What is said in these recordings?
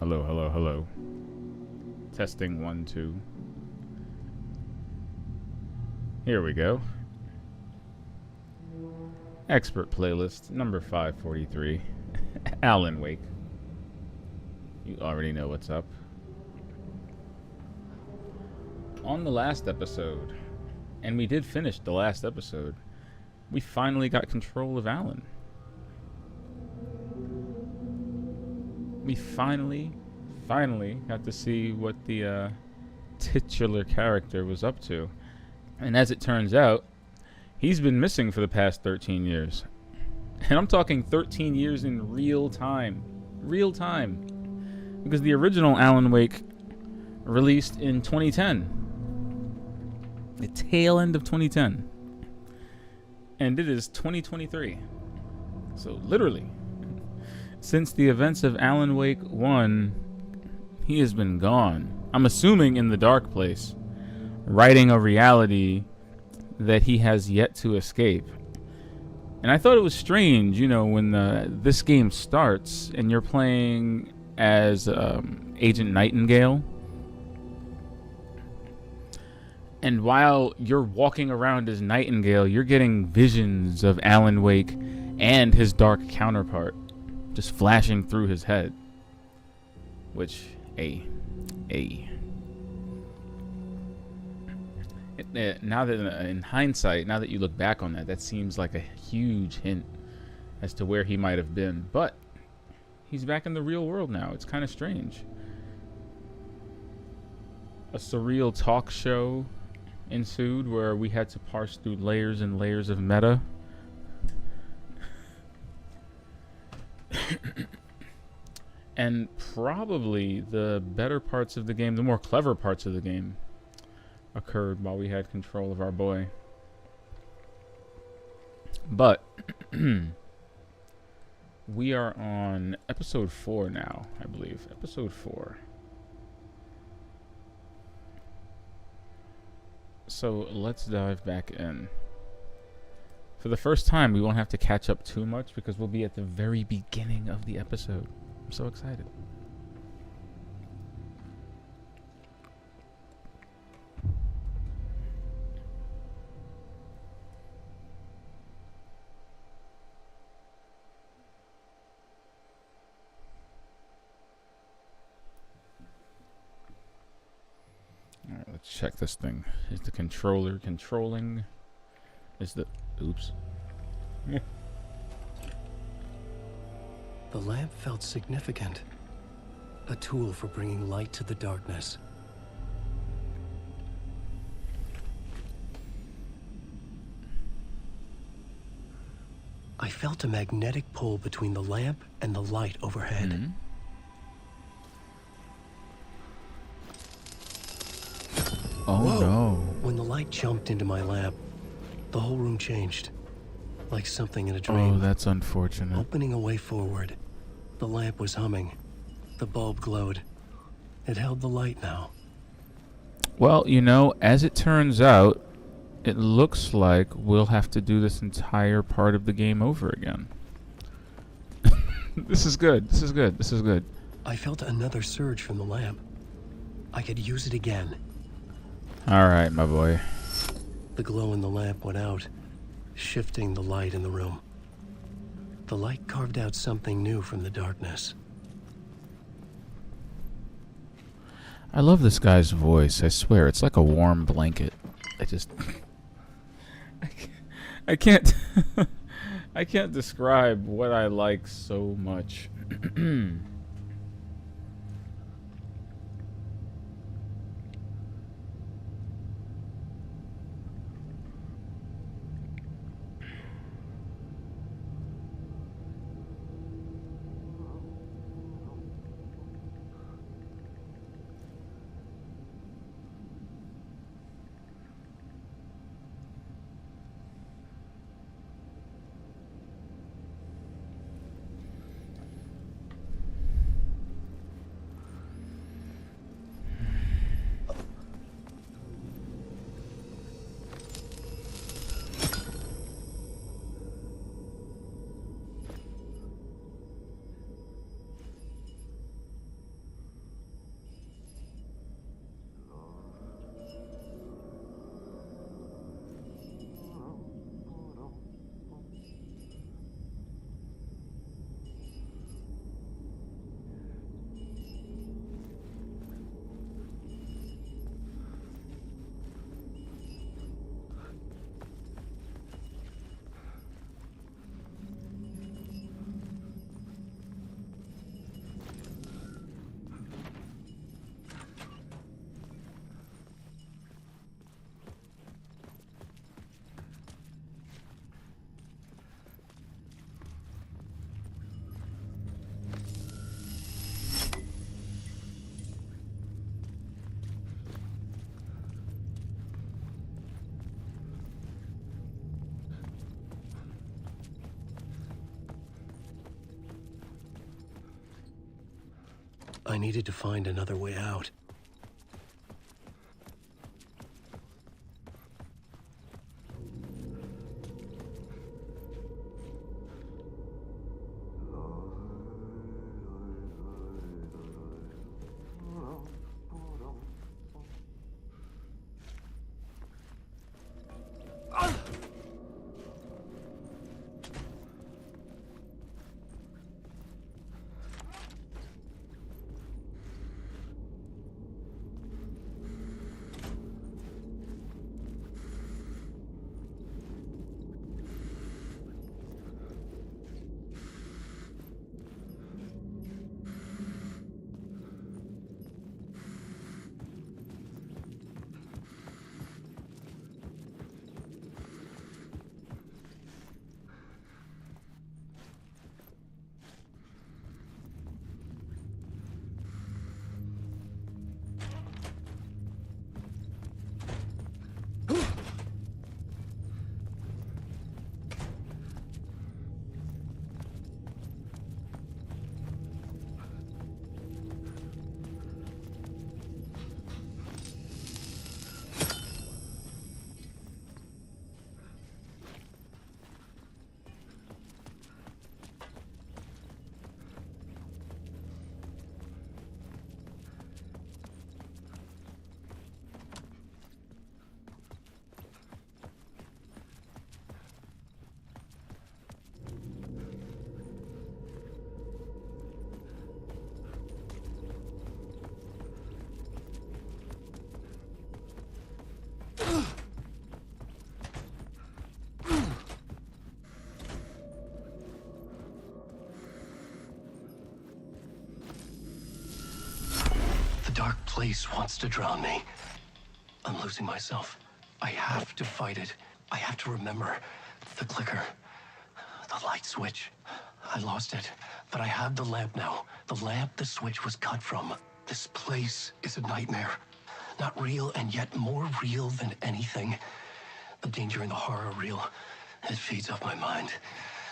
Hello, hello, hello. Testing 1, 2. Here we go. Expert playlist number 543. Alan Wake. You already know what's up. On the last episode, and we did finish the last episode, we finally got control of Alan. We finally got to see what the titular character was up to. And as it turns out, he's been missing for the past 13 years. And I'm talking 13 years in real time. Real time. Because the original Alan Wake released in 2010. The tail end of 2010. And it is 2023. So literally, since the events of Alan Wake 1, he has been gone. I'm assuming in the dark place, writing a reality that he has yet to escape. And I thought it was strange, when this game starts and you're playing as Agent Nightingale. And while you're walking around as Nightingale, you're getting visions of Alan Wake and his dark counterpart just flashing through his head. Which, now that in hindsight, now that you look back on that, that seems like a huge hint as to where he might have been. But he's back in the real world now. It's kind of strange. A surreal talk show ensued where we had to parse through layers and layers of meta. And probably the better parts of the game, the more clever parts of the game, occurred while we had control of our boy. But we are on episode 4 now, I believe. Episode 4. So let's dive back in. For the first time, we won't have to catch up too much because we'll be at the very beginning of the episode. I'm so excited. Alright, let's check this thing. Is the controller controlling? Is the... Oops. The lamp felt significant. A tool for bringing light to the darkness. I felt a magnetic pull between the lamp and the light overhead. Mm-hmm. Oh, Whoa. no. When the light jumped into my lamp, the whole room changed. Like something in a dream. Oh, that's unfortunate. Opening a way forward. The lamp was humming. The bulb glowed. It held the light now. Well, as it turns out, it looks like we'll have to do this entire part of the game over again. This is good. This is good. This is good. I felt another surge from the lamp. I could use it again. All right, my boy. The glow in the lamp went out, shifting the light in the room. The light carved out something new from the darkness. I love this guy's voice. I swear, it's like a warm blanket. I can't I can't describe what I like so much. I needed to find another way out. The dark place wants to drown me. I'm losing myself. I have to fight it. I have to remember the clicker, the light switch. I lost it, but I have the lamp now. The lamp the switch was cut from. This place is a nightmare. Not real, and yet more real than anything. The danger and the horror are real. It feeds off my mind,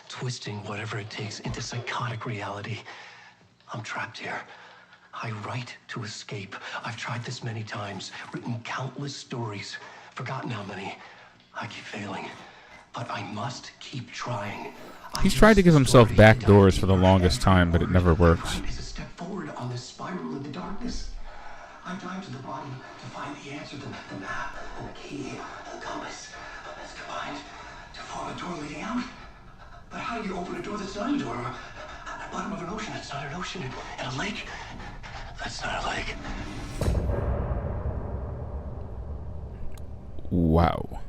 twisting whatever it takes into psychotic reality. I'm trapped here. I write to escape. I've tried this many times, written countless stories, forgotten how many. I keep failing, but I must keep trying. He's tried to give himself back doors for the longest time, but it never works. It's a step forward on this spiral in the darkness. I dive to the bottom to find the answer, the map, and the key, and the compass. It's combined to form a door leading out. But how do you open a door that's not a door? At the bottom of an ocean, that's not an ocean. And a lake, that's not a lake. Wow.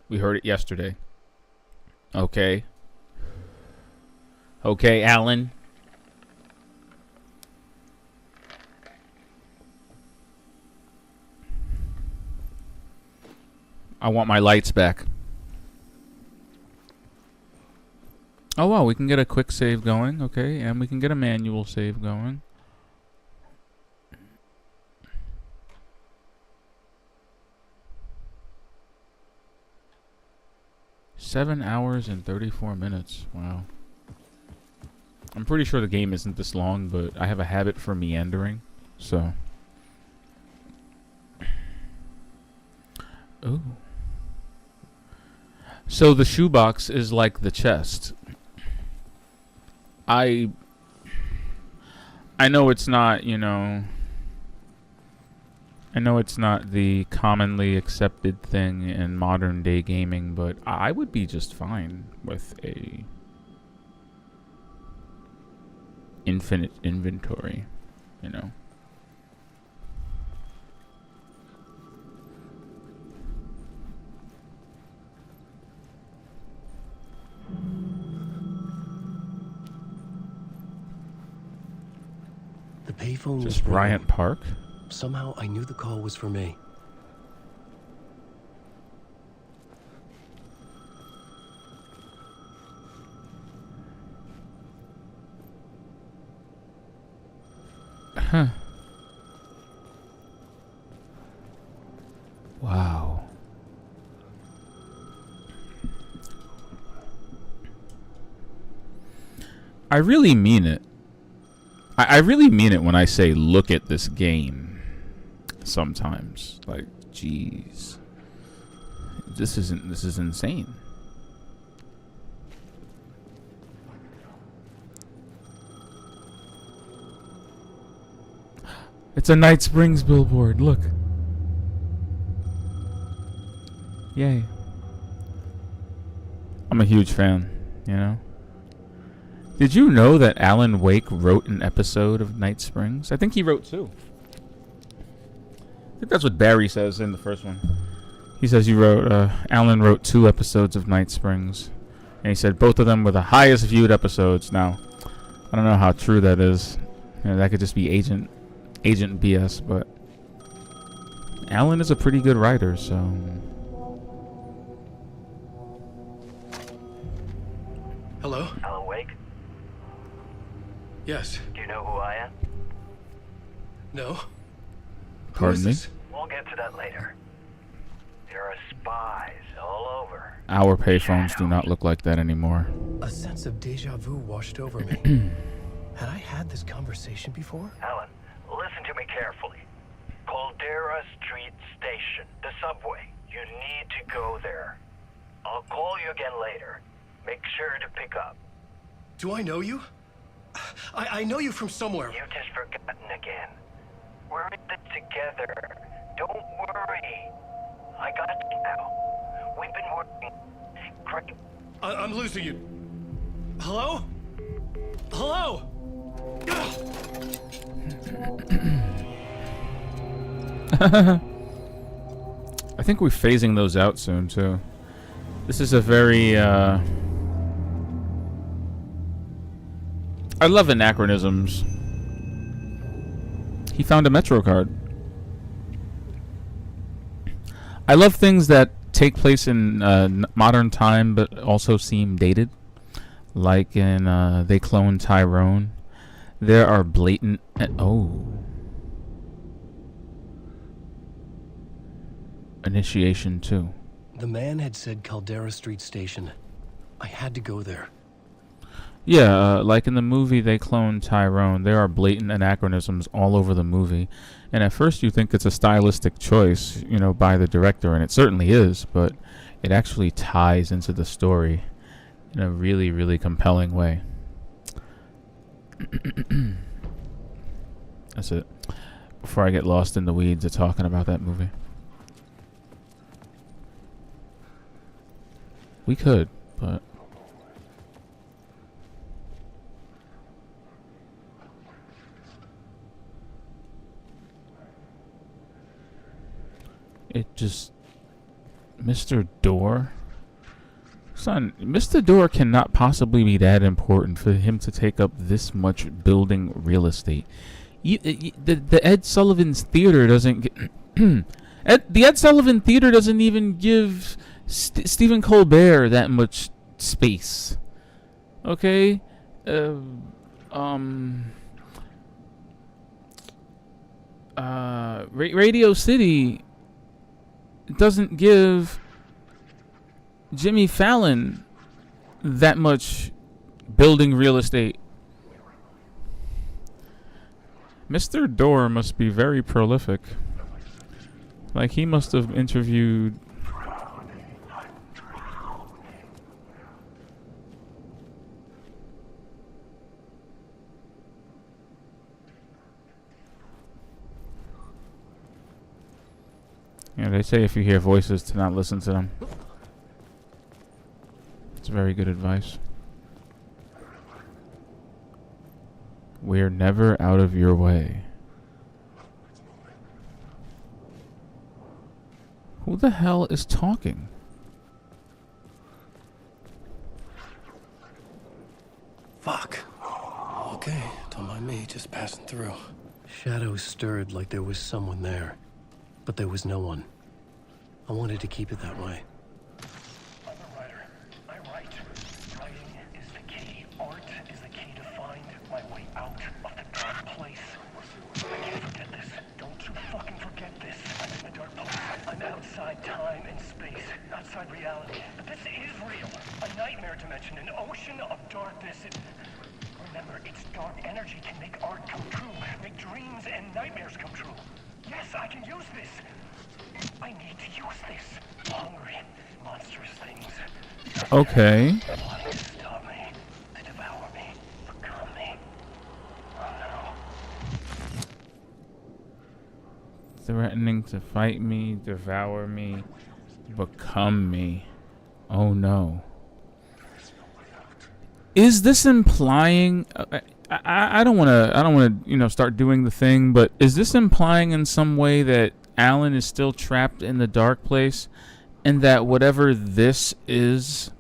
We heard it yesterday. Okay. Okay, Alan. I want my lights back. Oh wow, we can get a quick save going, okay, and we can get a manual save going. Seven hours and 34 minutes. Wow. I'm pretty sure the game isn't this long, but I have a habit for meandering, so. Ooh. So the shoebox is like the chest. I know it's not, you know, I know it's not the commonly accepted thing in modern day gaming, but I would be just fine with a infinite inventory, you know. The payphone was Just Bryant ringing. Park? Somehow I knew the call was for me. Huh. I really mean it. I really mean it when I say look at this game. Sometimes, like, jeez, this is insane. It's a Night Springs billboard. Look. Yay. I'm a huge fan, you know. Did you know that Alan Wake wrote an episode of Night Springs? I think he wrote 2. I think that's what Barry says in the first one. He says Alan wrote 2 episodes of Night Springs. And he said both of them were the highest viewed episodes. Now, I don't know how true that is. You know, that could just be agent BS, but Alan is a pretty good writer, so. Hello? Alan Wake? Yes. Do you know who I am? No? Who Pardon is me? this? We'll get to that later. There are spies all over. Our payphones do not look like that anymore. A sense of deja vu washed over me. Had I had this conversation before? Alan, listen to me carefully. Caldera Street Station, the subway. You need to go there. I'll call you again later. Make sure to pick up. Do I know you? I know you from somewhere. You just forgotten again. We're in it together. Don't worry. I got you now. We've been working. Great. I'm losing you. Hello? Hello? I think we're phasing those out soon, too. This is a very, I love anachronisms. He found a Metro card. I love things that take place in modern time but also seem dated. Like in They Cloned Tyrone. There are blatant... Initiation 2. The man had said Caldera Street Station. I had to go there. Yeah, like in the movie They Cloned Tyrone, there are blatant anachronisms all over the movie. And at first you think it's a stylistic choice, you know, by the director, and it certainly is, but it actually ties into the story in a really, really compelling way. That's it. Before I get lost in the weeds of talking about that movie. We could, but... It just... Mr. Door? Son, Mr. Door cannot possibly be that important for him to take up this much building real estate. The Ed Sullivan's Theater doesn't get... the Ed Sullivan Theater doesn't even give Stephen Colbert that much space. Okay? Radio City doesn't give Jimmy Fallon that much building real estate. Mr. Door must be very prolific. Like, he must have interviewed... Yeah, they say if you hear voices to not listen to them. It's very good advice. We're never out of your way. Who the hell is talking? Fuck. Okay, don't mind me, just passing through. Shadows stirred like there was someone there, but there was no one. I wanted to keep it that way. I'm a writer. I write. Writing is the key. Art is the key to find my way out of the dark place. I can't forget this. Don't you fucking forget this. I'm in the dark place. I'm outside time and space. Outside reality. But this is real. A nightmare dimension. An ocean of darkness. Remember, its dark energy can make art come true, make dreams and nightmares come true. Yes, I can use this. I need to use this. Hungry, monstrous things. Okay. Wanting to stop me, to devour me, become me. Oh no. Threatening to fight me, devour me, become me. Oh no. Is this implying? I don't want to start doing the thing, but is this implying in some way that Alan is still trapped in the dark place, and that whatever this is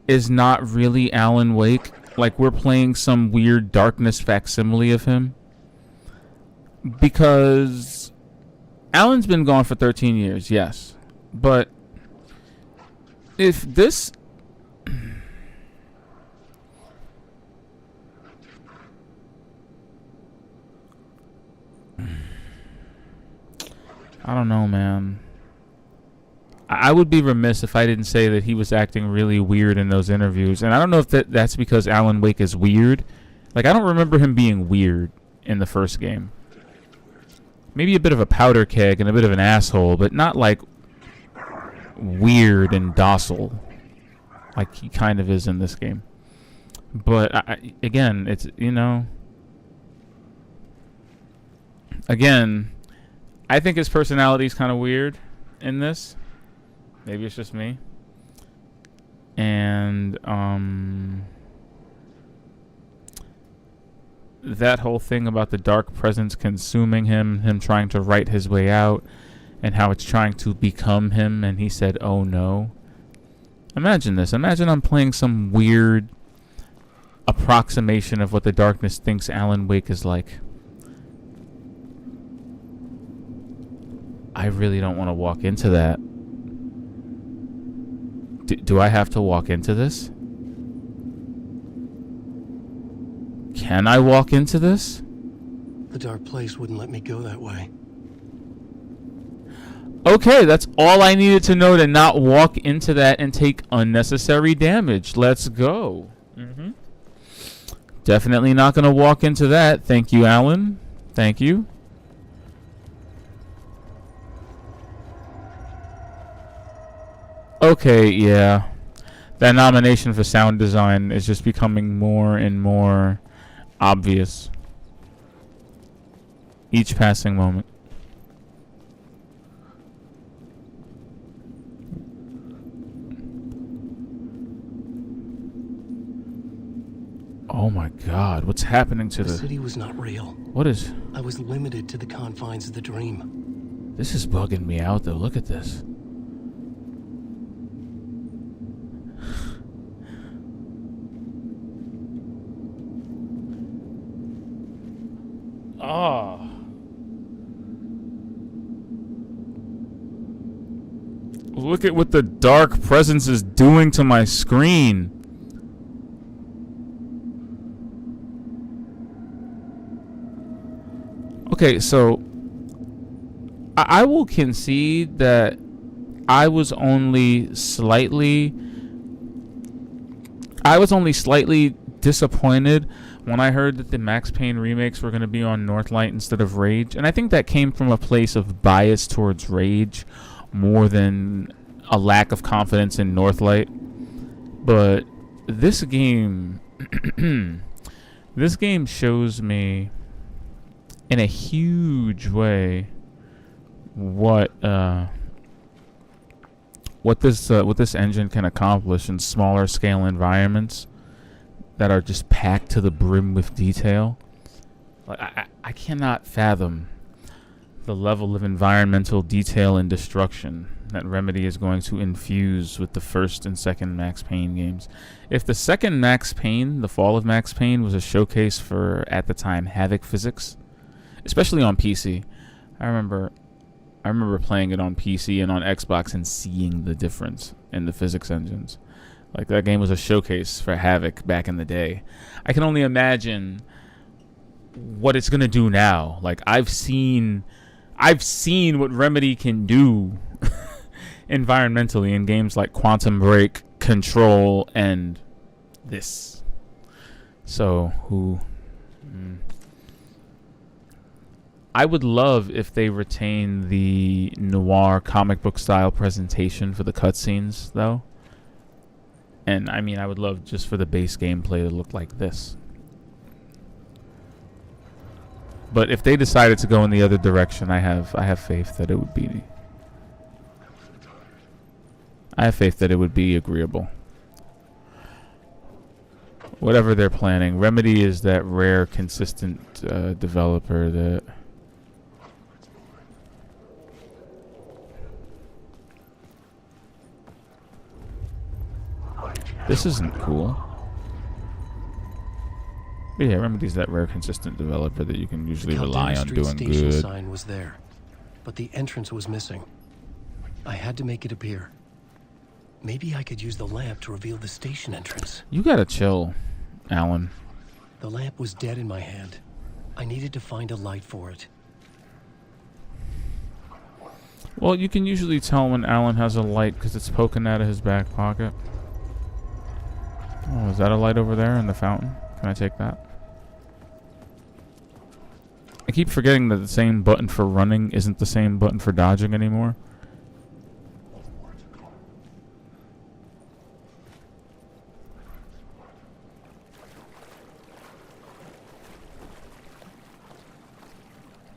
not really Alan Wake? Like we're playing some weird darkness facsimile of him? Because Alan's been gone for 13 years, yes, but if this I don't know, man. I would be remiss if I didn't say that he was acting really weird in those interviews. And I don't know if that's because Alan Wake is weird. Like, I don't remember him being weird in the first game. Maybe a bit of a powder keg and a bit of an asshole, but not like weird and docile like he kind of is in this game. But again, it's, again, I think his personality is kind of weird in this. Maybe it's just me. And that whole thing about the dark presence consuming him trying to write his way out, and how it's trying to become him, and he said, "Oh no." Imagine this. Imagine I'm playing some weird approximation of what the darkness thinks Alan Wake is like. I really don't want to walk into that. Do I have to walk into this? Can I walk into this? The dark place wouldn't let me go that way. Okay, that's all I needed to know to not walk into that and take unnecessary damage. Let's go. Definitely not going to walk into that. Thank you, Alan. Thank you. Okay, yeah. That nomination for sound design is just becoming more and more obvious. Each passing moment. Oh my God, what's happening to The the... city was not real. What is... I was limited to the confines of the dream. This is bugging me out though, look at this. Ah. Look at what the dark presence is doing to my screen. Okay, so I will concede that I was only slightly disappointed when I heard that the Max Payne remakes were going to be on Northlight instead of Rage. And I think that came from a place of bias towards Rage more than a lack of confidence in Northlight. But this game this game shows me in a huge way what this engine can accomplish in smaller scale environments that are just packed to the brim with detail. Like I cannot fathom the level of environmental detail and destruction that Remedy is going to infuse with the first and second Max Payne games. If the second Max Payne, The Fall of Max Payne, was a showcase for, at the time, Havok physics, especially on PC. I remember playing it on PC and on Xbox and seeing the difference in the physics engines. Like, that game was a showcase for Havok back in the day. I can only imagine what it's gonna do now. Like, I've seen what Remedy can do environmentally in games like Quantum Break, Control, and this. So who? I would love if they retain the noir comic book style presentation for the cutscenes, though. And I mean, I would love just for the base gameplay to look like this. But if they decided to go in the other direction, I have faith that it would be. I have faith that it would be agreeable. Whatever they're planning, Remedy is that rare, consistent developer that. This isn't cool. But yeah, Remedy's that rare, consistent developer that you can usually rely on doing Station good. Sign was there, but the entrance was missing. I had to make it appear. Maybe I could use the lamp to reveal the station entrance. You gotta chill, Alan. The lamp was dead in my hand. I needed to find a light for it. Well, you can usually tell when Alan has a light because it's poking out of his back pocket. Oh, is that a light over there in the fountain? Can I take that? I keep forgetting that the same button for running isn't the same button for dodging anymore.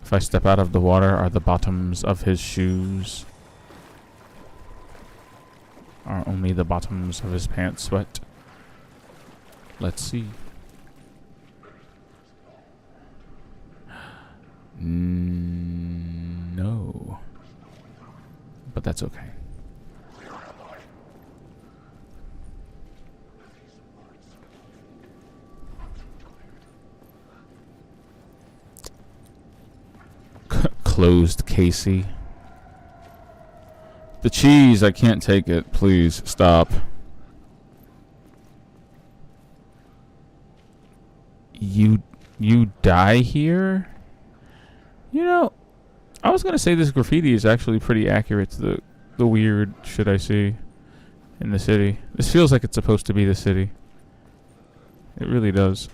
If I step out of the water, are the bottoms of his shoes? Are only the bottoms of his pants wet? Let's see. No. But that's okay. Closed Casey. The cheese, I can't take it. Please stop. You die here? You know, I was gonna say this graffiti is actually pretty accurate to the weird shit I see in the city. This feels like it's supposed to be the city. It really does.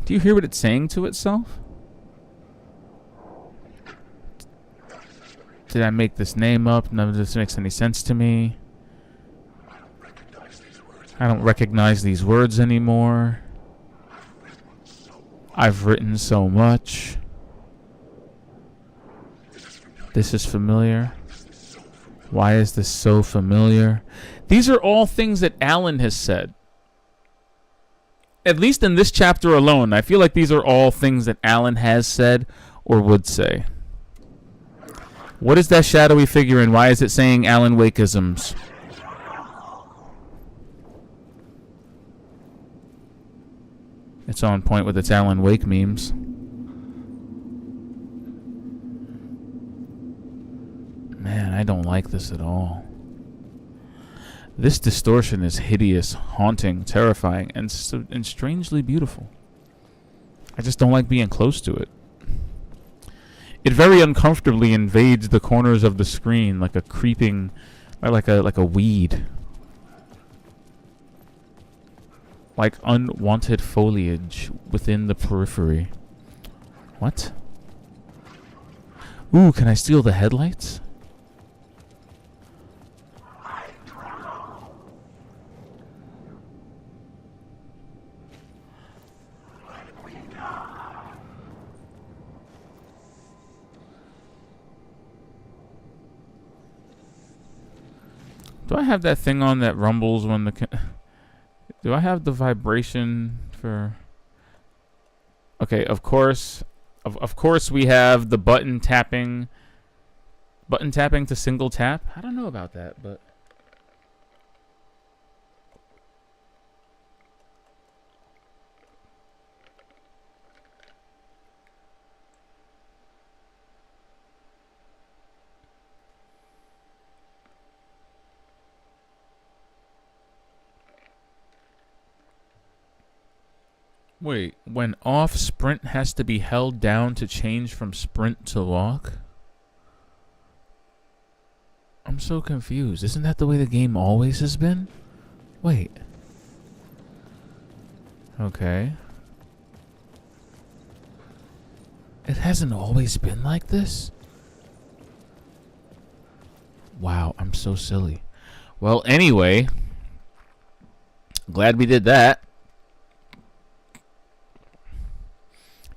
Do you hear what it's saying to itself? Did I make this name up? None of this makes any sense to me. I don't recognize these words anymore. I've written so much. This is familiar. Why is this so familiar? These are all things that Alan has said. At least in this chapter alone, I feel like these are all things that Alan has said or would say. What is that shadowy figure and why is it saying Alan Wake-isms? It's on point with its Alan Wake memes. Man, I don't like this at all. This distortion is hideous, haunting, terrifying, and strangely beautiful. I just don't like being close to it. It very uncomfortably invades the corners of the screen like a creeping, like a weed. Like unwanted foliage within the periphery. What? Ooh, can I steal the headlights? Do I have that thing on that rumbles when the... Do I have the vibration for... Okay, of course. Of course we have the button tapping. Button tapping to single tap? I don't know about that, but... Wait, when off, sprint has to be held down to change from sprint to walk? I'm so confused. Isn't that the way the game always has been? Wait. Okay. It hasn't always been like this? Wow, I'm so silly. Well, anyway. Glad we did that.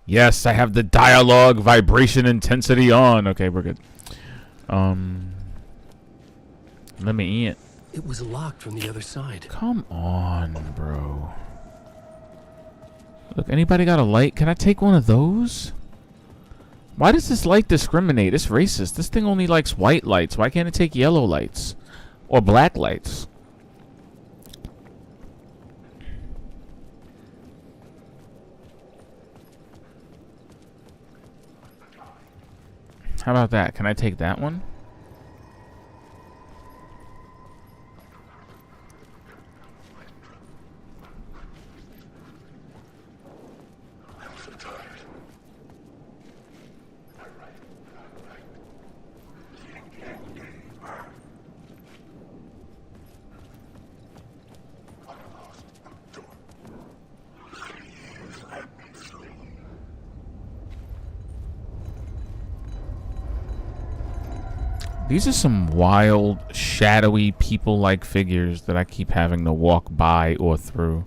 Yes, I have the dialogue vibration intensity on. Okay, we're good. Let me eat. It was locked from the other side. Come on, bro. Look, anybody got a light? Can I take one of those? Why does this light discriminate? It's racist. This thing only likes white lights. Why can't it take yellow lights? Or black lights? How about that? Can I take that one? These are some wild, shadowy, people-like figures that I keep having to walk by or through.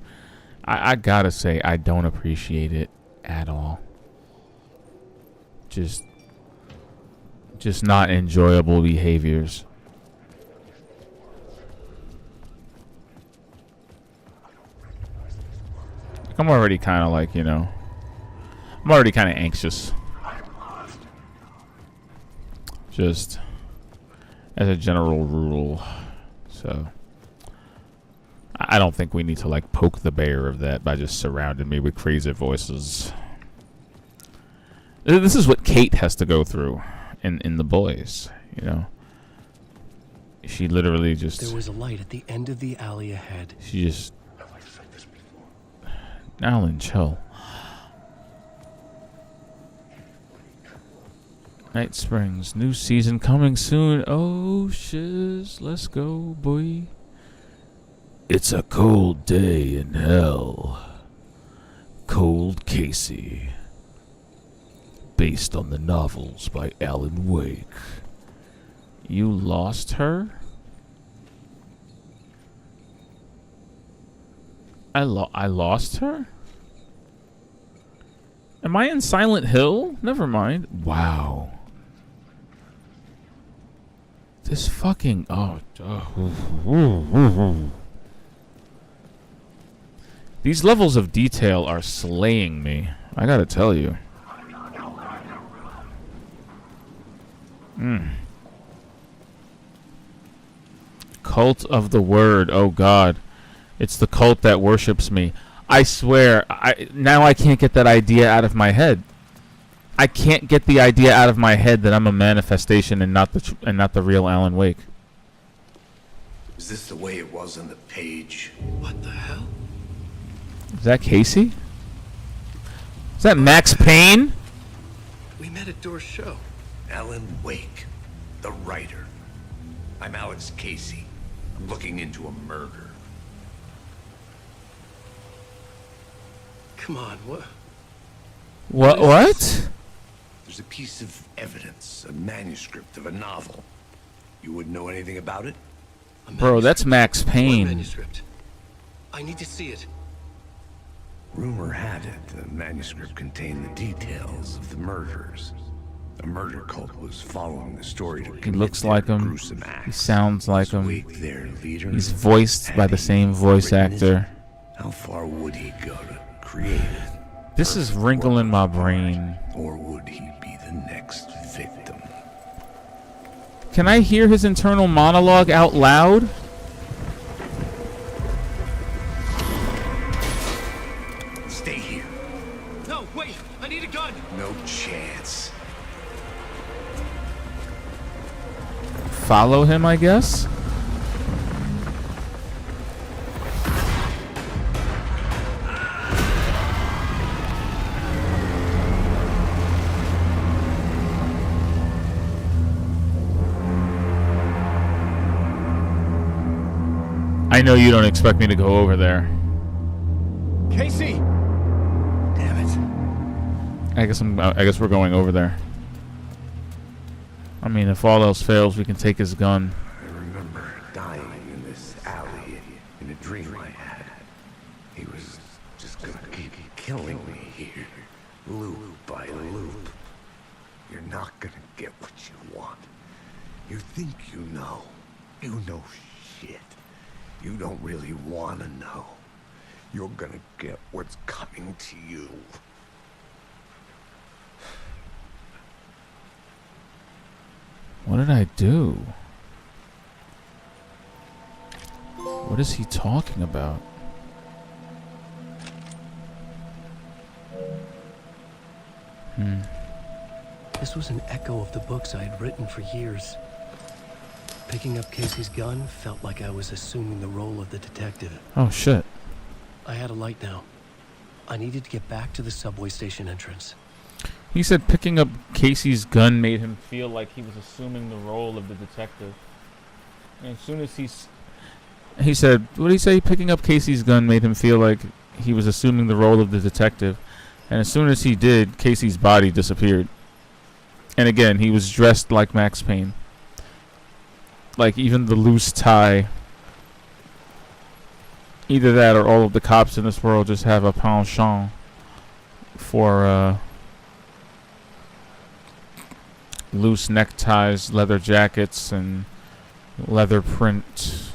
I gotta say, I don't appreciate it at all. Just not enjoyable behaviors. I'm already kind of like, you know, I'm already kind of anxious. Just as a general rule. So I don't think we need to like poke the bear of that by just surrounding me with crazy voices. This is what Kate has to go through in The Boys, you know. She literally just... There was a light at the end of the alley ahead. She just... Alan, chill. Night Springs, new season coming soon. Oh, shiz, let's go, boy. It's a cold day in hell. Cold Casey. Based on the novels by Alan Wake. You lost her? I lost her? Am I in Silent Hill? Never mind. Wow. This fucking... These levels of detail are slaying me. I gotta tell you. Cult of the Word. Oh God. It's the cult that worships me. I swear, now I can't get that idea out of my head. I can't get the idea out of my head that I'm a manifestation and not the real Alan Wake. Is this the way it was on the page? What the hell? Is that Casey? Is that Max Payne? We met at Door's show. Alan Wake, the writer. I'm Alex Casey. I'm looking into a murder. Come on, what? What? There's a piece of evidence, a manuscript of a novel. You wouldn't know anything about it? Bro, that's Max What Payne. manuscript? I need to see it. Rumor had it the manuscript contained the details of the murders. A murder cult was following the story to He commit looks their like him. gruesome acts. He sounds like Was him. Wake their leader? He's voiced by the same voice Written it? actor. How far would he go to create it? This is wrinkling my brain. Or would he be the next victim? Can I hear his internal monologue out loud? Stay here. No, wait! I need a gun! No chance. Follow him, I guess? I know you don't expect me to go over there. Casey! Damn it. I guess we're going over there. I mean, if all else fails, we can take his gun. I remember dying in this alley in a dream I had. He was just gonna keep killing me here, loop by loop. You're not gonna get what you want. You think you know. You know shit. You don't really wanna know. You're gonna get what's coming to you. What did I do? What is he talking about? This was an echo of the books I had written for years. Picking up Casey's gun felt like I was assuming the role of the detective. Oh, shit. I had a light now. I needed to get back to the subway station entrance. He said picking up Casey's gun made him feel like he was assuming the role of the detective. And as soon as he said, what did he say? Picking up Casey's gun made him feel like he was assuming the role of the detective. And as soon as he did, Casey's body disappeared. And again, he was dressed like Max Payne. Like even the loose tie. Either that or all of the cops in this world just have a penchant for loose neckties, leather jackets, and leather print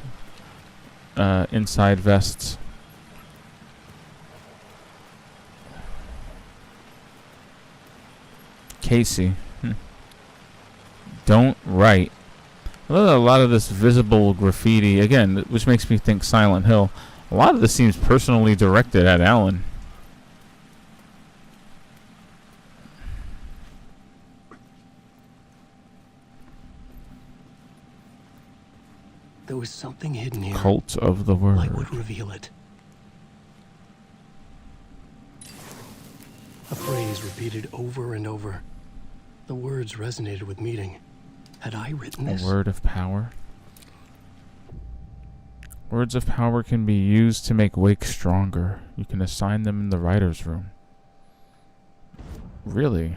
inside vests. Casey. Don't write. A lot of this visible graffiti, again, which makes me think Silent Hill. A lot of this seems personally directed at Alan. There was something hidden here. Cult of the Word. Light would reveal it. A phrase repeated over and over. The words resonated with meaning. Had I written this? A word of power. Words of power can be used to make Wake stronger. You can assign them in the writer's room. Really?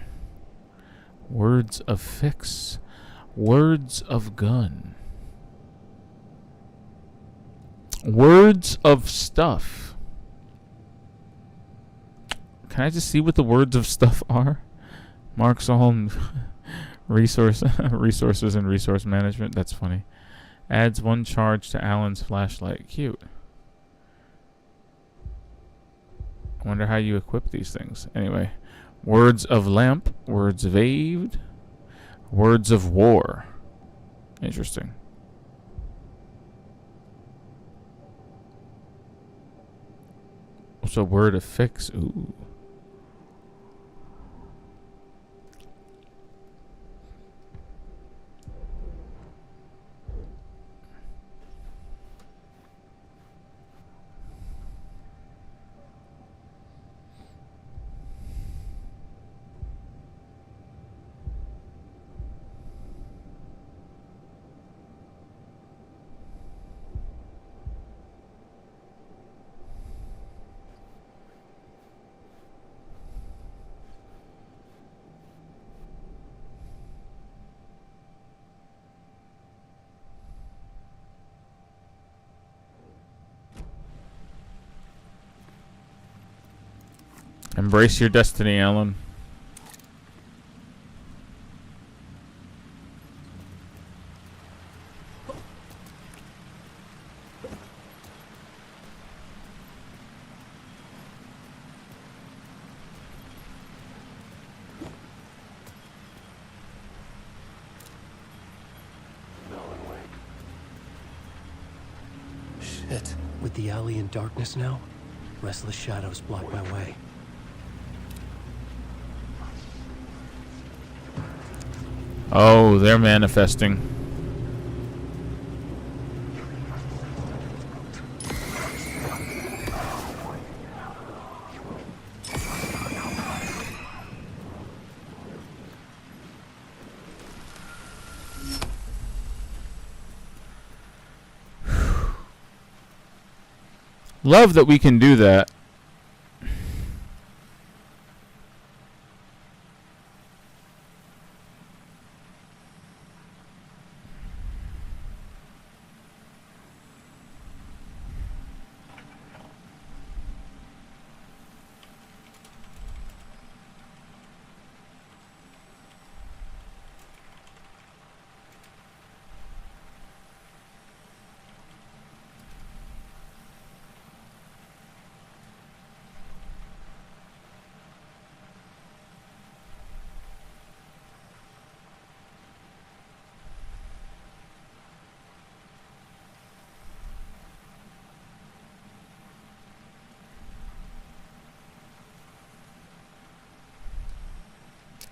Words of fix. Words of gun. Words of stuff. Can I just see what the words of stuff are? Marks all resources and resource management. That's funny. Adds 1 charge to Alan's flashlight. Cute. I wonder how you equip these things. Anyway. Words of lamp. Words of aid. Words of war. Interesting. Also, word of fix. Ooh. Embrace your destiny, Alan. Shit. With the alley in darkness now, restless shadows block my way. Oh, they're manifesting. Love that we can do that.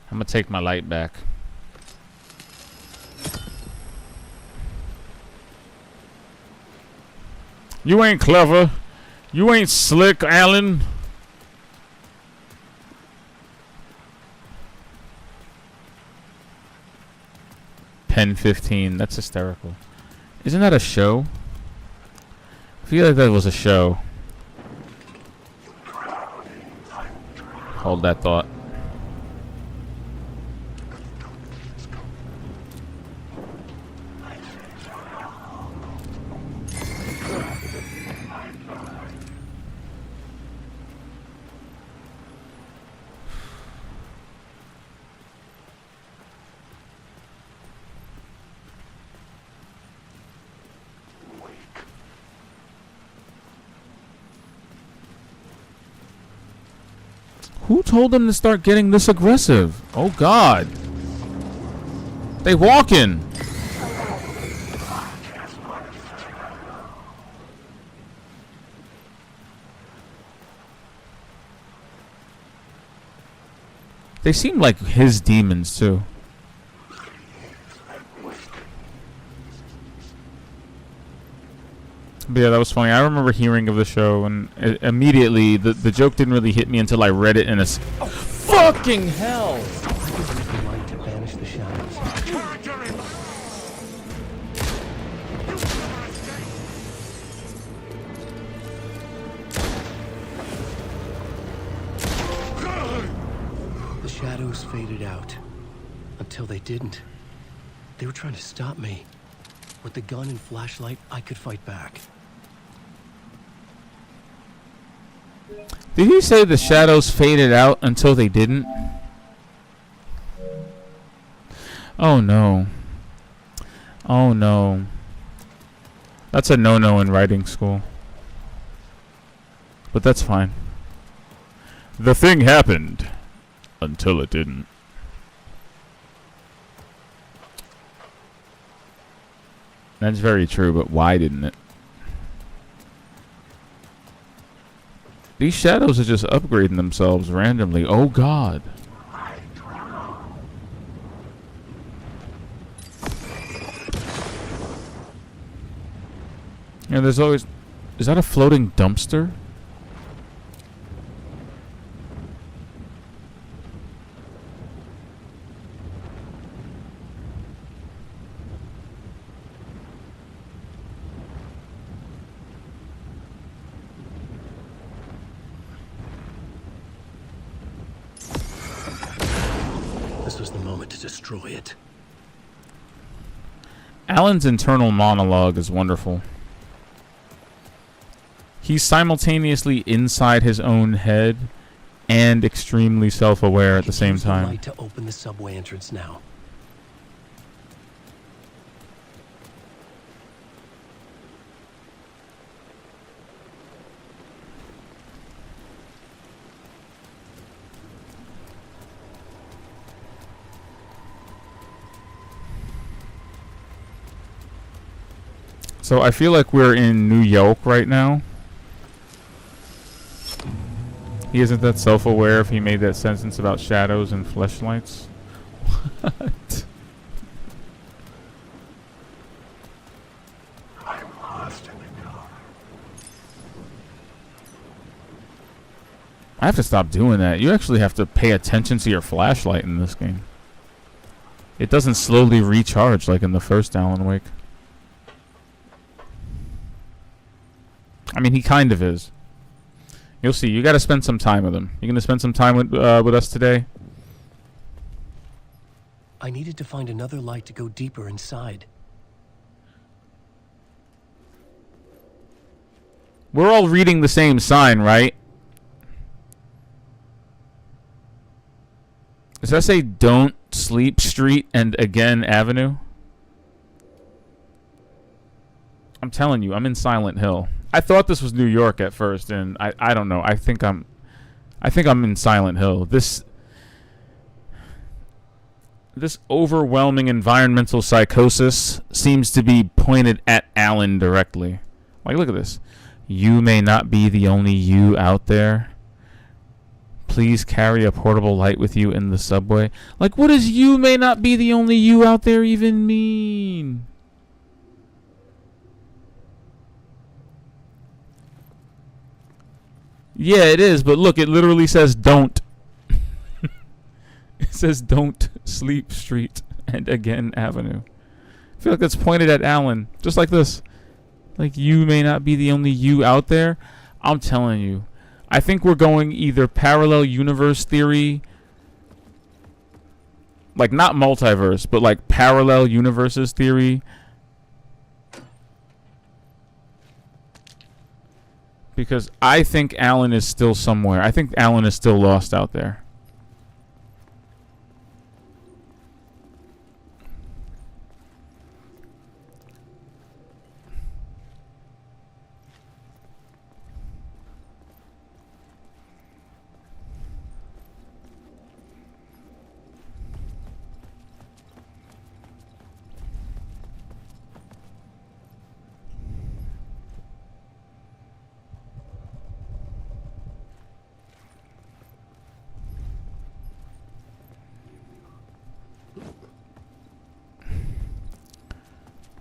I'm gonna take my light back. You ain't clever. You ain't slick, Alan. Pen 15. That's hysterical. Isn't that a show? I feel like that was a show. Hold that thought. Who told them to start getting this aggressive? Oh God. They walking. They seem like his demons too. But yeah, that was funny. I remember hearing of the show, and immediately the joke didn't really hit me until I read it in a fucking hell. I can use the light to banish the shadows. The shadows faded out until they didn't. They were trying to stop me. With the gun and flashlight, I could fight back. Did he say the shadows faded out until they didn't? Oh no. Oh no. That's a no-no in writing school. But that's fine. The thing happened until it didn't. That's very true, but why didn't it? These shadows are just upgrading themselves randomly. Oh God. Yeah, there's always... Is that a floating dumpster? This was the moment to destroy it. Alan's internal monologue is wonderful. He's simultaneously inside his own head and extremely self-aware at the same Use the time. light to open the subway entrance now. So I feel like we're in New York right now. He isn't that self-aware if he made that sentence about shadows and fleshlights. What? I'm lost in the dark. I have to stop doing that. You actually have to pay attention to your flashlight in this game. It doesn't slowly recharge like in the first Alan Wake. I mean, he kind of is. You'll see. You got to spend some time with him. You gonna spend some time with us today? I needed to find another light to go deeper inside. We're all reading the same sign, right? Does that say Don't Sleep Street and Again Avenue? I'm telling you, I'm in Silent Hill. I thought this was New York at first, and I don't know. I think I'm in Silent Hill. This overwhelming environmental psychosis seems to be pointed at Alan directly. Like, look at this. You may not be the only you out there. Please carry a portable light with you in the subway. Like, what does you may not be the only you out there even mean? Yeah, it is, but look, it literally says don't. It says Don't Sleep Street and Again Avenue. I feel like that's pointed at Alan, just like this. Like, you may not be the only you out there. I'm telling you. I think we're going either parallel universe theory, like not multiverse, but like parallel universes theory. Because I think Alan is still somewhere. I think Alan is still lost out there.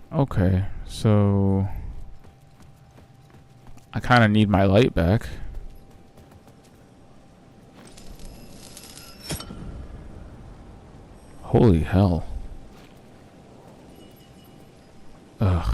Okay, so I kind of need my light back. Holy hell. Ugh.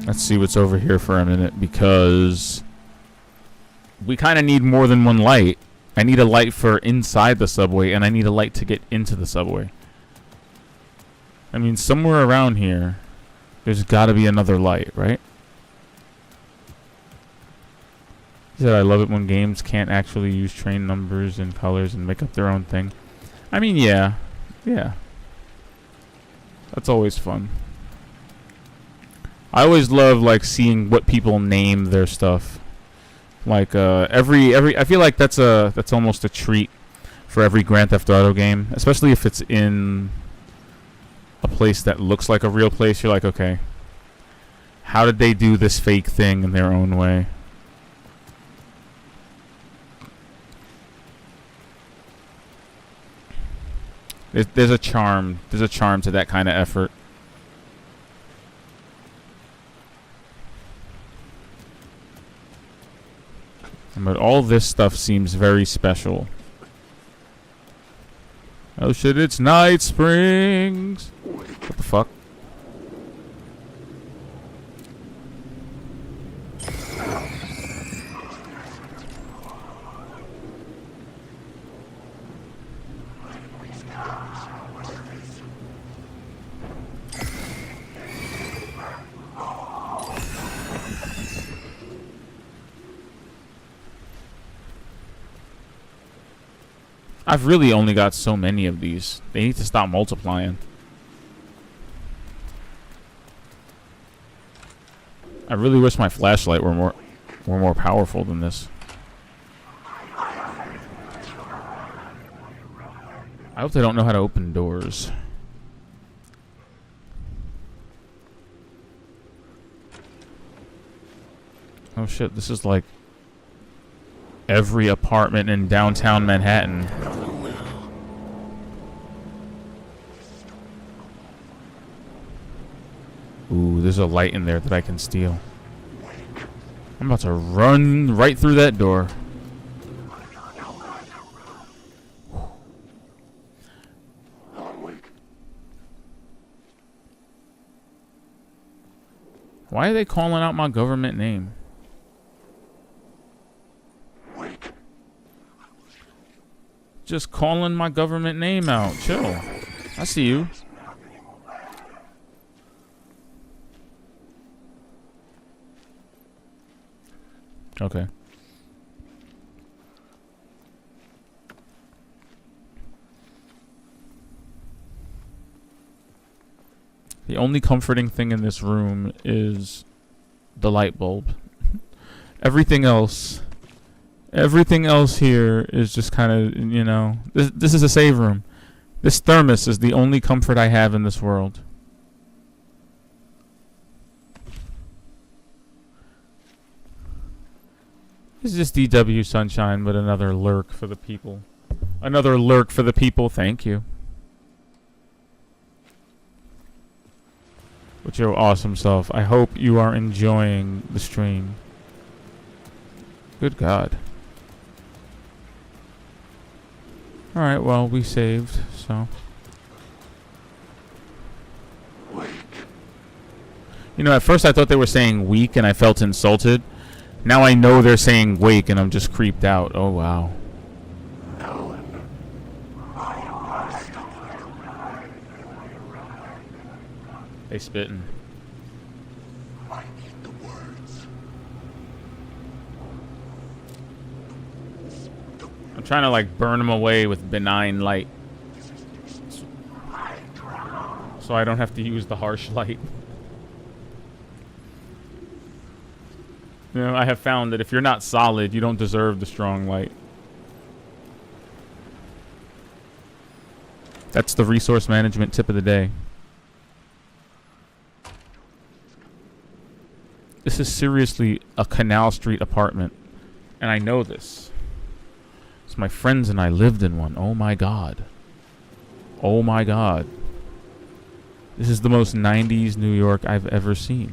Let's see what's over here for a minute, because we kind of need more than one light. I need a light for inside the subway, and I need a light to get into the subway. I mean, somewhere around here, there's got to be another light, right? He said, I love it when games can't actually use train numbers and colors and make up their own thing. I mean, yeah. Yeah. That's always fun. I always love, like, seeing what people name their stuff. Like, I feel like that's almost a treat for every Grand Theft Auto game, especially if it's in a place that looks like a real place. You're like, okay, how did they do this fake thing in their own way? There's a charm to that kind of effort. But all this stuff seems very special. Oh shit, it's Night Springs! What the fuck? I've really only got so many of these. They need to stop multiplying. I really wish my flashlight were more powerful than this. I hope they don't know how to open doors. Oh shit, this is like every apartment in downtown Manhattan. Ooh, there's a light in there that I can steal. I'm about to run right through that door. I'm weak. Why are they calling out my government name? Weak. Just calling my government name out. Chill. I see you. Okay. The only comforting thing in this room is the light bulb. Everything else here is just kind of, you know, this is a save room. This thermos is the only comfort I have in this world. This is just DW Sunshine, but another lurk for the people. Another lurk for the people, thank you. With your awesome self. I hope you are enjoying the stream. Good God. Alright, well, we saved, so. Weak. You know, at first I thought they were saying weak and I felt insulted. Now I know they're saying wake and I'm just creeped out. Oh, wow. Alan. They spitting. I need the words. I'm trying to, like, burn them away with benign light. So I don't have to use the harsh light. You know, I have found that if you're not solid, you don't deserve the strong light. That's the resource management tip of the day. This is seriously a Canal Street apartment. And I know this. So my friends and I lived in one. Oh my God. Oh my God. This is the most 90s New York I've ever seen.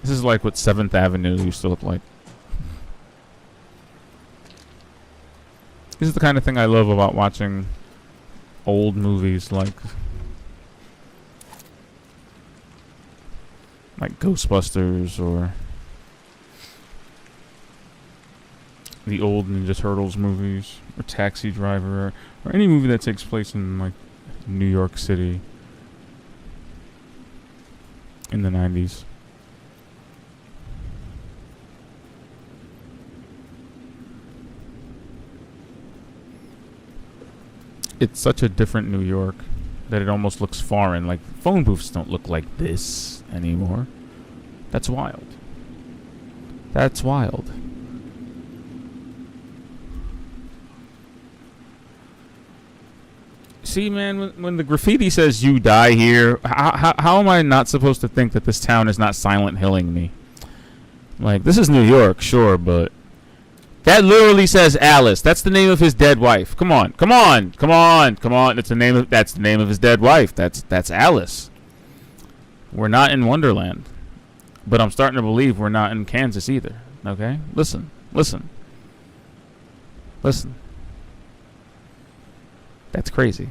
This is like what 7th Avenue used to look like. This is the kind of thing I love about watching old movies like Ghostbusters or the old Ninja Turtles movies or Taxi Driver or any movie that takes place in like New York City in the 90s. It's such a different New York that it almost looks foreign. Like, phone booths don't look like this anymore. That's wild. That's wild. See, man, when the graffiti says you die here, how am I not supposed to think that this town is not Silent Hilling me? Like, this is New York, sure, but that literally says Alice. That's the name of his dead wife. Come on, come on, come on, come on. That's the name of his dead wife. That's Alice. We're not in Wonderland, but I'm starting to believe we're not in Kansas either. Okay, listen, listen, listen. That's crazy.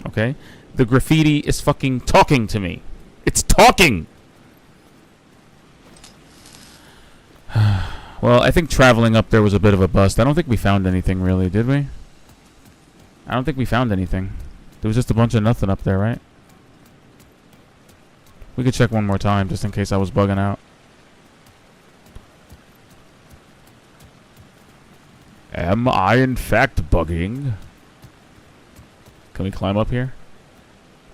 Okay, the graffiti is fucking talking to me. It's talking. Well, I think traveling up there was a bit of a bust. I don't think we found anything really, did we? I don't think we found anything. There was just a bunch of nothing up there, right? We could check one more time just in case I was bugging out. Am I in fact bugging? Can we climb up here?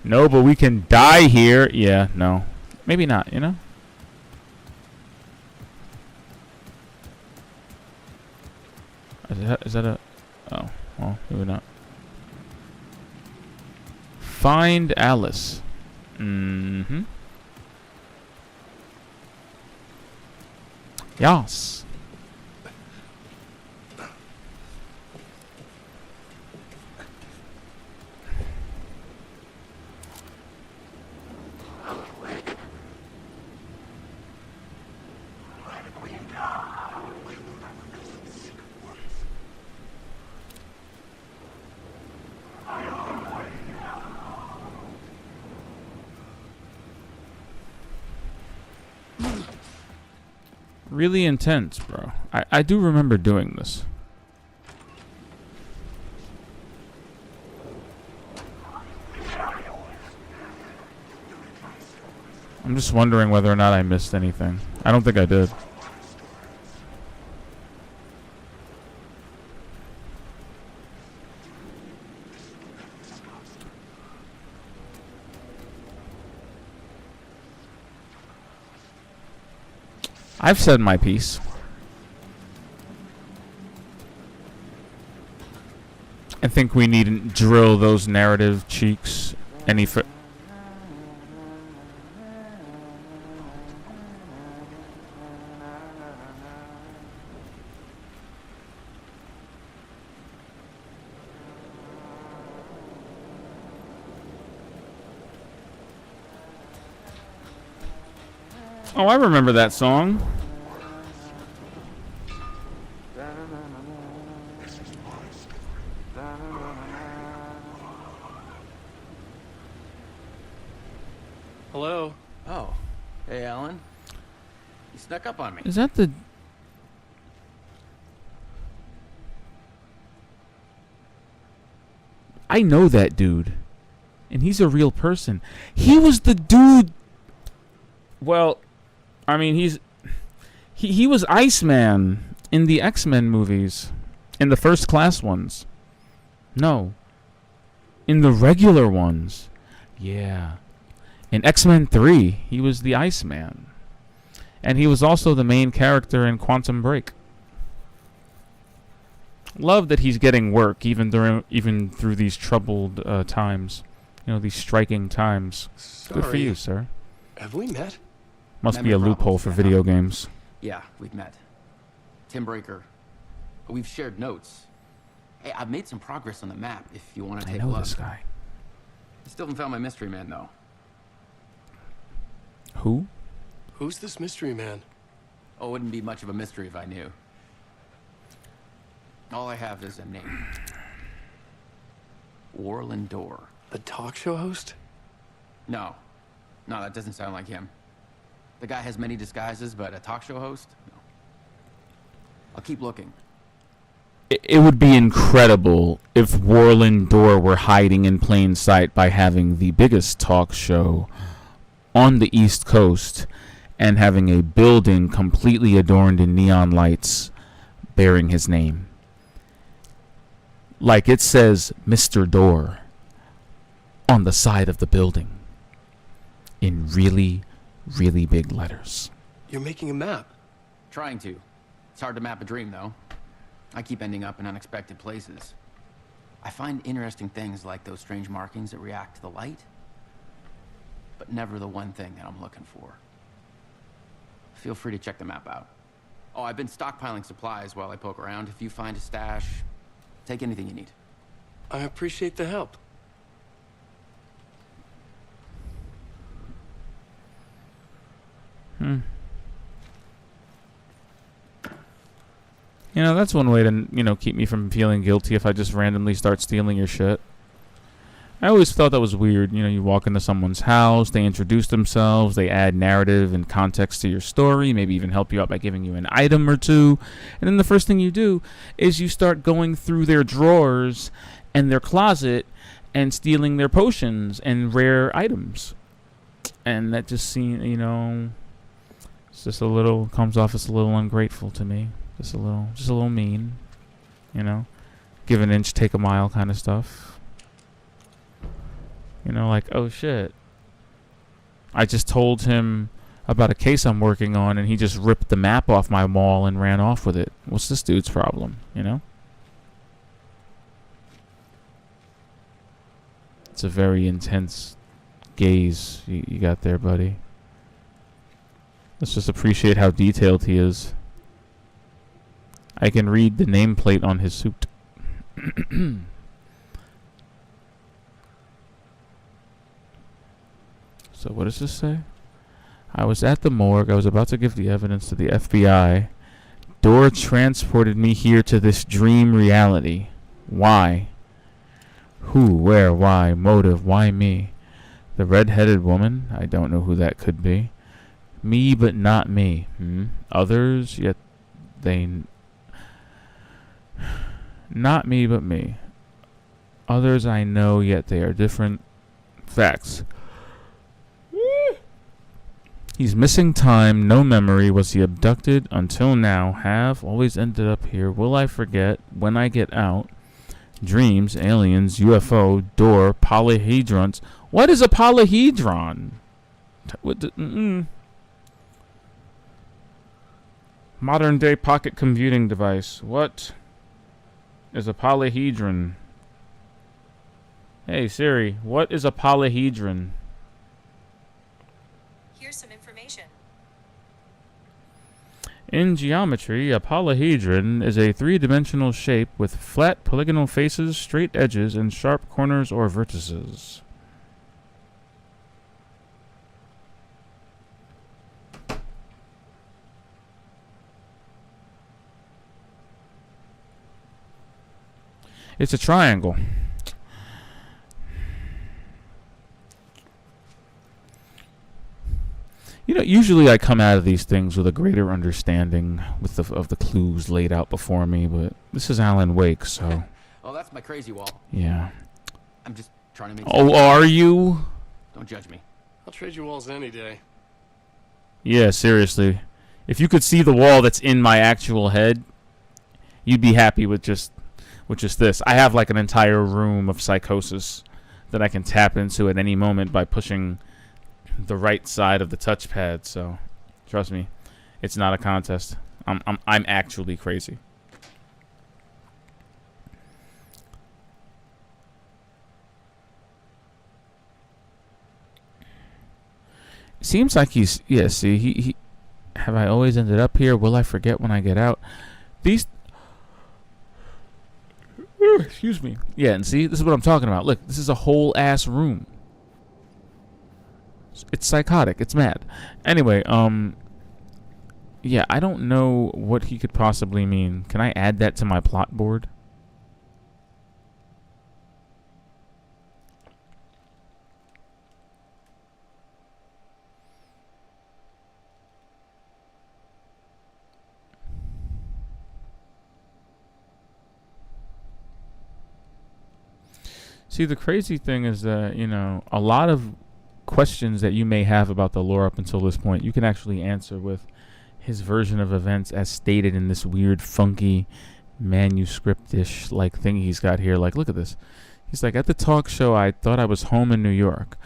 No, but we can die here. Yeah, no. Maybe not, you know? Is that a... Oh, well, maybe not. Find Alice. Mm-hmm. Yes. Really intense, bro. I do remember doing this. I'm just wondering whether or not I missed anything. I don't think I did. I've said my piece. I think we needn't drill those narrative cheeks any further. Oh, I remember that song. Hello? Oh. Hey, Alan. You snuck up on me. Is that the... I know that dude. And he's a real person. He was the dude... Well, I mean, he was Iceman in the X-Men movies. In the first class ones. No. In the regular ones. Yeah. In X-Men 3, he was the Iceman. And he was also the main character in Quantum Break. Love that he's getting work even through these troubled times. You know, these striking times. Good for you, sir. Have we met? Must be a loophole for video games. Yeah, we've met. Tim Breaker. We've shared notes. Hey, I've made some progress on the map if you want to I take a know look. this guy. I still haven't found my mystery man, though. Who? Who's this mystery man? Oh, it wouldn't be much of a mystery if I knew. All I have is a name. Warland Dorr. The talk show host? No. No, that doesn't sound like him. The guy has many disguises, but a talk show host? No. I'll keep looking. It would be incredible if Warland Dorr were hiding in plain sight by having the biggest talk show on the East Coast and having a building completely adorned in neon lights bearing his name. Like it says Mr. Dorr on the side of the building in really, really big letters. You're making a map. Trying to. It's hard to map a dream, though. I keep ending up in unexpected places. I find interesting things like those strange markings that react to the light, but never the one thing that I'm looking for. Feel free to check the map out. Oh, I've been stockpiling supplies while I poke around. If you find a stash, take anything you need. I appreciate the help. You know, that's one way to, keep me from feeling guilty if I just randomly start stealing your shit. I always thought that was weird. You walk into someone's house, they introduce themselves, they add narrative and context to your story, maybe even help you out by giving you an item or two. And then the first thing you do is you start going through their drawers and their closet and stealing their potions and rare items. And that just seems, it's just comes off as a little ungrateful to me. Just a little mean, give an inch, take a mile kind of stuff. Like, oh shit. I just told him about a case I'm working on and he just ripped the map off my wall and ran off with it. What's this dude's problem, It's a very intense gaze you got there, buddy. Let's just appreciate how detailed he is. I can read the nameplate on his suit. So what does this say? I was at the morgue. I was about to give the evidence to the FBI. Door transported me here to this dream reality. Why? Who, where, why, motive, why me? The red-headed woman? I don't know who that could be. Me, but not me. Others, yet they... Not me, but me. Others I know, yet they are different. Facts. He's missing time, no memory. Was he abducted? Until now, have always ended up here. Will I forget when I get out? Dreams, aliens, UFO, door, polyhedrons. What is a polyhedron? Modern day pocket computing device. What is a polyhedron? Hey Siri, what is a polyhedron? Here's some information. In geometry, a polyhedron is a three-dimensional shape with flat polygonal faces, straight edges, and sharp corners or vertices. It's a triangle. You know, usually I come out of these things with a greater understanding of the clues laid out before me, but this is Alan Wake, so... Oh, that's my crazy wall. Yeah. I'm just trying to make Oh, are you? Don't judge me. I'll trade you walls any day. Yeah, seriously. If you could see the wall that's in my actual head, you'd be happy with just this. I have like an entire room of psychosis that I can tap into at any moment by pushing the right side of the touchpad, so trust me, it's not a contest. I'm actually crazy. Seems like he's see he have I always ended up here? Will I forget when I get out? These excuse me. Yeah, and see, this is what I'm talking about. Look, this is a whole ass room. It's psychotic. It's mad. Anyway, yeah, I don't know what he could possibly mean. Can I add that to my plot board? See, the crazy thing is that, you know, a lot of questions that you may have about the lore up until this point, you can actually answer with his version of events as stated in this weird, funky, manuscript-ish like thing he's got here. Like, look at this. He's like, at the talk show, I thought I was home in New York,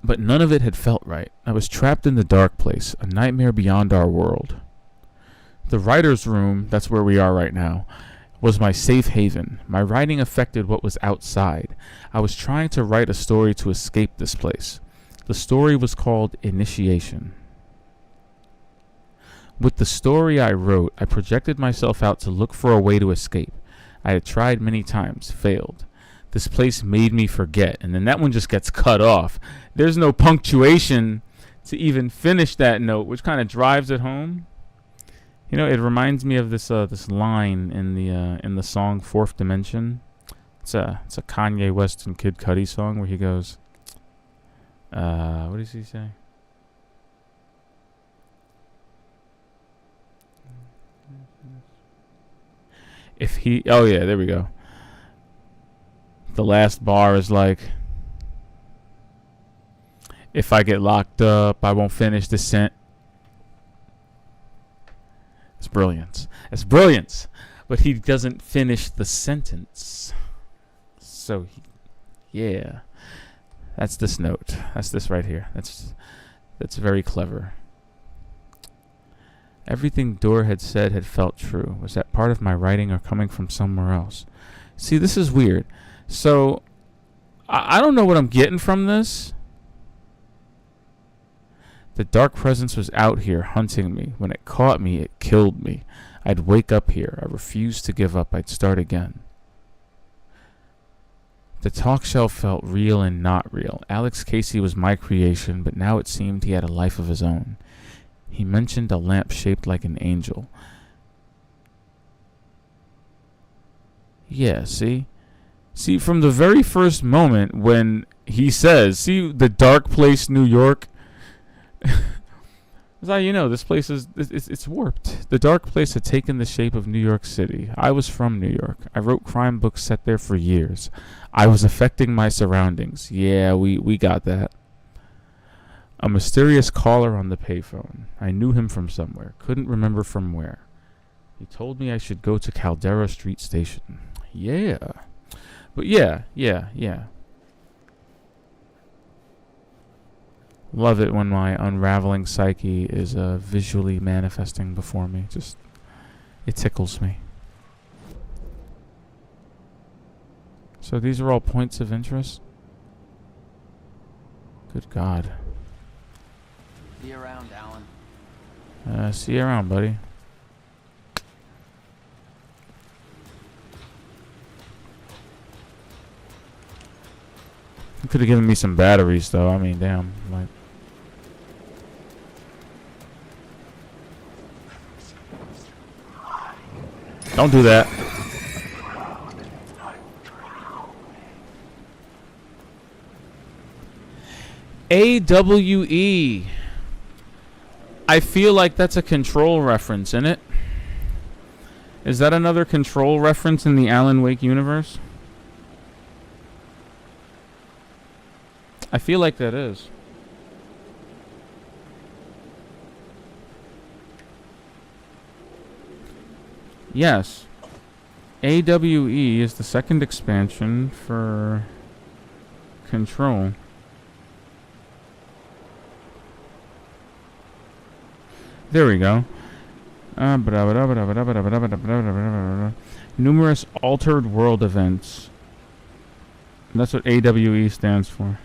but none of it had felt right. I was trapped in the dark place, a nightmare beyond our world. The writer's room, that's where we are right now, was my safe haven. My writing affected what was outside. I was trying to write a story to escape this place. The story was called Initiation. With the story I wrote, I projected myself out to look for a way to escape. I had tried many times, failed. This place made me forget, and then that one just gets cut off. There's no punctuation to even finish that note, which kind of drives it home. You know, it reminds me of this this line in the song Fourth Dimension. It's a Kanye West and Kid Cudi song where he goes, what does he say? Oh yeah, there we go. The last bar is like, if I get locked up, I won't finish the sentence. It's brilliance. It's brilliance. But he doesn't finish the sentence. So, yeah. That's this note. That's this right here. That's very clever. Everything Dor had said had felt true. Was that part of my writing or coming from somewhere else? See, this is weird. So, I don't know what I'm getting from this. The dark presence was out here hunting me. When it caught me, it killed me. I'd wake up here. I refused to give up. I'd start again. The talk show felt real and not real. Alex Casey was my creation, but now it seemed he had a life of his own. He mentioned a lamp shaped like an angel. Yeah, see? See, from the very first moment when he says, see, the dark place, New York? That's how you know this place is, it's warped. The dark place had taken the shape of New York City. I was from New York. I wrote crime books set there for years. I was affecting my surroundings. Yeah, we got that. A mysterious caller on the payphone. I knew him from somewhere. Couldn't remember from where. He told me I should go to Caldera Street Station. Yeah. But yeah. Love it when my unraveling psyche is visually manifesting before me. Just, it tickles me. So these are all points of interest? Good God. See you around, Alan. See you around, buddy. You could have given me some batteries, though. I mean, damn. Like, don't do that. AWE. I feel like that's a Control reference, isn't it? Is that another Control reference in the Alan Wake universe? I feel like that is. Yes. AWE is the second expansion for Control. There we go. Numerous altered world events. That's what AWE stands for.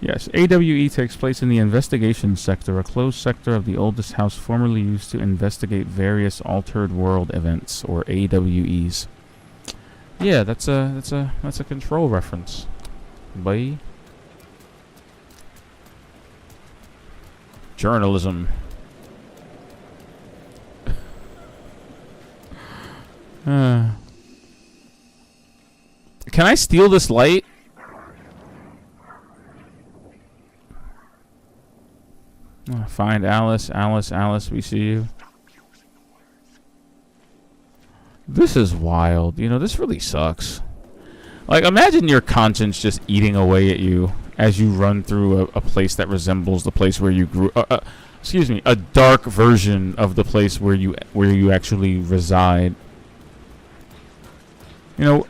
Yes, AWE takes place in the investigation sector, a closed sector of the oldest house formerly used to investigate various altered world events, or AWEs. Yeah, that's a Control reference. Bye. Journalism. Can I steal this light? Find Alice, Alice, Alice, we see you. This is wild. You know, this really sucks. Like, imagine your conscience just eating away at you as you run through a place that resembles the place where you grew. Excuse me, a dark version of the place where you actually reside. You know,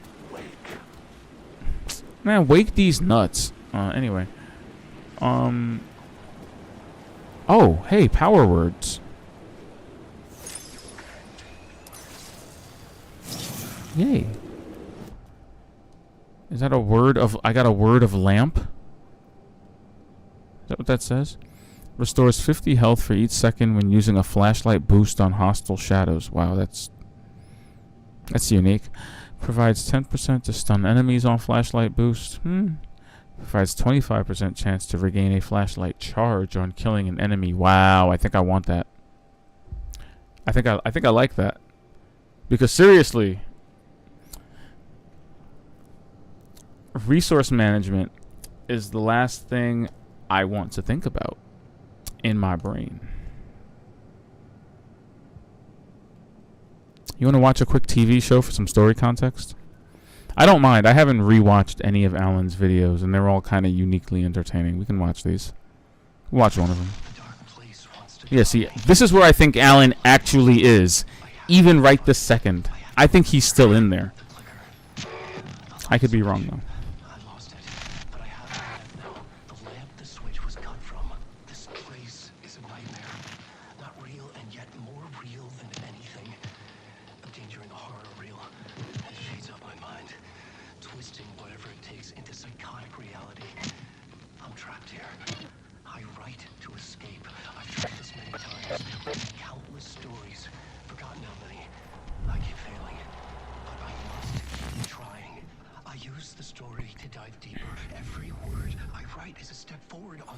man, wake these nuts. Anyway, oh, hey, power words. Yay. Is that a word of... I got a word of lamp? Is that what that says? Restores 50 health for each second when using a flashlight boost on hostile shadows. Wow, that's unique. Provides 10% to stun enemies on flashlight boost. Provides 25% chance to regain a flashlight charge on killing an enemy. Wow, I think I want that. I think I like that. Because seriously, resource management is the last thing I want to think about in my brain. You want to watch a quick TV show for some story context? I don't mind. I haven't rewatched any of Alan's videos, and they're all kind of uniquely entertaining. We can watch these. Watch one of them. Yeah, see, this is where I think Alan actually is, even right this second. I think he's still in there. I could be wrong, though. I lost it, but I have it now. The lamp the switch was cut from. This place is a nightmare. Not real, and yet more real than anything. I'm entering a horror reel. It shades up my mind, twisting whatever it takes into psychotic reality. I'm trapped here. I write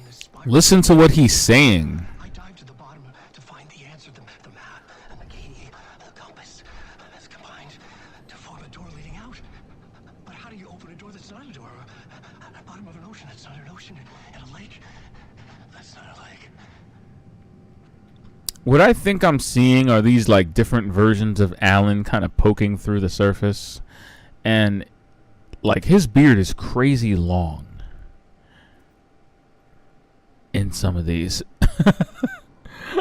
on this spiral. Listen to what he's saying. I dived to the bottom to find the answer. The map and the key, the compass, has combined to form a door leading out. But how do you open a door that's not a door? At the bottom of an ocean that's not an ocean, and a lake that's not a lake. What I think I'm seeing are these like different versions of Alan kind of poking through the surface, and like his beard is crazy long in some of these.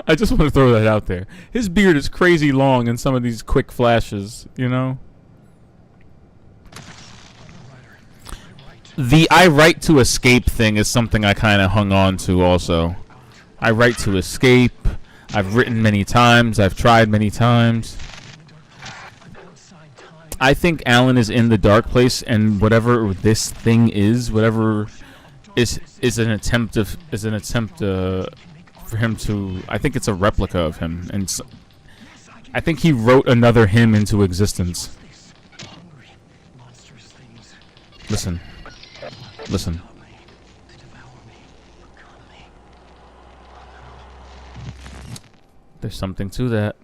I just want to throw that out there. His beard is crazy long in some of these quick flashes, you know? The I write to escape thing is something I kind of hung on to also. I write to escape. I've written many times. I've tried many times. I think Alan is in the dark place, and whatever this thing is, whatever is an attempt for him to. I think it's a replica of him, and I think he wrote another him into existence. Listen, listen. There's something to that.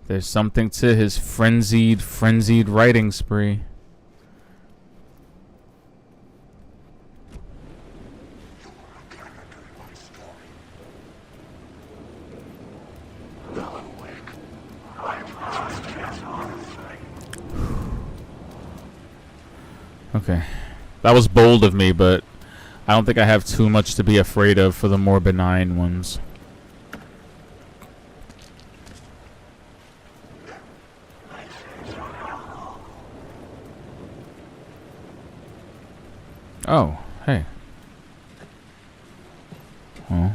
There's something to his frenzied writing spree. Okay. That was bold of me, but I don't think I have too much to be afraid of for the more benign ones. Oh, hey. Oh.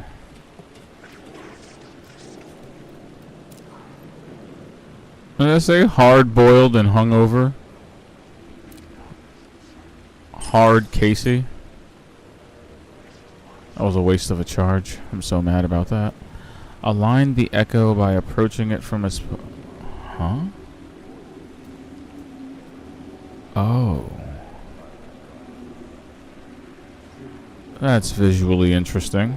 Did I say hard-boiled and hungover? Hard Casey? That was a waste of a charge. I'm so mad about that. Align the echo by approaching it from a huh? Oh. That's visually interesting.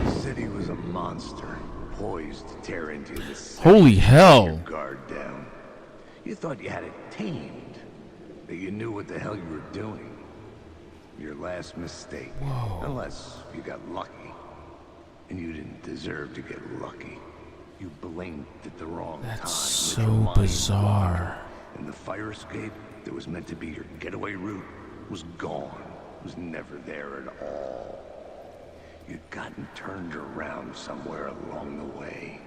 The city was a monster, poised to tear into the city. Holy hell! Guard down. You thought you had it tamed, that you knew what the hell you were doing. Your last mistake. Whoa. Unless you got lucky. And you didn't deserve to get lucky. You blinked at the wrong time. That's Let your so mind bizarre. wander. And the fire escape that was meant to be your getaway route was gone. Was never there at all. You'd gotten turned around somewhere along the way.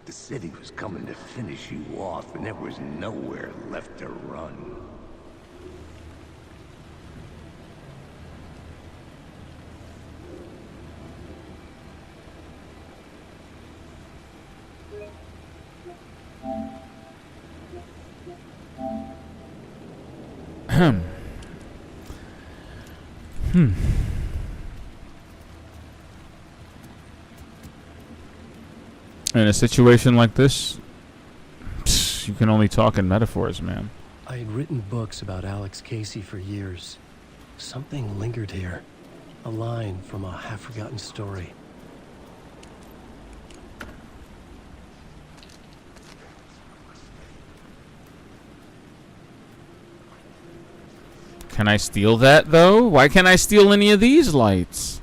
The city was coming to finish you off, and there was nowhere left to run. In a situation like this, you can only talk in metaphors, man. I had written books about Alex Casey for years. Something lingered here. A line from a half-forgotten story. Can I steal that, though? Why can't I steal any of these lights?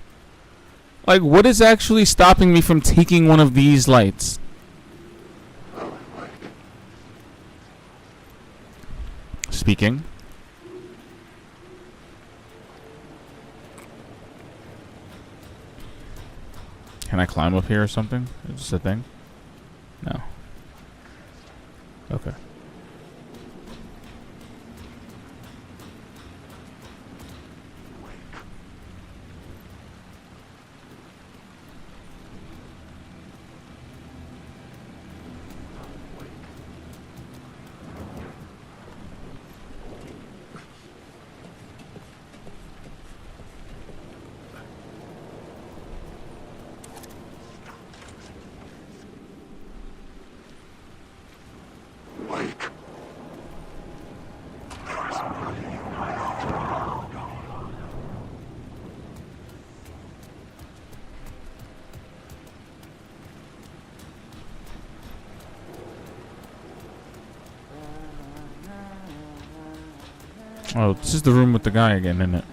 Like, what is actually stopping me from taking one of these lights? Speaking. Can I climb up here or something? Is this a thing? No. Okay. Oh, this is the room with the guy again, isn't it?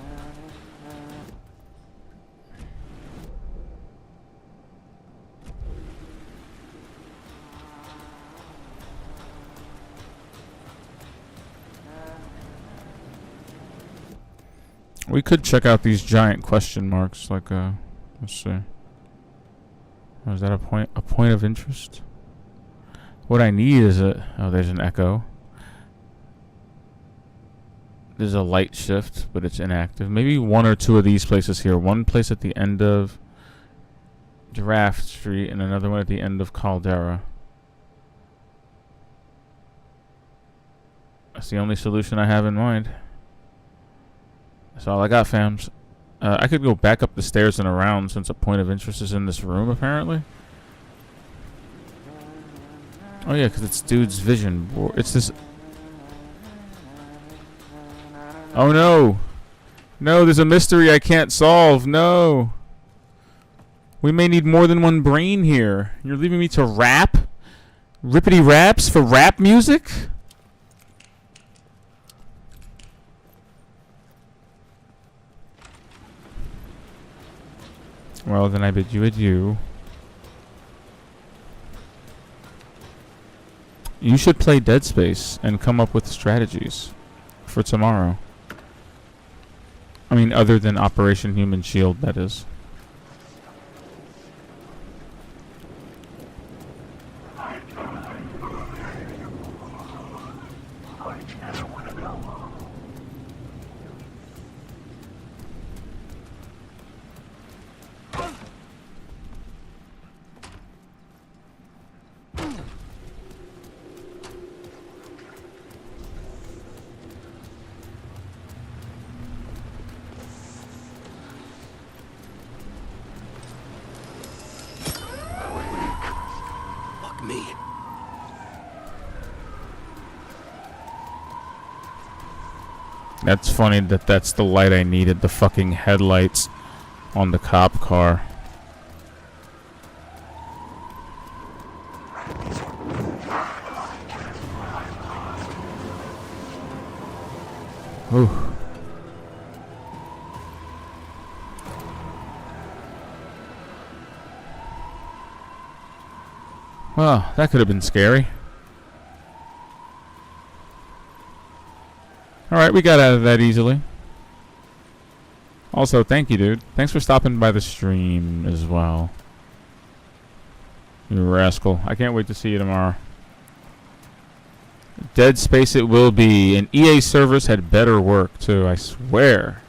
We could check out these giant question marks, like let's see. Oh, is that a point of interest? What I need is there's an echo. There's a light shift, but it's inactive. Maybe one or two of these places here. One place at the end of Giraffe Street and another one at the end of Caldera. That's the only solution I have in mind. That's all I got, fams. I could go back up the stairs and around since a point of interest is in this room, apparently. Oh yeah, because it's dude's vision board. It's this... Oh no! No, there's a mystery I can't solve. No! We may need more than one brain here. You're leaving me to rap? Rippity raps for rap music? Well, then I bid you adieu. You should play Dead Space and come up with strategies for tomorrow. I mean, other than Operation Human Shield, that is. Me. That's funny that that's the light I needed, the fucking headlights on the cop car. Ooh. Well, that could have been scary. Alright, we got out of that easily. Also, thank you, dude. Thanks for stopping by the stream as well. You rascal. I can't wait to see you tomorrow. Dead Space it will be. And EA servers had better work, too, I swear.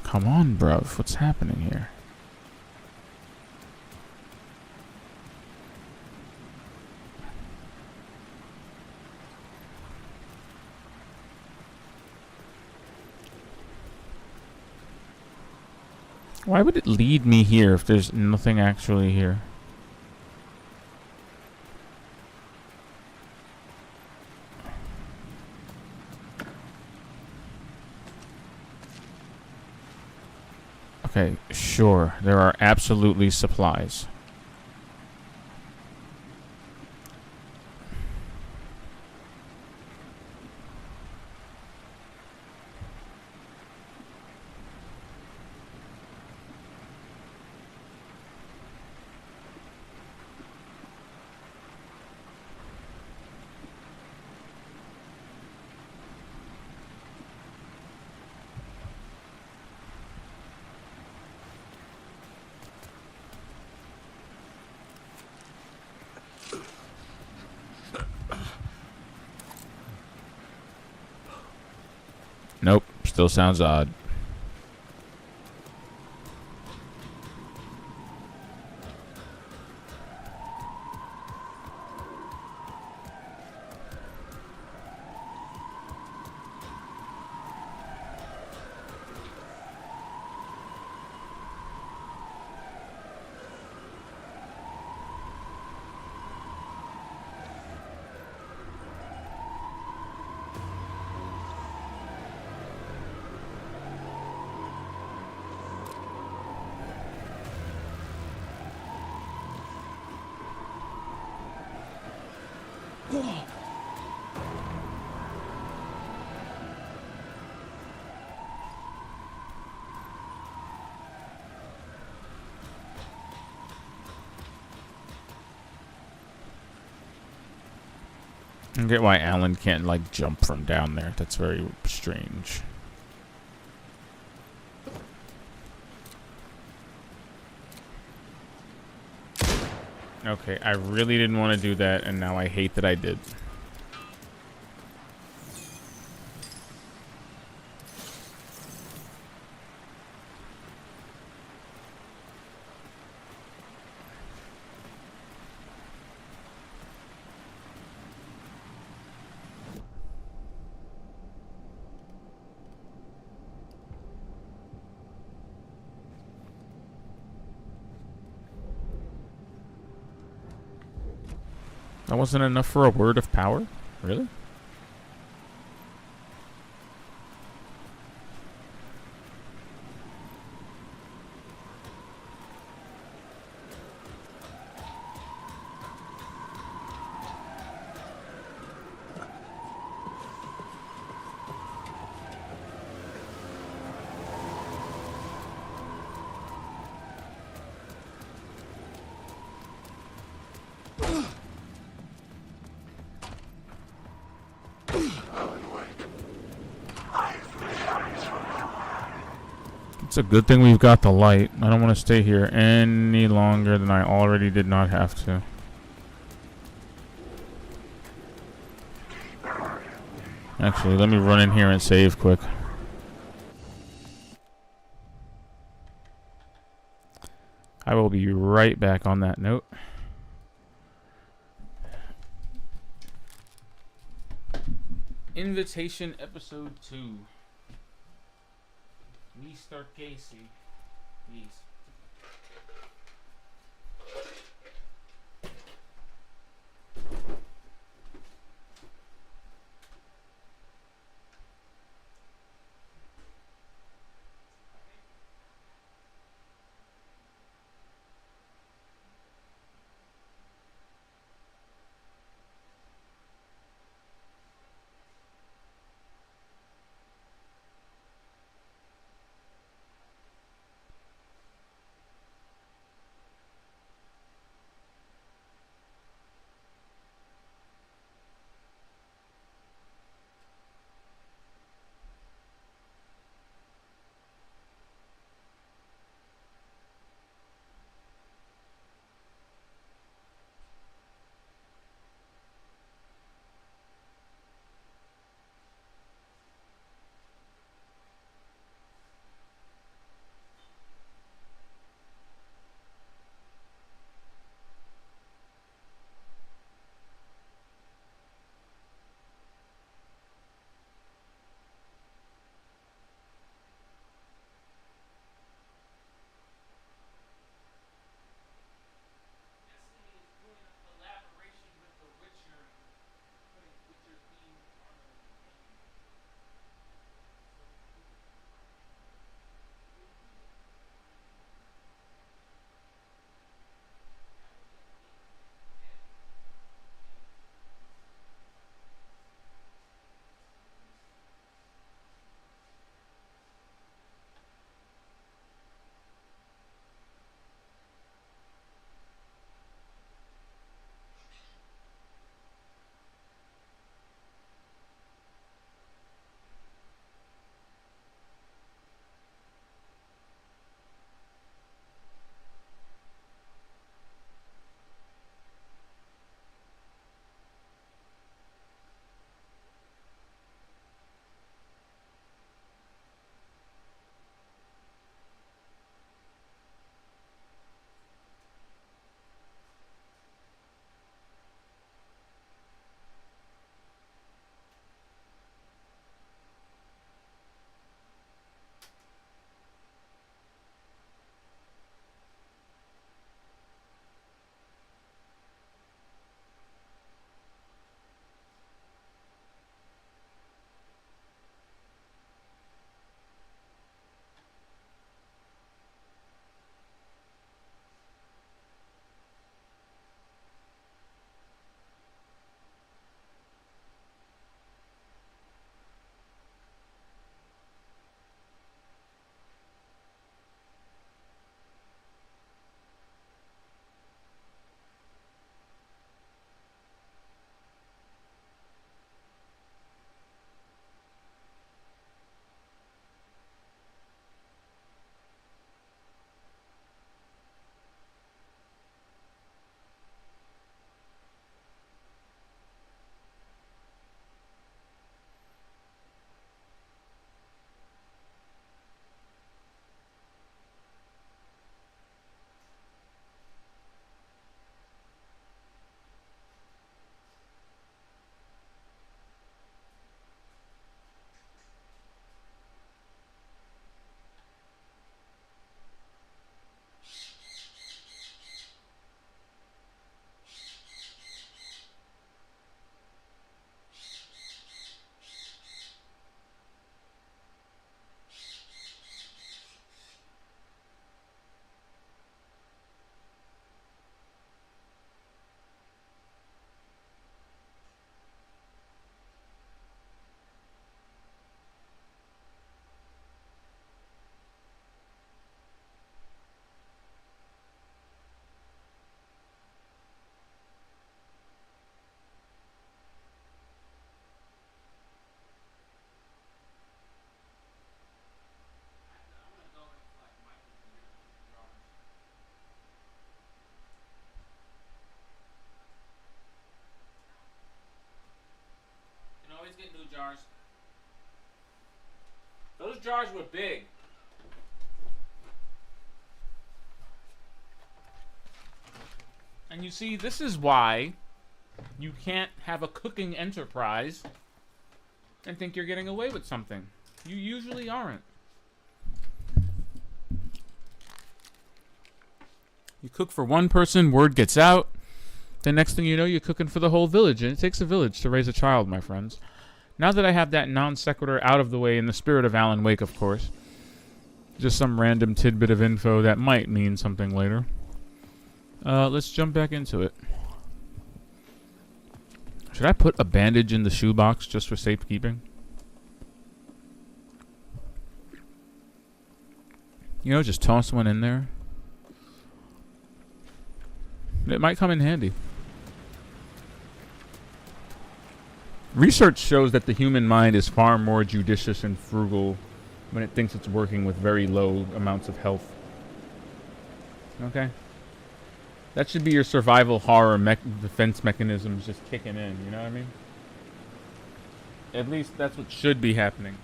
Come on, bruv. What's happening here? Why would it lead me here if there's nothing actually here? Okay, sure. There are absolutely supplies. Nope, still sounds odd. don't get why Alan can't, like, jump from down there. That's very strange. Okay, I really didn't want to do that, and now I hate that I did. That wasn't enough for a word of power? Really? It's a good thing we've got the light. I don't want to stay here any longer than I already did not have to. Actually, let me run in here and save quick. I will be right back on that note. Invitation episode 2. Mr. Casey. Please. Let's get new jars. Those jars were big. And you see, this is why you can't have a cooking enterprise and think you're getting away with something. You usually aren't. You cook for one person, word gets out. The next thing you know, you're cooking for the whole village. And it takes a village to raise a child, my friends. Now that I have that non sequitur out of the way, in the spirit of Alan Wake, of course, just some random tidbit of info that might mean something later. Let's jump back into it. Should I put a bandage in the shoebox just for safekeeping? You know, just toss one in there. It might come in handy. Research shows that the human mind is far more judicious and frugal when it thinks it's working with very low amounts of health. Okay? That should be your survival horror defense mechanisms just kicking in, you know what I mean? At least that's what should be happening.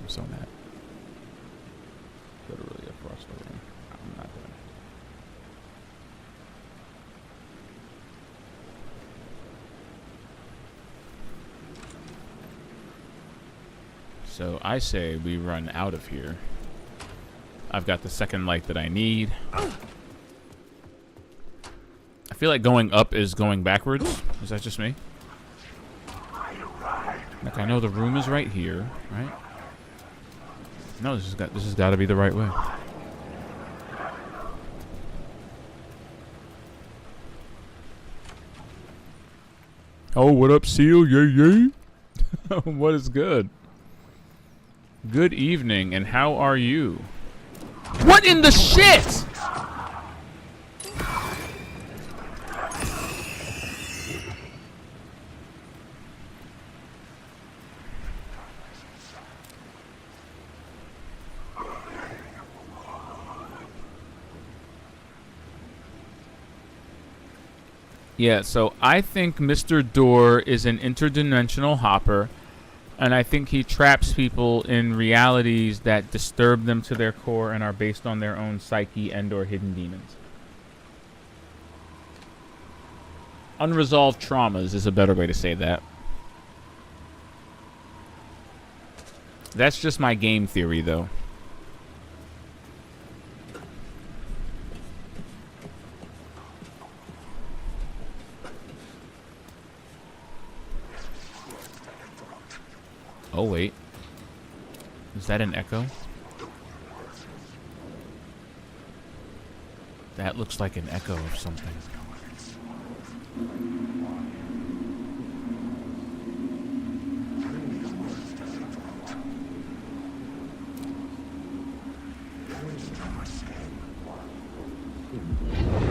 I'm so mad. Literally across the room. I'm not doing it. So I say we run out of here. I've got the second light that I need. I feel like going up is going backwards. Is that just me? Like, I know the room is right here, right? No, this has got to be the right way. Oh, what up, Seal? Yay, yay. What is good? Good evening, and how are you? What in the shit? Yeah, so I think Mr. Door is an interdimensional hopper, and I think he traps people in realities that disturb them to their core and are based on their own psyche and/or hidden demons. Unresolved traumas is a better way to say that. That's just my game theory, though. Oh, wait. Is that an echo? That looks like an echo of something.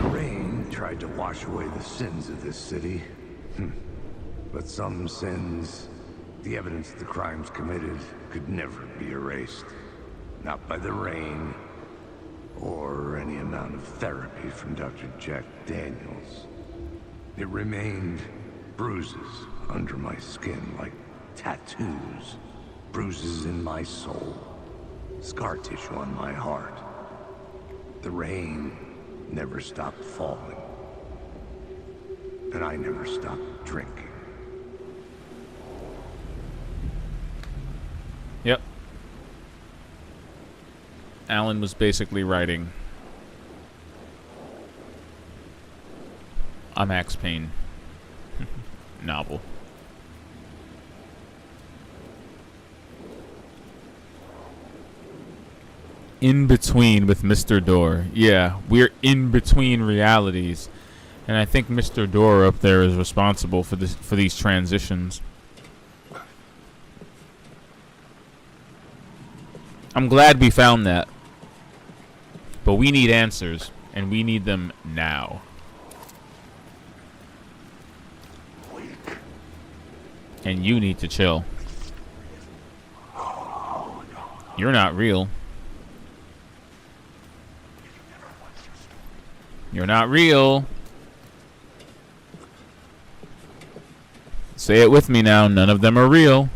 The rain tried to wash away the sins of this city. But some sins, the evidence of the crimes committed, could never be erased. Not by the rain, or any amount of therapy from Dr. Jack Daniels. It remained bruises under my skin, like tattoos. Bruises in my soul. Scar tissue on my heart. The rain never stopped falling. And I never stopped drinking. Yep. Alan was basically writing a Max Payne novel. In between with Mr. Door. Yeah, we're in between realities. And I think Mr. Door up there is responsible for this, for these transitions. I'm glad we found that. But we need answers, and we need them now. And you need to chill. You're not real. You're not real. Say it with me now. None of them are real.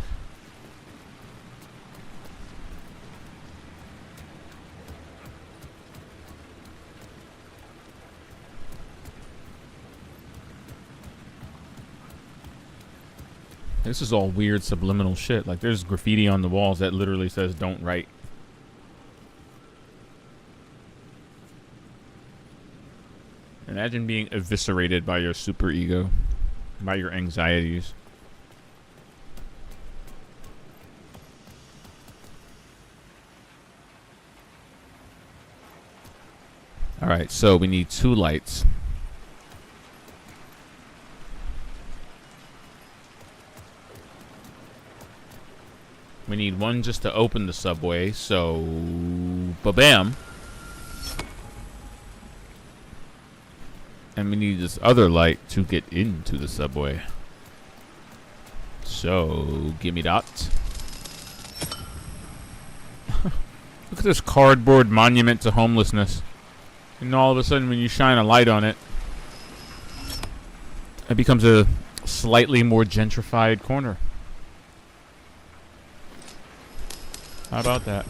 This is all weird subliminal shit. Like, there's graffiti on the walls that literally says, "Don't write." Imagine being eviscerated by your superego, by your anxieties. Alright, so we need 2 lights. We need one just to open the subway, so ba-bam. And we need this other light to get into the subway. So, gimme that. Look at this cardboard monument to homelessness. And all of a sudden, when you shine a light on it, it becomes a slightly more gentrified corner. How about that?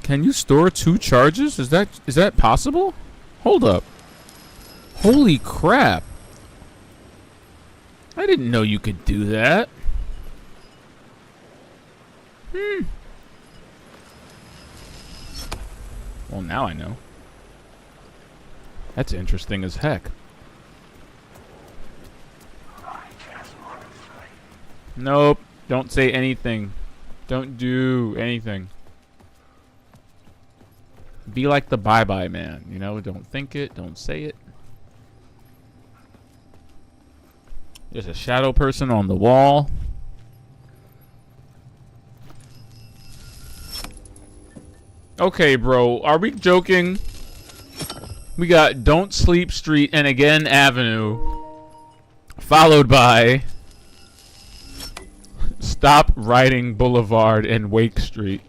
Can you store 2 charges? Is that possible? Hold up. Holy crap. I didn't know you could do that. Well, now I know. That's interesting as heck. Nope. Don't say anything. Don't do anything. Be like the bye-bye man. You know, don't think it. Don't say it. There's a shadow person on the wall. Okay, bro. Are we joking? We got Don't Sleep Street and Again Avenue. Followed by Stop Riding Boulevard and Wake Street.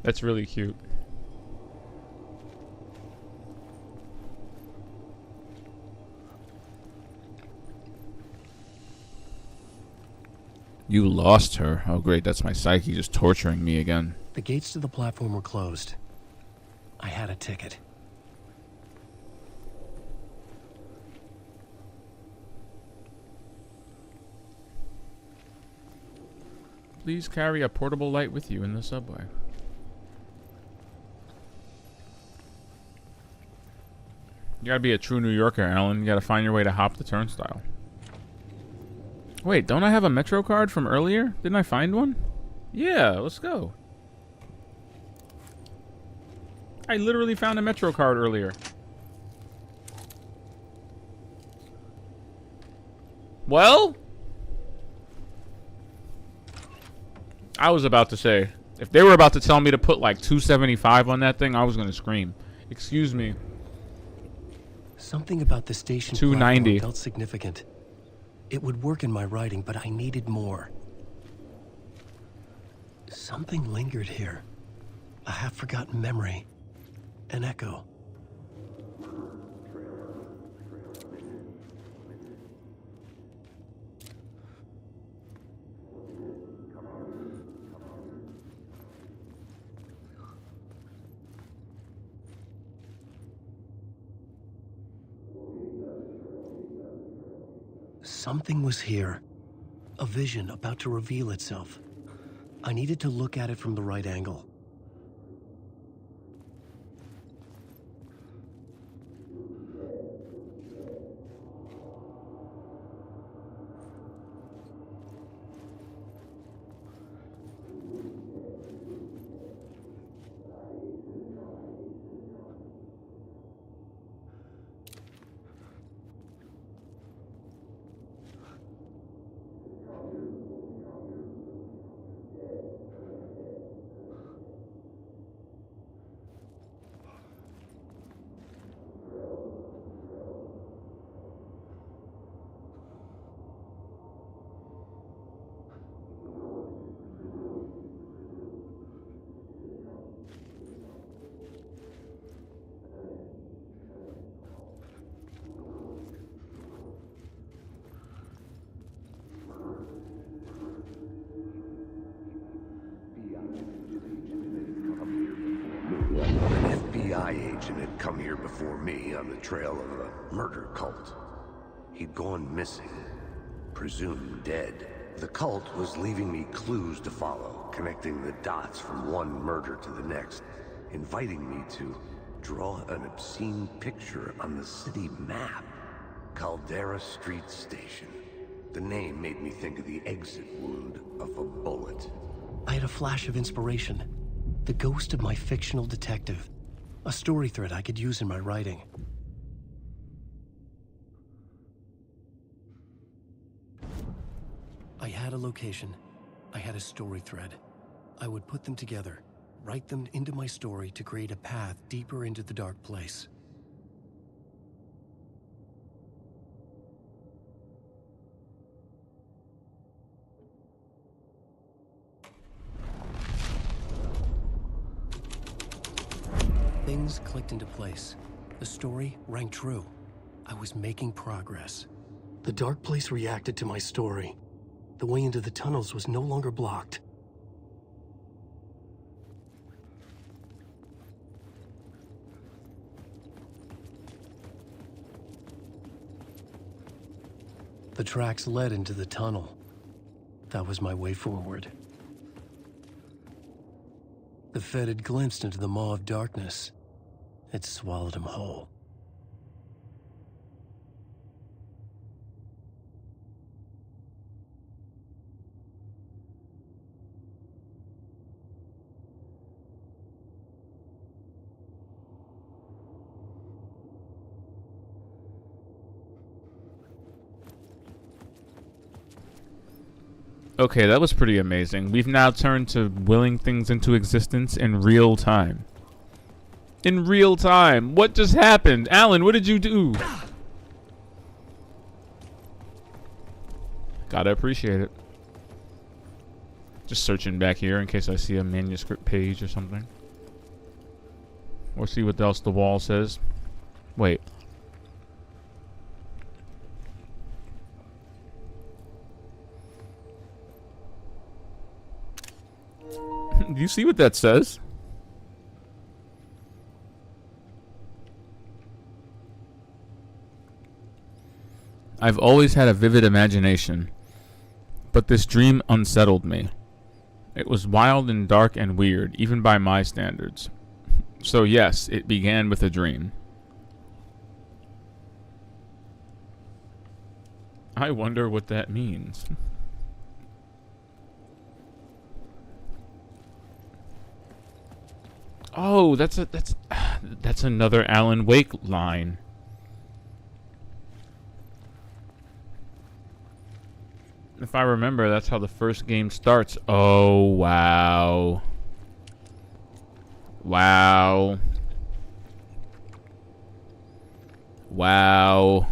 That's really cute. You lost her. Oh, great. That's my psyche just torturing me again. The gates to the platform were closed. I had a ticket. Please carry a portable light with you in the subway. You gotta be a true New Yorker, Alan. You gotta find your way to hop the turnstile. Wait, don't I have a Metro card from earlier? Didn't I find one? Yeah, let's go. I literally found a Metro card earlier. Well? I was about to say, if they were about to tell me to put like $2.75 on that thing, I was gonna scream. Excuse me. Something about the station $2.90 felt significant. It would work in my writing, but I needed more. Something lingered here. A half-forgotten memory. An echo. Something was here. A vision about to reveal itself. I needed to look at it from the right angle. before me on the trail of a murder cult. He'd gone missing, presumed dead. The cult was leaving me clues to follow, connecting the dots from one murder to the next, inviting me to draw an obscene picture on the city map. Caldera Street Station. The name made me think of the exit wound of a bullet. I had a flash of inspiration. The ghost of my fictional detective. A story thread I could use in my writing. I had a location. I had a story thread. I would put them together, write them into my story to create a path deeper into the dark place. Things clicked into place. The story rang true. I was making progress. The dark place reacted to my story. The way into the tunnels was no longer blocked. The tracks led into the tunnel. That was my way forward. The Fed had glimpsed into the maw of darkness. It swallowed him whole. Okay, that was pretty amazing. We've now turned to willing things into existence in real time. In real time. What just happened? Alan, what did you do? Gotta appreciate it. Just searching back here in case I see a manuscript page or something. Or see what else the wall says. Wait. Do you see what that says? I've always had a vivid imagination, but this dream unsettled me. It was wild and dark and weird, even by my standards. So yes, it began with a dream. I wonder what that means. Oh, that's another Alan Wake line. If I remember, that's how the first game starts. Oh, wow. Wow. Wow.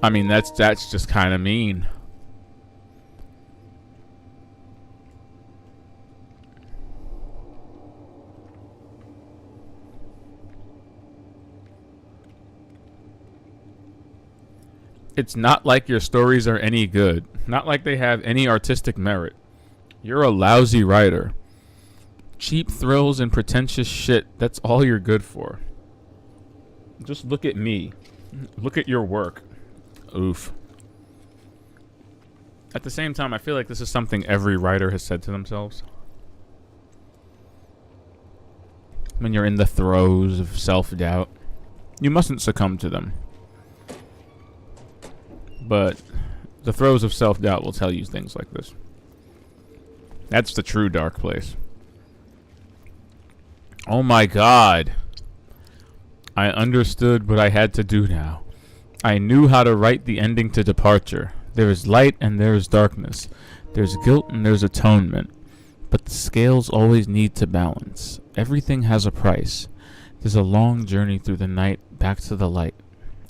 I mean, that's just kind of mean. It's not like your stories are any good. Not like they have any artistic merit. You're a lousy writer. Cheap thrills and pretentious shit, that's all you're good for. Just look at me. Look at your work. Oof. At the same time, I feel like this is something every writer has said to themselves. When you're in the throes of self-doubt, you mustn't succumb to them. But the throes of self-doubt will tell you things like this. That's the true dark place. Oh my God. I understood what I had to do now. I knew how to write the ending to Departure. There is light and there is darkness. There's guilt and there's atonement. But the scales always need to balance. Everything has a price. There's a long journey through the night back to the light.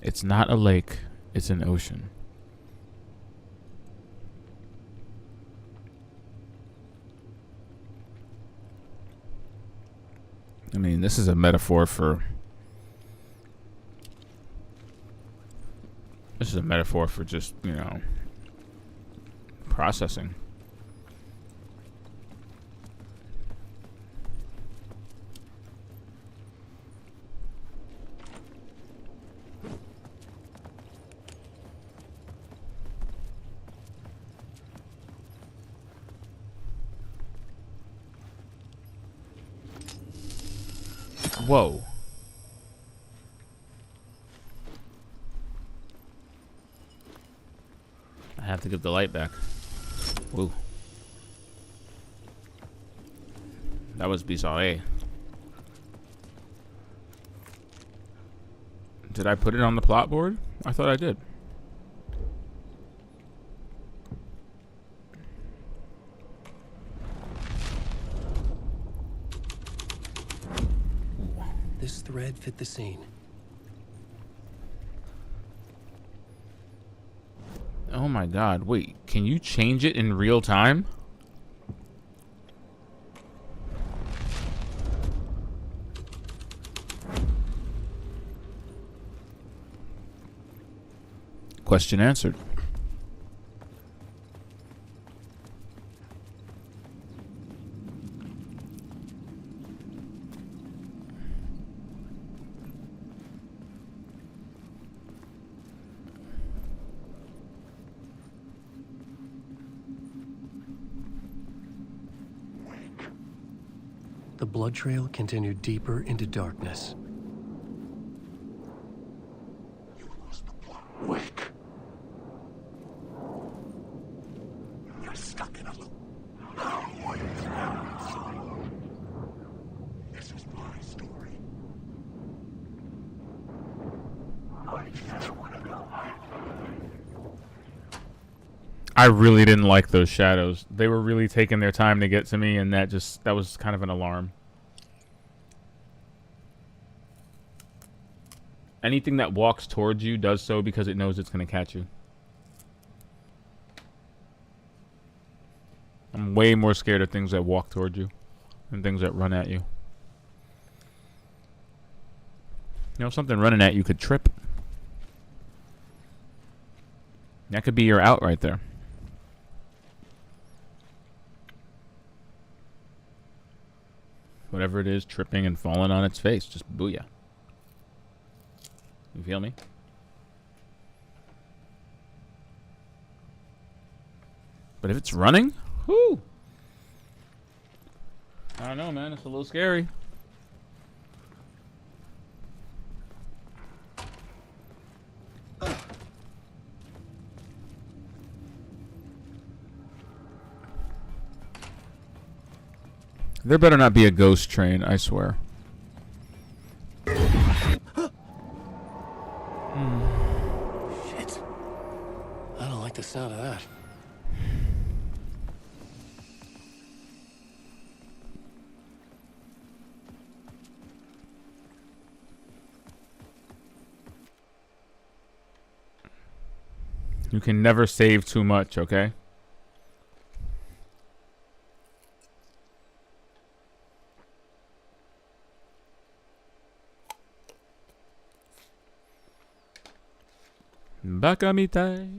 It's not a lake, it's an ocean. I mean, this is a metaphor for... This is a metaphor for just, you know, processing. Whoa. I have to give the light back. Whoa. That was bizarre. Did I put it on the plot board? I thought I did. This thread fit the scene. Oh my god, wait, can you change it in real time? Question answered. The blood trail continued deeper into darkness. You lost the plot. Wake. You're stuck in a loop. Long way through. This is my story. I just want to know. I really didn't like those shadows. They were really taking their time to get to me, and that was kind of an alarm. Anything that walks towards you does so because it knows it's going to catch you. I'm way more scared of things that walk towards you than things that run at you. You know, something running at you could trip. That could be your out right there. Whatever it is, tripping and falling on its face. Just booyah. You feel me? But if it's running, whoo! I don't know, man. It's a little scary. There better not be a ghost train, I swear. Shit. I don't like the sound of that. You can never save too much, okay? Baka mitai.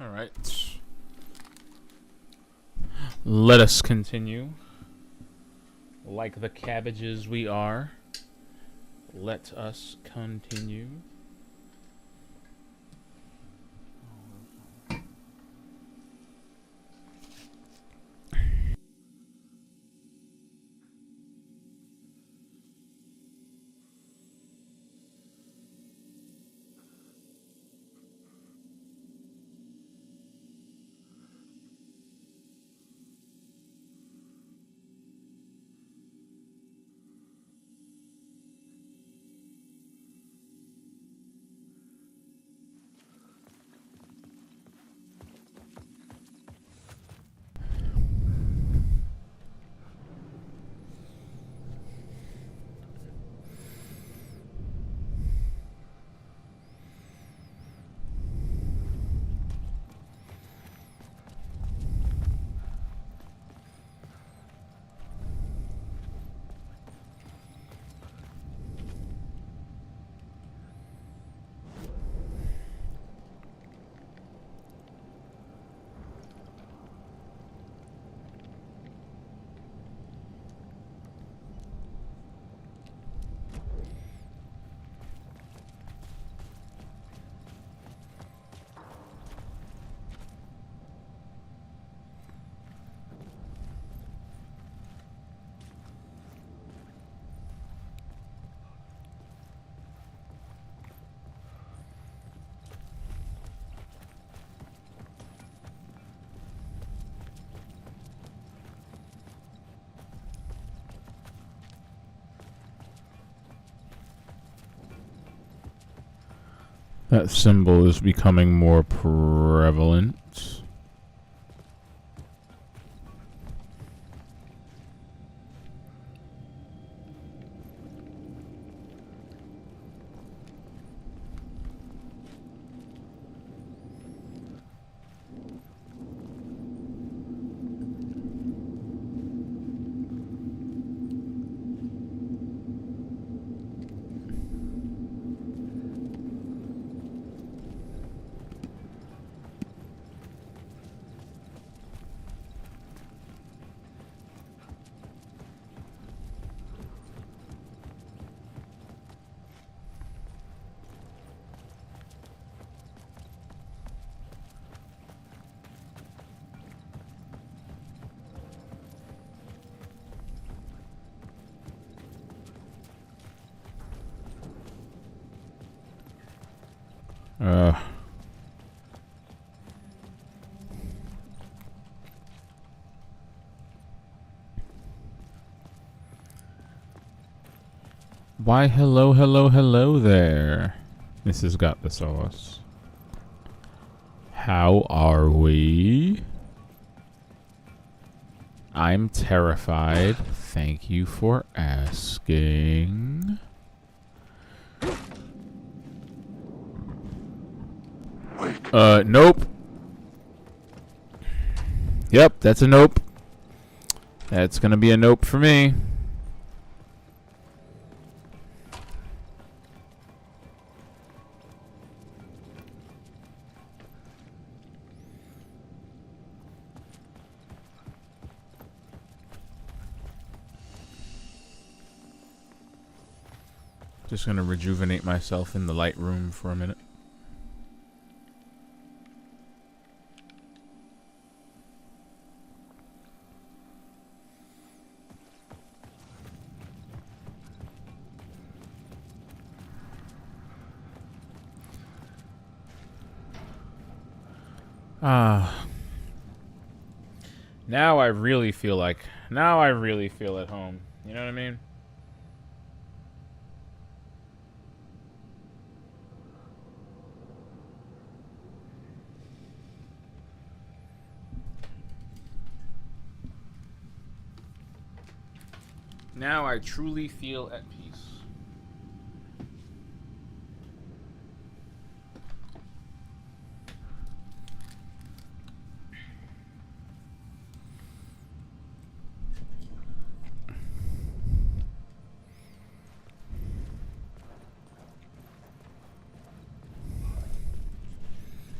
All right. Let us continue. Like the cabbages we are. Let us continue. That symbol is becoming more prevalent. Why, hello, hello, hello there. This has got the sauce. How are we? I'm terrified. Thank you for asking. Nope. Yep, that's a nope. That's gonna be a nope for me. Just gonna rejuvenate myself in the light room for a minute. Now I really feel at home. You know what I mean? Now I truly feel at peace.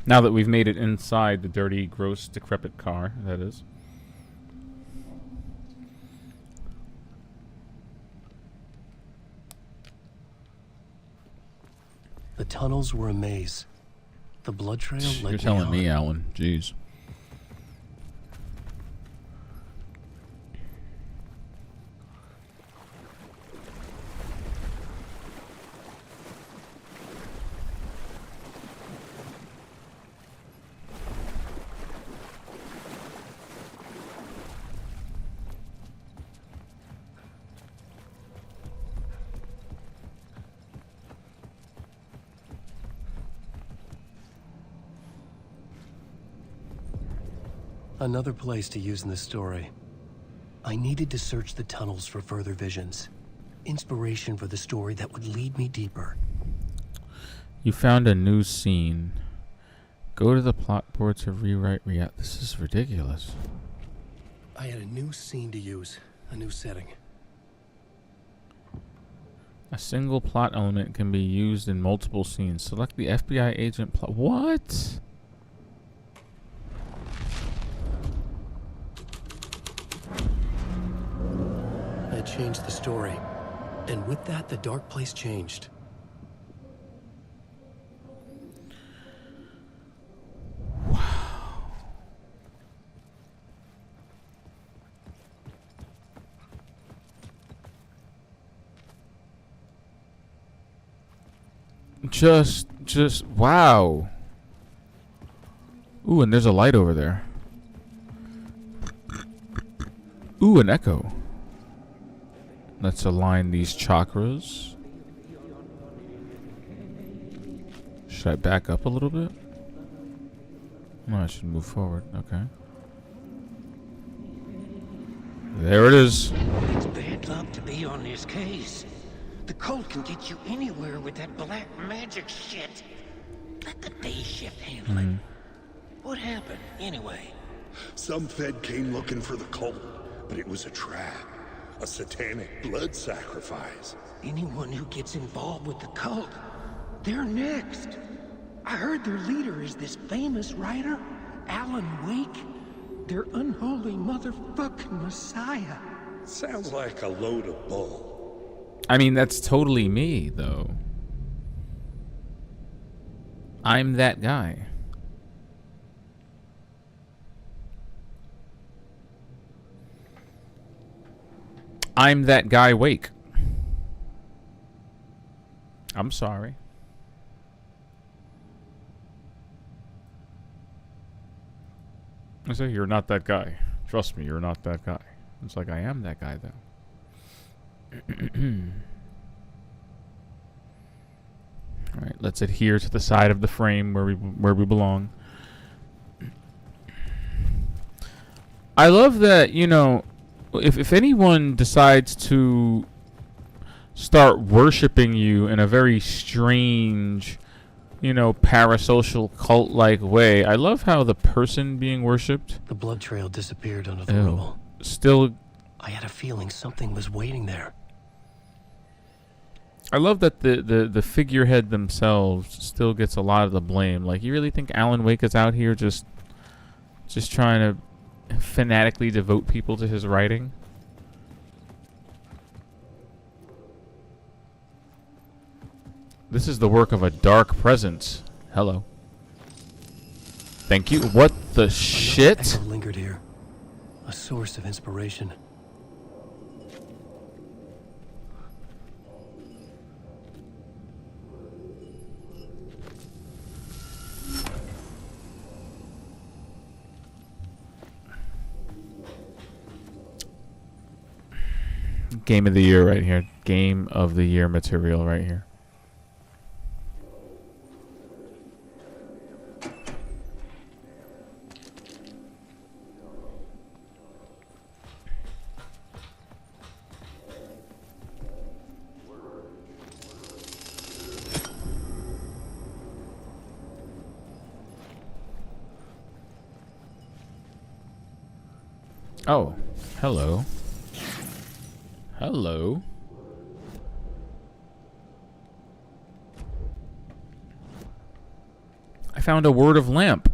Now that we've made it inside the dirty, gross, decrepit car, that is. The tunnels were a maze. The blood trail led You're telling me, on. Alan. Jeez. Another place to use in this story. I needed to search the tunnels for further visions. Inspiration for the story that would lead me deeper. You found a new scene. Go to the plot board to rewrite reality. This is ridiculous. I had a new scene to use, a new setting. A single plot element can be used in multiple scenes. Select the FBI agent plot. What? I changed the story. And with that, the dark place changed. Just wow. Ooh, and there's a light over there. Ooh, an echo. Let's align these chakras. Should I back up a little bit? No, I should move forward. Okay. There it is. It's bad luck to be on this case. The cult can get you anywhere with that black magic shit. Let the day shift handle it. What happened, anyway? Some Fed came looking for the cult, but it was a trap. A satanic blood sacrifice. Anyone who gets involved with the cult, they're next. I heard their leader is this famous writer, Alan Wake. Their unholy motherfucking messiah. Sounds like a load of bull. I mean, that's totally me, though. I'm that guy. I'm that guy Wake. I'm sorry. I say, you're not that guy. Trust me, you're not that guy. It's like, I am that guy, though. Alright, let's adhere to the side of the frame where we belong. I love that, you know, if anyone decides to start worshiping you in a very strange, you know, parasocial cult-like way, I love how the person being worshipped The blood trail disappeared under the rubble. still... I had a feeling something was waiting there. I love that the figurehead themselves still gets a lot of the blame. Like, you really think Alan Wake is out here just trying to fanatically devote people to his writing? This is the work of a dark presence. Hello. Thank you. What the shit? Echo lingered here. A source of inspiration. Game of the year right here. Game of the year material right here. Oh, hello. Hello. I found a word of lamp.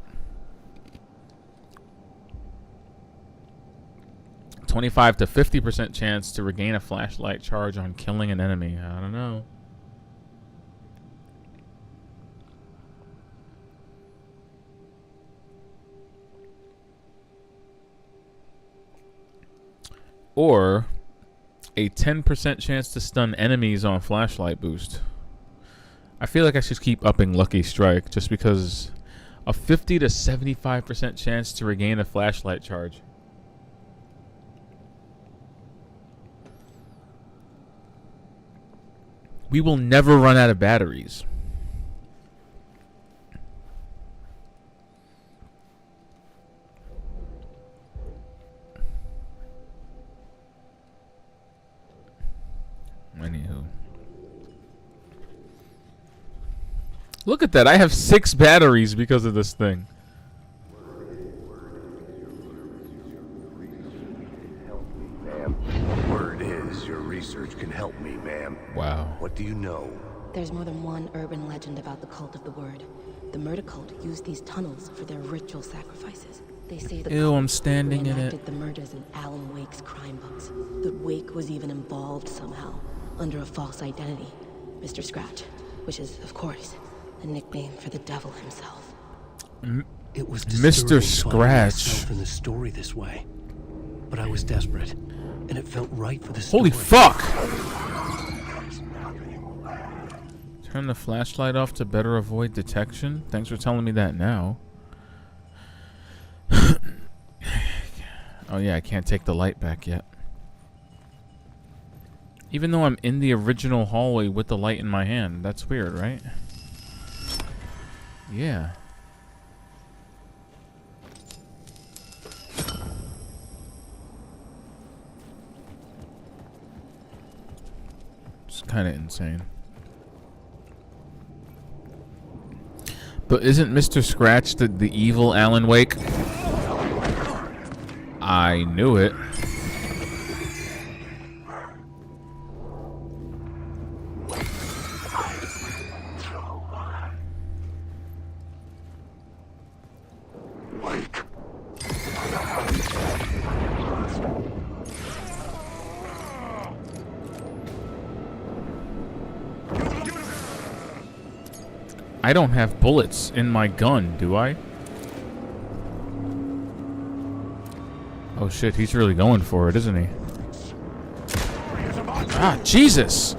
25 to 50% chance to regain a flashlight charge on killing an enemy. I don't know. Or a 10% chance to stun enemies on flashlight boost. I feel like I should keep upping Lucky Strike just because a 50 to 75% chance to regain a flashlight charge. We will never run out of batteries. Anywho. Look at that. I have 6 batteries because of this thing. Word is your research can help me, ma'am. Wow. What do you know? There's more than one urban legend about the cult of the word. The murder cult used these tunnels for their ritual sacrifices. They say the Ew, cult I'm standing in it. reenacted the murders in Alan Wake's crime books. That Wake was even involved somehow, under a false identity. Mr. Scratch, which is, of course, a nickname for the devil himself. It was Mr. disturbing finding Scratch. myself in the story this way, but I was desperate, and it felt right for the story. Holy fuck! Turn the flashlight off to better avoid detection. Thanks for telling me that now. Oh yeah, I can't take the light back yet. Even though I'm in the original hallway with the light in my hand. That's weird, right? Yeah. It's kind of insane. But isn't Mr. Scratch the evil Alan Wake? I knew it. I don't have bullets in my gun, do I? Oh shit, he's really going for it, isn't he? Ah, Jesus!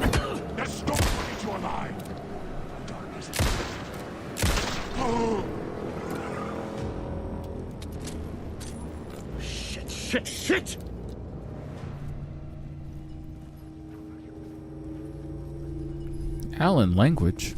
Shit! Alan language.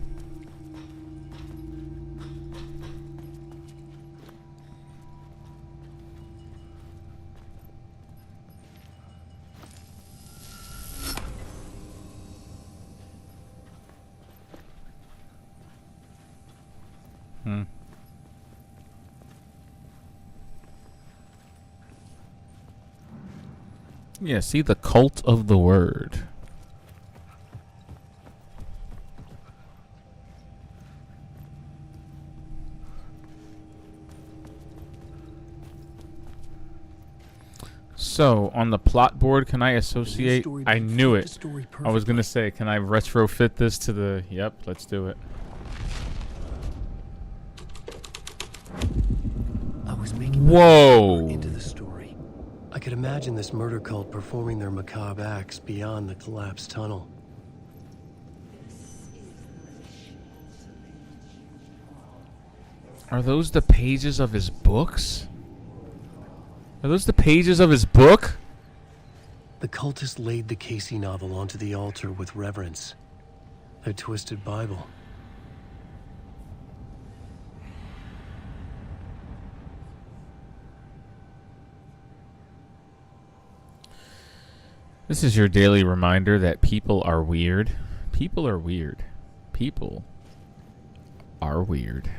Yeah, see the cult of the word. So, on the plot board, can I associate? I knew it. I was going to say, can I retrofit this to the... Yep, let's do it. I was making Whoa! into the story. I could imagine this murder cult performing their macabre acts beyond the collapsed tunnel. Are those the pages of his books? Are those the pages of his book? The cultists laid the Casey novel onto the altar with reverence. Their twisted Bible. This is your daily reminder that people are weird. People are weird. People are weird.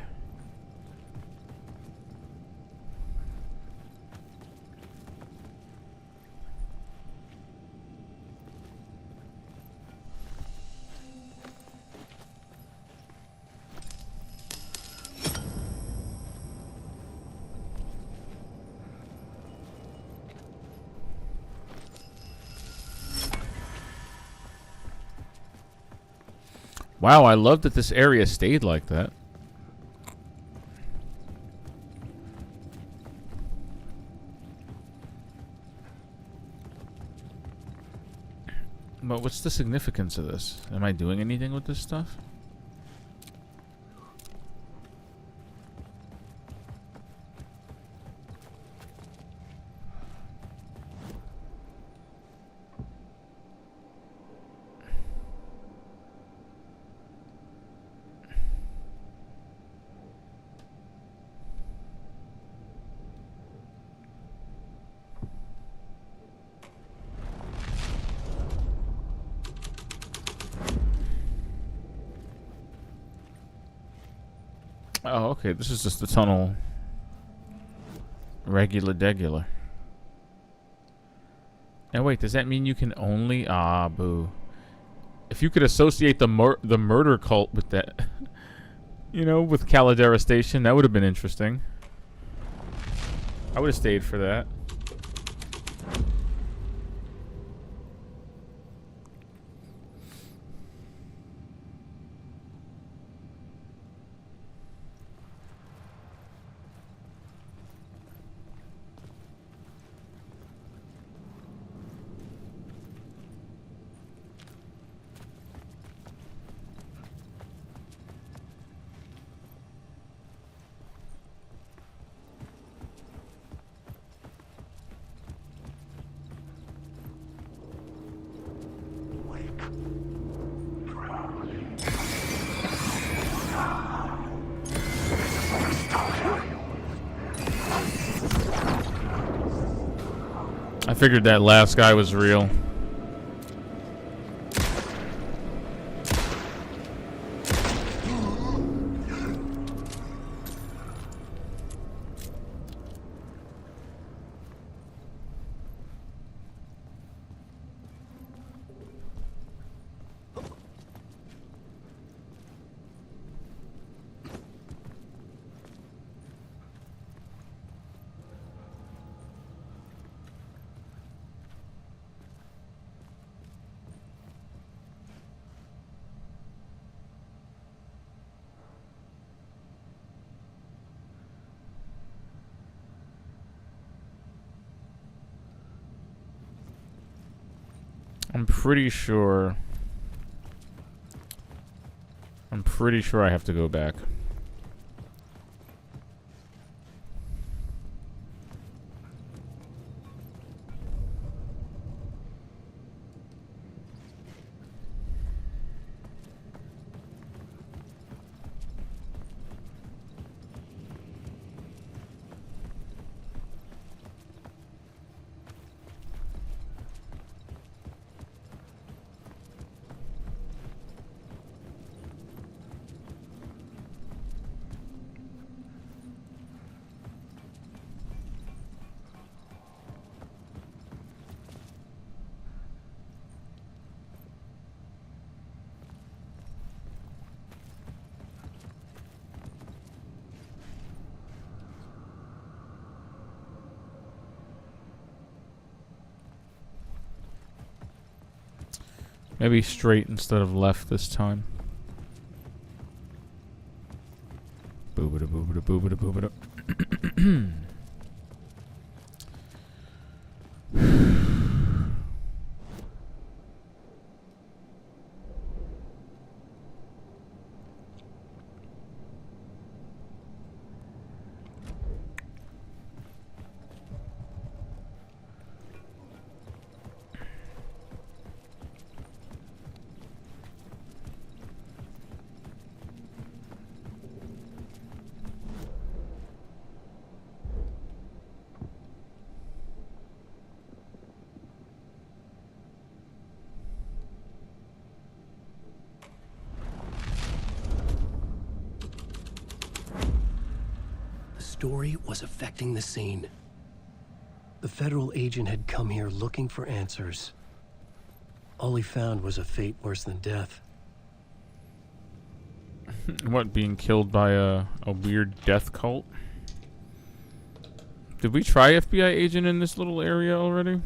Wow, I love that this area stayed like that. But what's the significance of this? Am I doing anything with this stuff? Oh, okay. This is just the tunnel. Regular. Now, wait. Does that mean you can only... Ah, boo. If you could associate the murder cult with that... you know, with Caldera Station, that would have been interesting. I would have stayed for that. I figured that last guy was real. I'm pretty sure I have to go back. Maybe straight instead of left this time. Boobada boobada boobada boobada. The story was affecting the scene. The federal agent had come here looking for answers. All he found was a fate worse than death. What, being killed by a weird death cult? Did we try FBI agent in this little area already?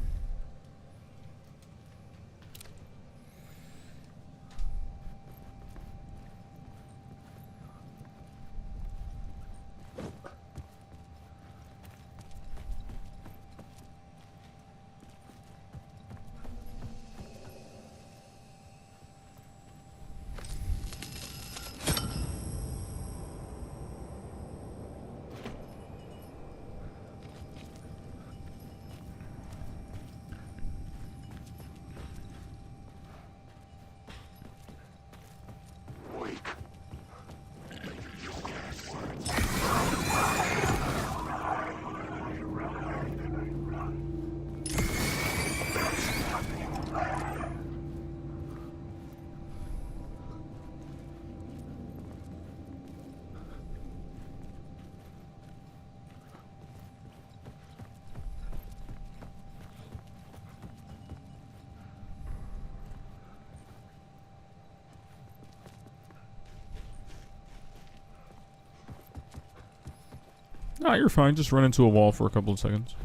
Nah, you're fine. Just run into a wall for a couple of seconds.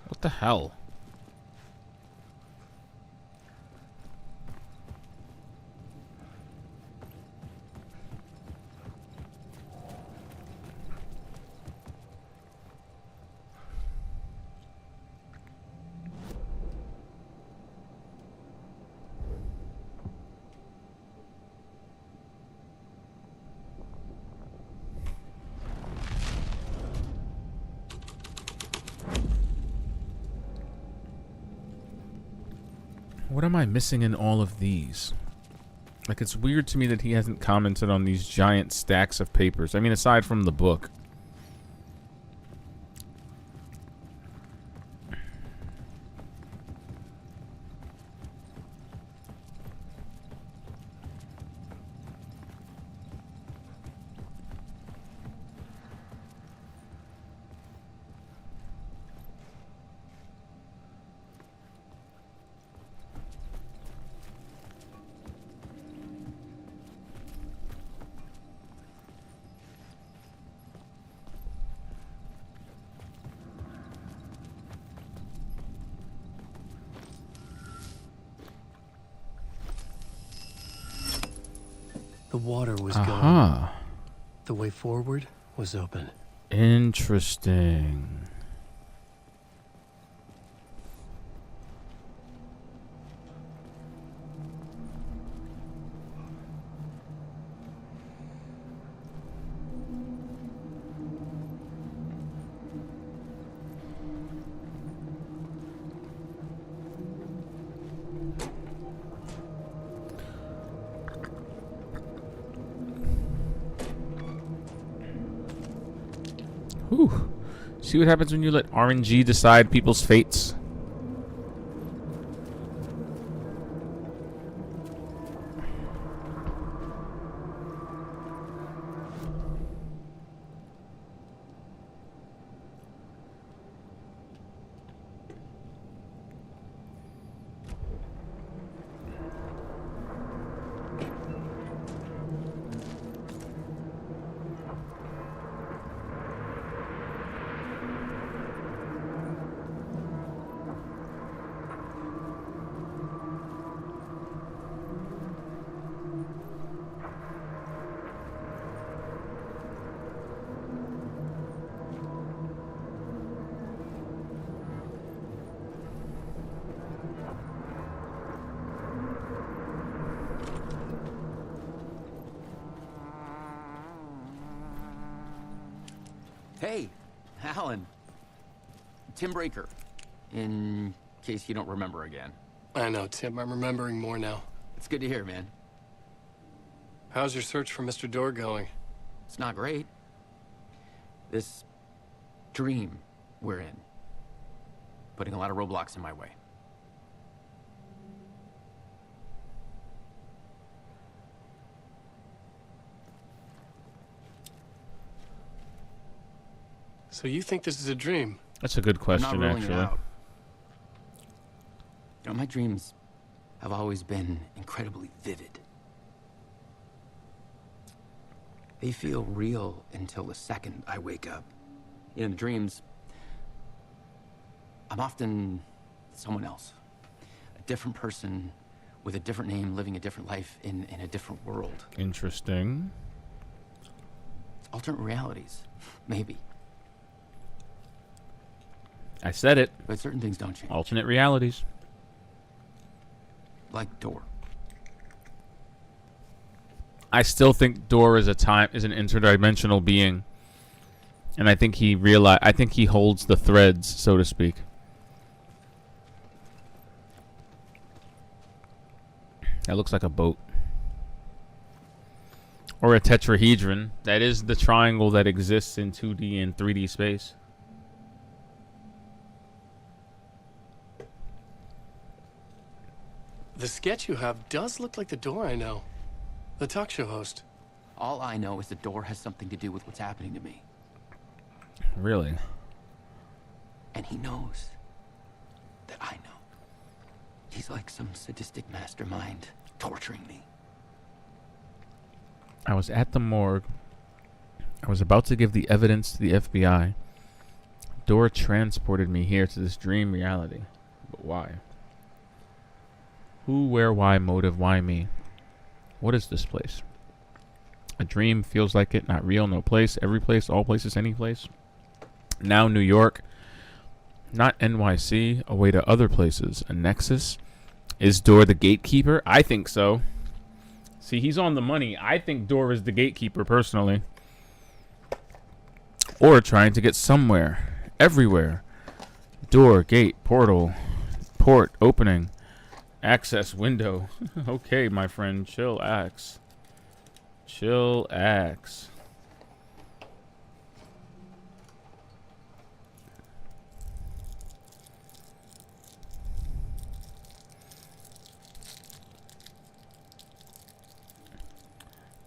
What the hell? What am I missing in all of these? Like, it's weird to me that he hasn't commented on these giant stacks of papers. I mean, aside from the book. The water was gone. Aha. The way forward was open. Interesting. Whew. See what happens when you let RNG decide people's fates? Hey, Alan. Tim Breaker, in case you don't remember again. I know, Tim. I'm remembering more now. It's good to hear, man. How's your search for Mr. Dorr going? It's not great. This dream we're in, putting a lot of roadblocks in my way. So you think this is a dream? That's a good I'm question, not ruling it actually. out. You know, my dreams have always been incredibly vivid. They feel real until the second I wake up. In dreams, I'm often someone else. A different person with a different name, living a different life in a different world. Interesting. Alternate realities, maybe. I said it. But certain things don't change. Alternate realities. Like Dorr. I still think Dorr is an interdimensional being, and I think he holds the threads, so to speak. That looks like a boat. Or a tetrahedron. That is the triangle that exists in 2D and 3D space. The sketch you have does look like the Dorr I know. The talk show host. All I know is the Dorr has something to do with what's happening to me. Really? And he knows that I know. He's like some sadistic mastermind torturing me. I was at the morgue. I was about to give the evidence to the FBI. Dorr transported me here to this dream reality. But why? Who, where, why, motive, why me? What is this place? A dream, feels like it, not real, no place, every place, all places, any place. Now New York, not NYC, away to other places. A nexus? Is Dorr the gatekeeper? I think so. See, he's on the money. I think Dorr is the gatekeeper, personally. Or trying to get somewhere. Everywhere. Door, gate, portal, port, opening. Access window. Okay, my friend. Chill axe. Chill axe.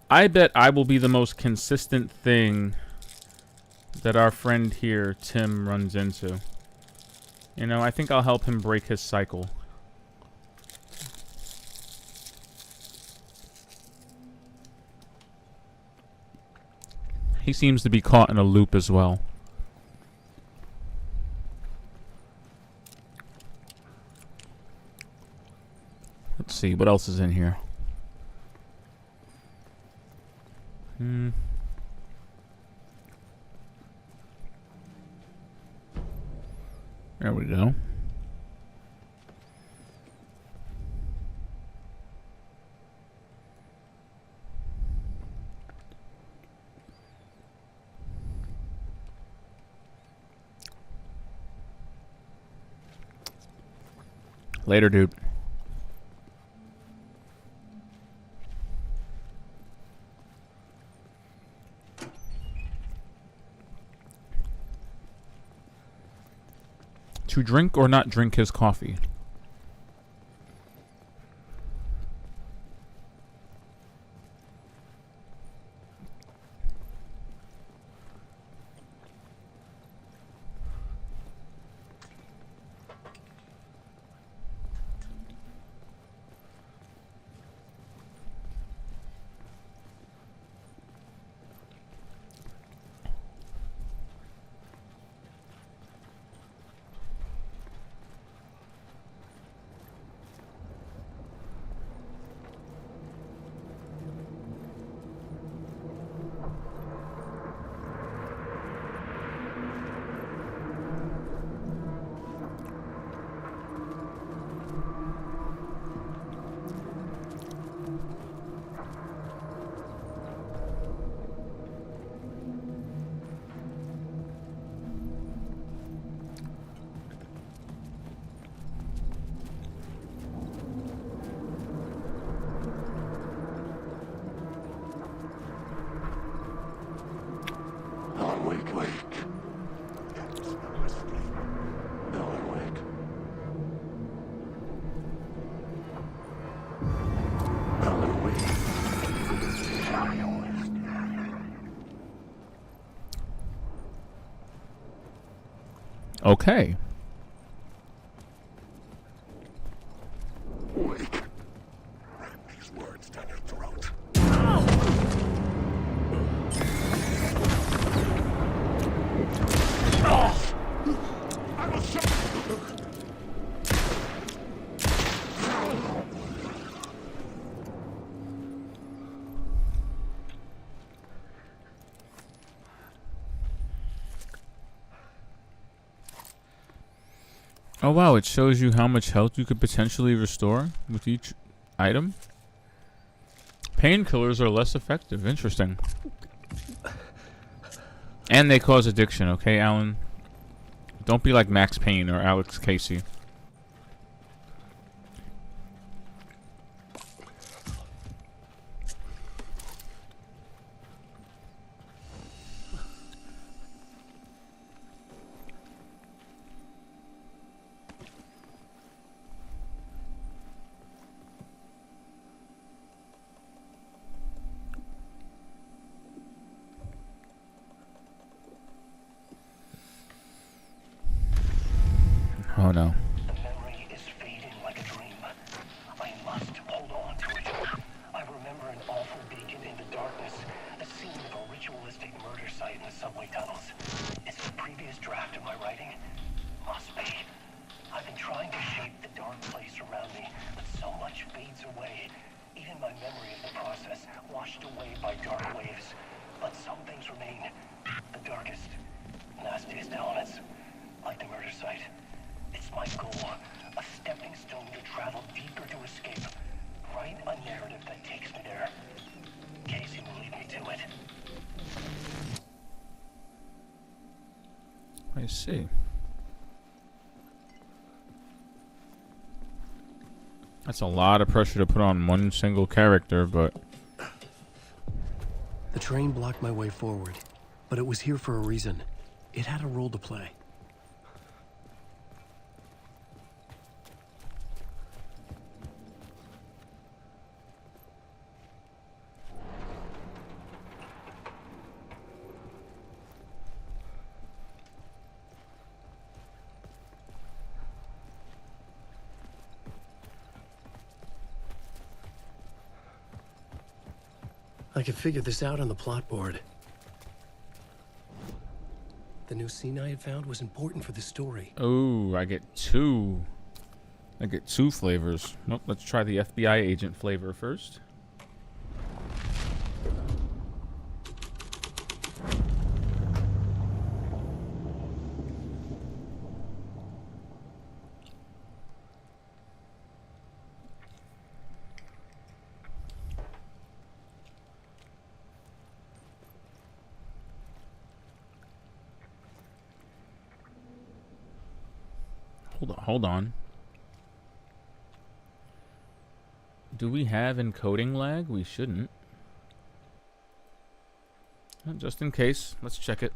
I bet I will be the most consistent thing that our friend here, Tim, runs into. You know, I think I'll help him break his cycle. He seems to be caught in a loop as well. Let's see, what else is in here? There we go. Later, dude. To drink or not drink his coffee? Alan Wake. Alan Wake. Alan Wake. Okay. Wake. Ram these words down your throat. I will show you. Oh wow, it shows you how much health you could potentially restore with each item. Painkillers are less effective. Interesting. And they cause addiction, okay, Alan? Don't be like Max Payne or Alex Casey. Oh no. The memory is fading like a dream. I must hold on to it. I remember an awful beacon in the darkness, the scene of a ritualistic murder site in the subway tunnels. Is it a previous draft of my writing? Must be. I've been trying to shape the dark place around me, but so much fades away. Even my memory of the process washed away by dark waves. But some things remain. The darkest, nastiest elements, like the murder site. It's my goal, a stepping stone to travel deeper to escape. Write a narrative that takes me there. Casey will lead me to it. I see. That's a lot of pressure to put on one single character, but... The train blocked my way forward, but it was here for a reason. It had a role to play. I could figure this out on the plot board. The new scene I had found was important for the story. Oh, I get two flavors. Nope, let's try the FBI agent flavor first. Hold on. Do we have encoding lag? We shouldn't. Just in case, let's check it.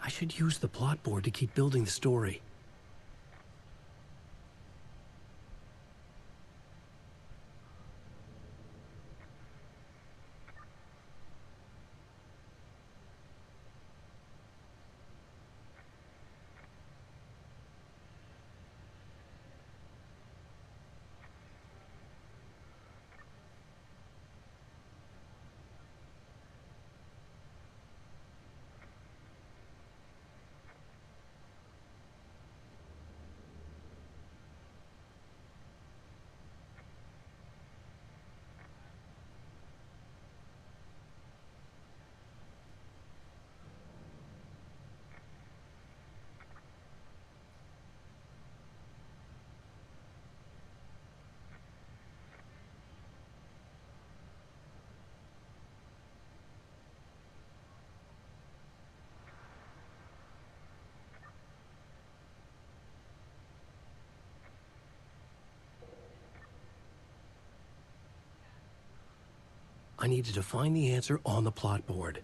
I should use the plot board to keep building the story. I needed to find the answer on the plot board.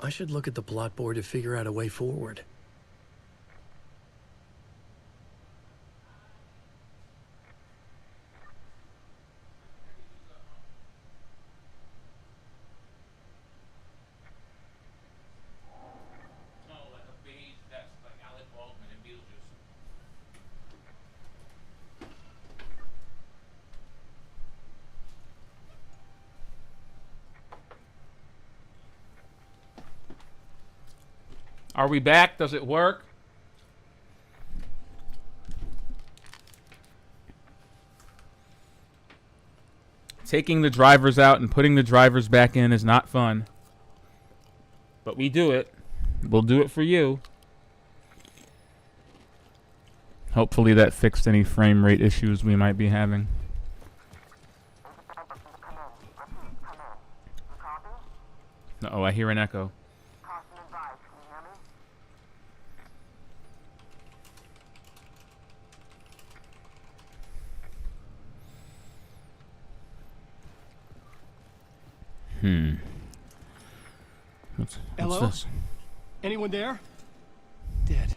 I should look at the plot board to figure out a way forward. Are we back? Does it work? Taking the drivers out and putting the drivers back in is not fun. But we do it. We'll do it for you. Hopefully that fixed any frame rate issues we might be having. Uh-oh, I hear an echo. What's Hello? this? Anyone there? Dead.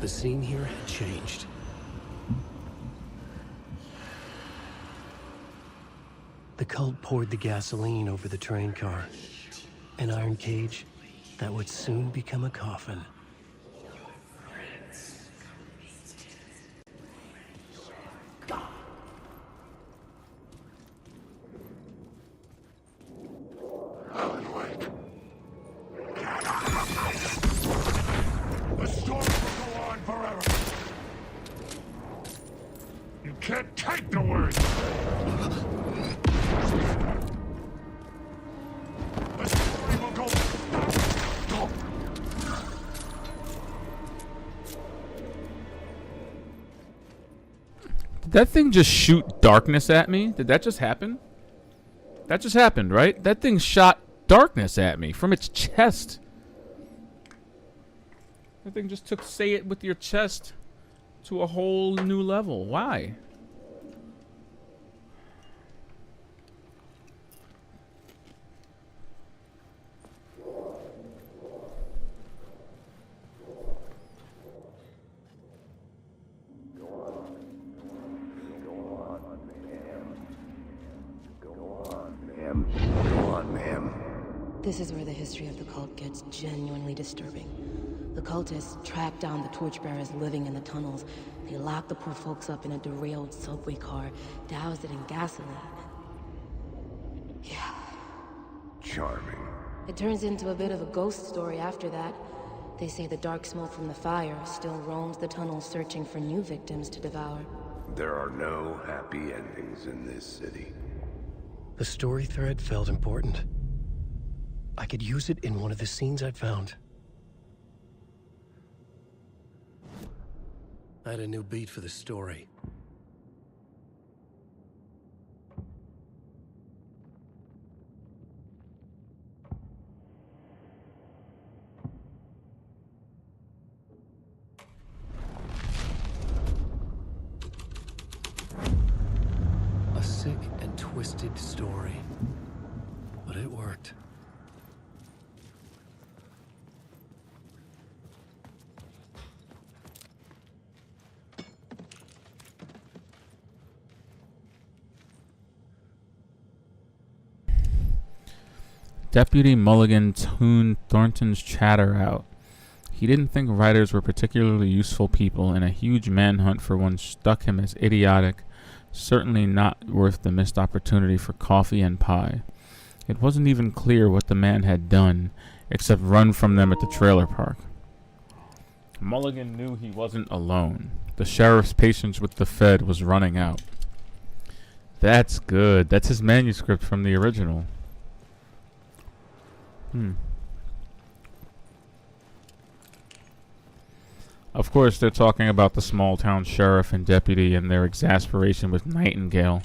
The scene here had changed. The cult poured the gasoline over the train car. An iron cage that would soon become a coffin. The story will go on forever. You can't take the words. The story will go. Go. Did that thing just shoot darkness at me? Did that just happen? That just happened, right? That thing shot darkness at me from its chest. That thing just took say it with your chest to a whole new level. Why? Go on, ma'am. This is where the history of the cult gets genuinely disturbing. The cultists track down the torchbearers living in the tunnels. They lock the poor folks up in a derailed subway car, douse it in gasoline. Yeah. Charming. It turns into a bit of a ghost story after that. They say the dark smoke from the fire still roams the tunnels searching for new victims to devour. There are no happy endings in this city. The story thread felt important. I could use it in one of the scenes I'd found. I had a new beat for the story. A sick and twisted story. But it worked. Deputy Mulligan tuned Thornton's chatter out. He didn't think writers were particularly useful people, and a huge manhunt for one struck him as idiotic, certainly not worth the missed opportunity for coffee and pie. It wasn't even clear what the man had done, except run from them at the trailer park. Mulligan knew he wasn't alone. The sheriff's patience with the Fed was running out. That's good. That's his manuscript from the original. Of course, they're talking about the small town sheriff and deputy and their exasperation with Nightingale.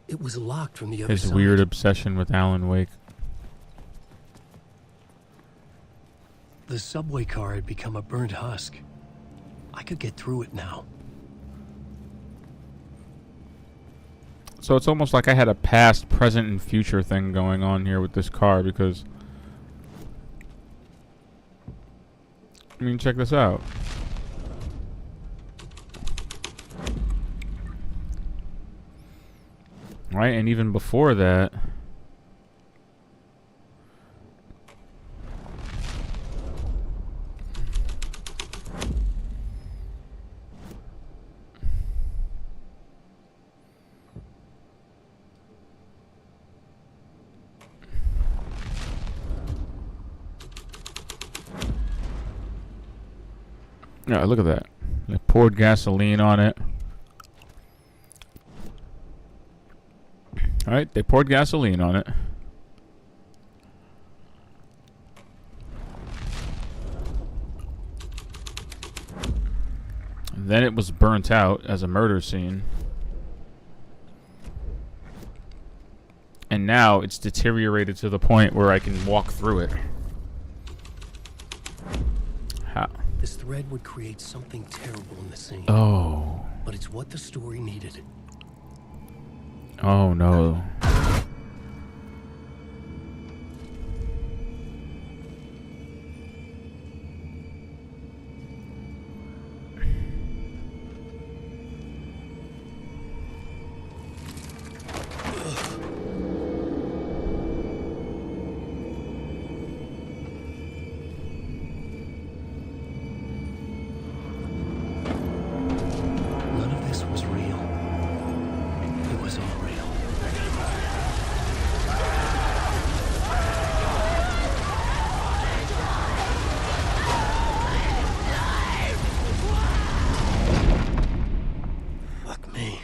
It was locked from the other His side. weird obsession with Alan Wake. The subway car had become a burnt husk. I could get through it now. So it's almost like I had a past, present, and future thing going on here with this car because... I mean, check this out. Right, and even before that... Yeah, look at that. They poured gasoline on it. Alright, they poured gasoline on it. And then it was burnt out as a murder scene. And now it's deteriorated to the point where I can walk through it. How? This thread would create something terrible in the scene. Oh. But it's what the story needed. Oh no. None of this was real. It was all real. Fuck me.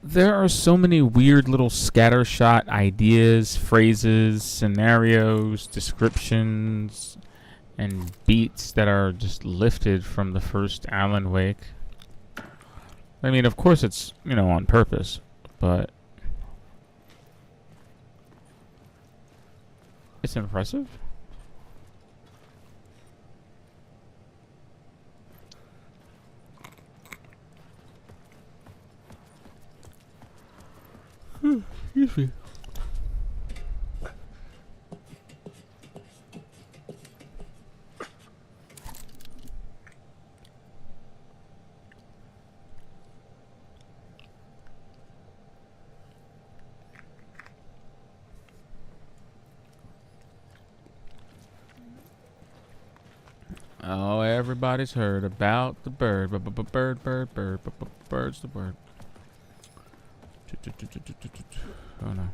There are so many weird little scattershot ideas, phrases, scenarios, descriptions, and beats that are just lifted from the first Alan Wake. I mean, of course it's, you know, on purpose, but it's impressive. Excuse me. Oh, everybody's heard about the bird. Bird's the word. Oh no.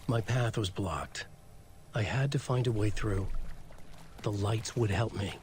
My path was blocked. I had to find a way through. The lights would help me.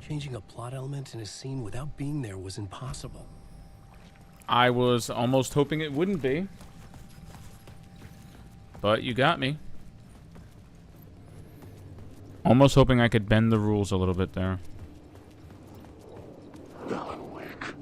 Changing a plot element in a scene without being there was impossible. I was almost hoping it wouldn't be. But you got me. Almost hoping I could bend the rules a little bit there. Alan Wake.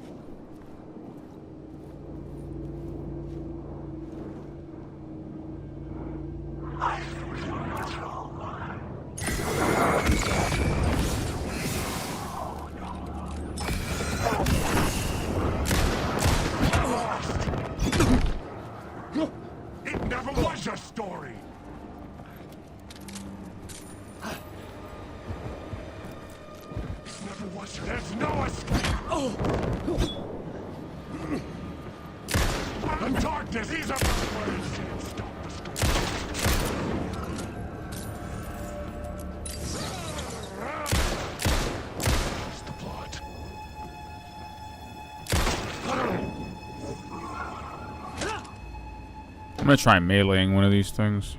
It never was a story. It never was. There's no escape. The darkness, he's a stop the storm. Where's the plot? I'm gonna try meleeing one of these things.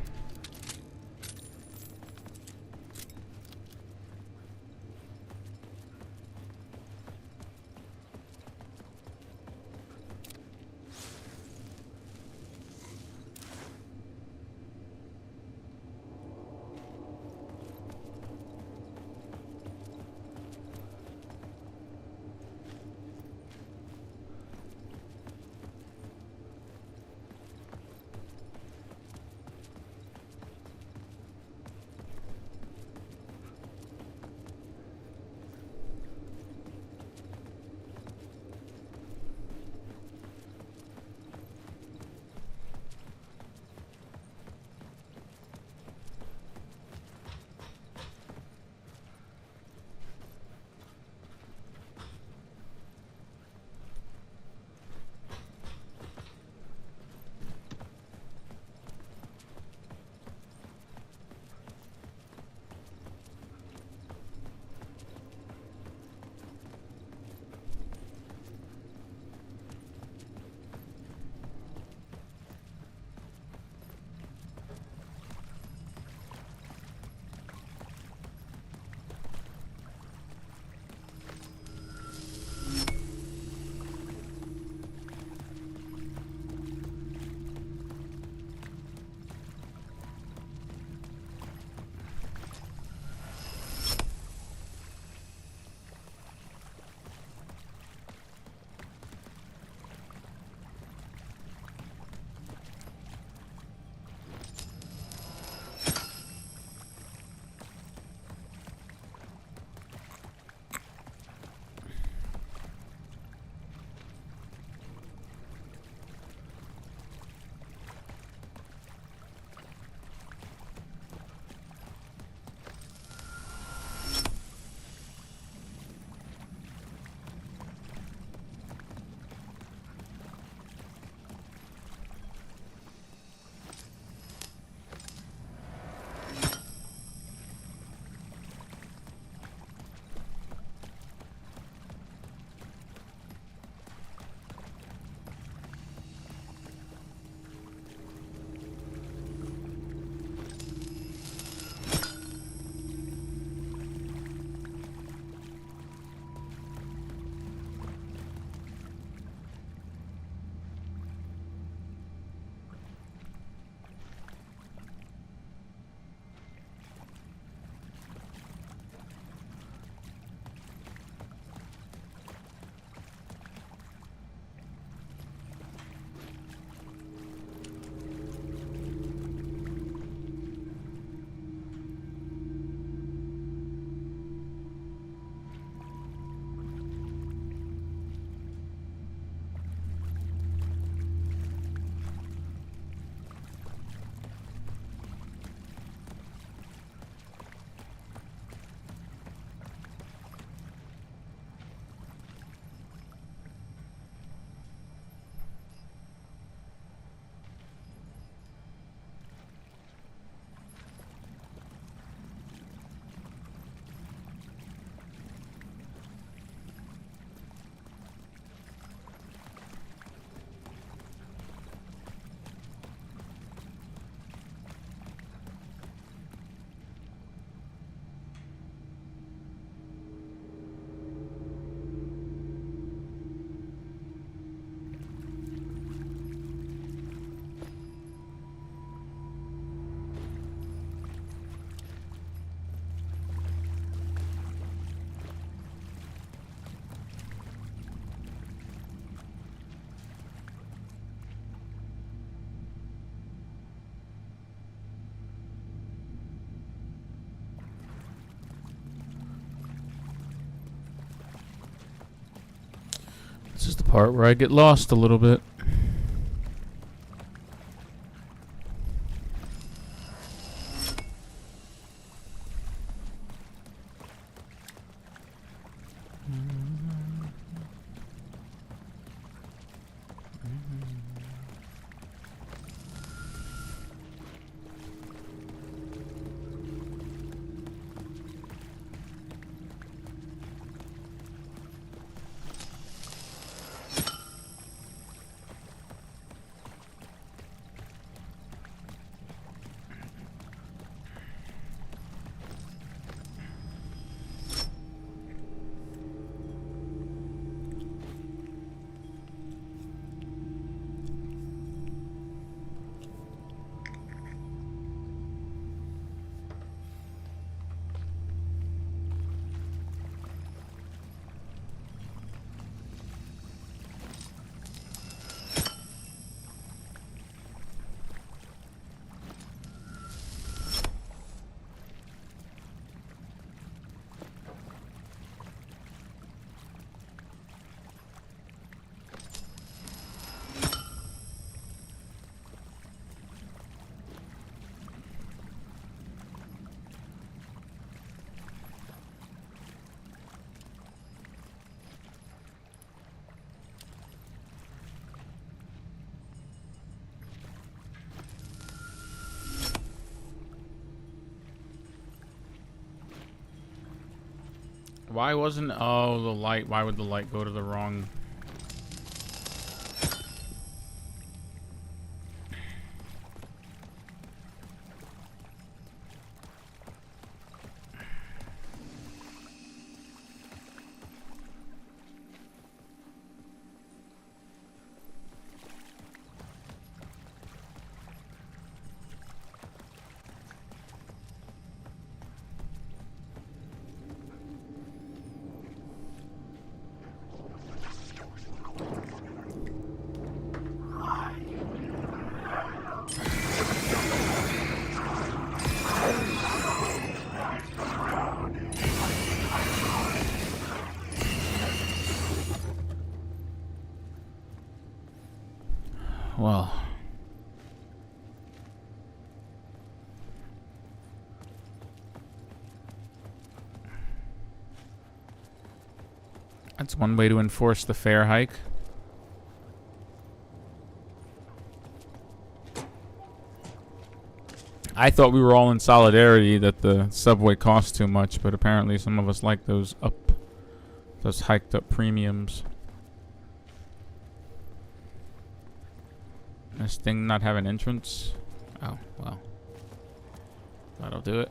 is the part where I get lost a little bit. Why wasn't... Oh, the light. Why would the light go to the wrong... Well... That's one way to enforce the fare hike. I thought we were all in solidarity that the subway costs too much, but apparently some of us like those hiked up premiums. This thing not have an entrance? Oh, well. That'll do it.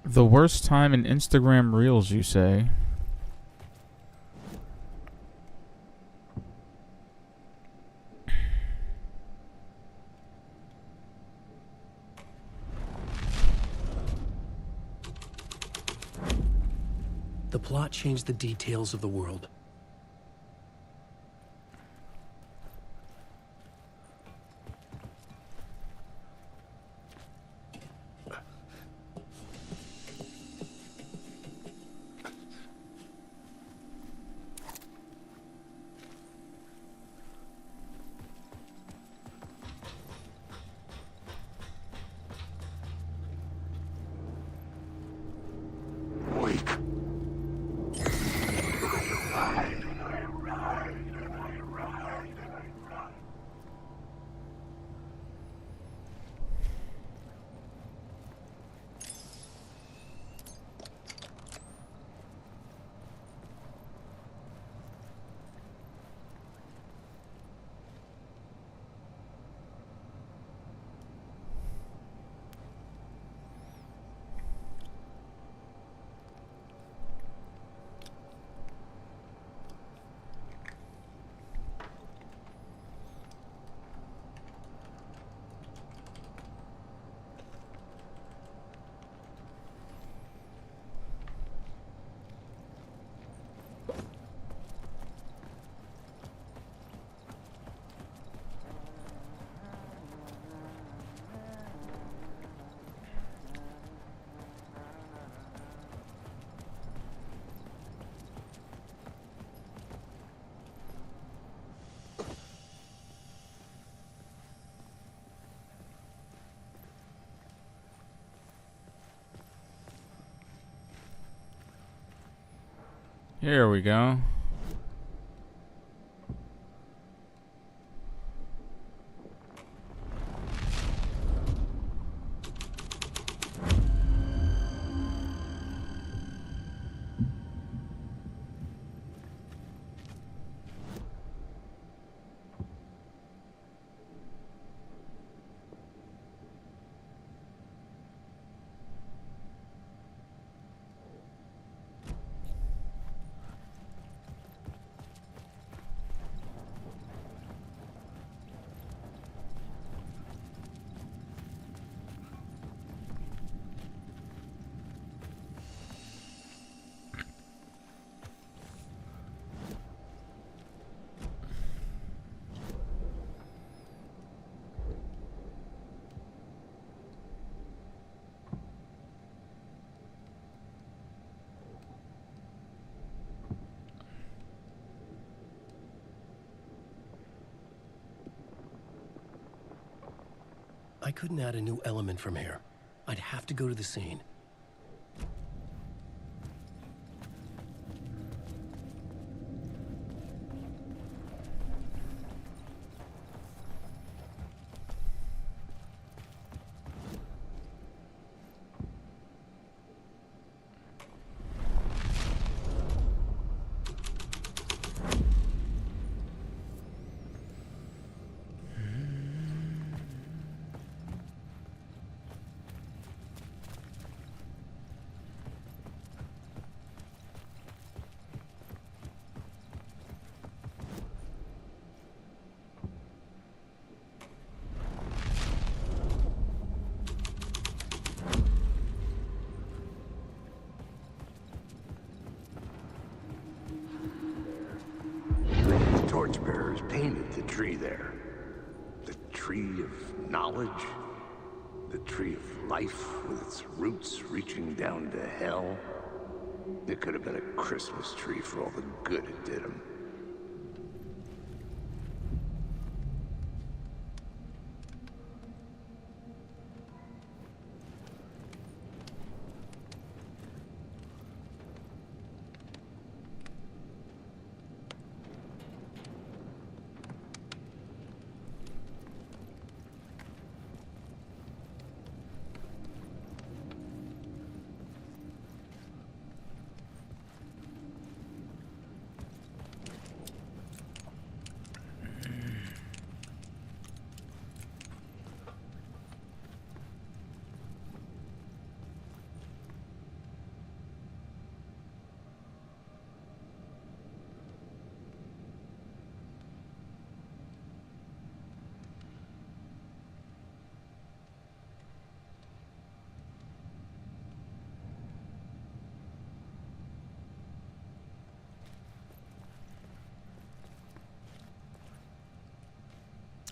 The worst time in Instagram Reels, you say? The plot changed the details of the world. Here we go. I couldn't add a new element from here. I'd have to go to the scene. Torchbearers painted the tree there. The tree of knowledge. The tree of life with its roots reaching down to hell. It could have been a Christmas tree for all the good it did him.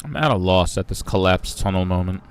I'm at a loss at this collapsed tunnel moment.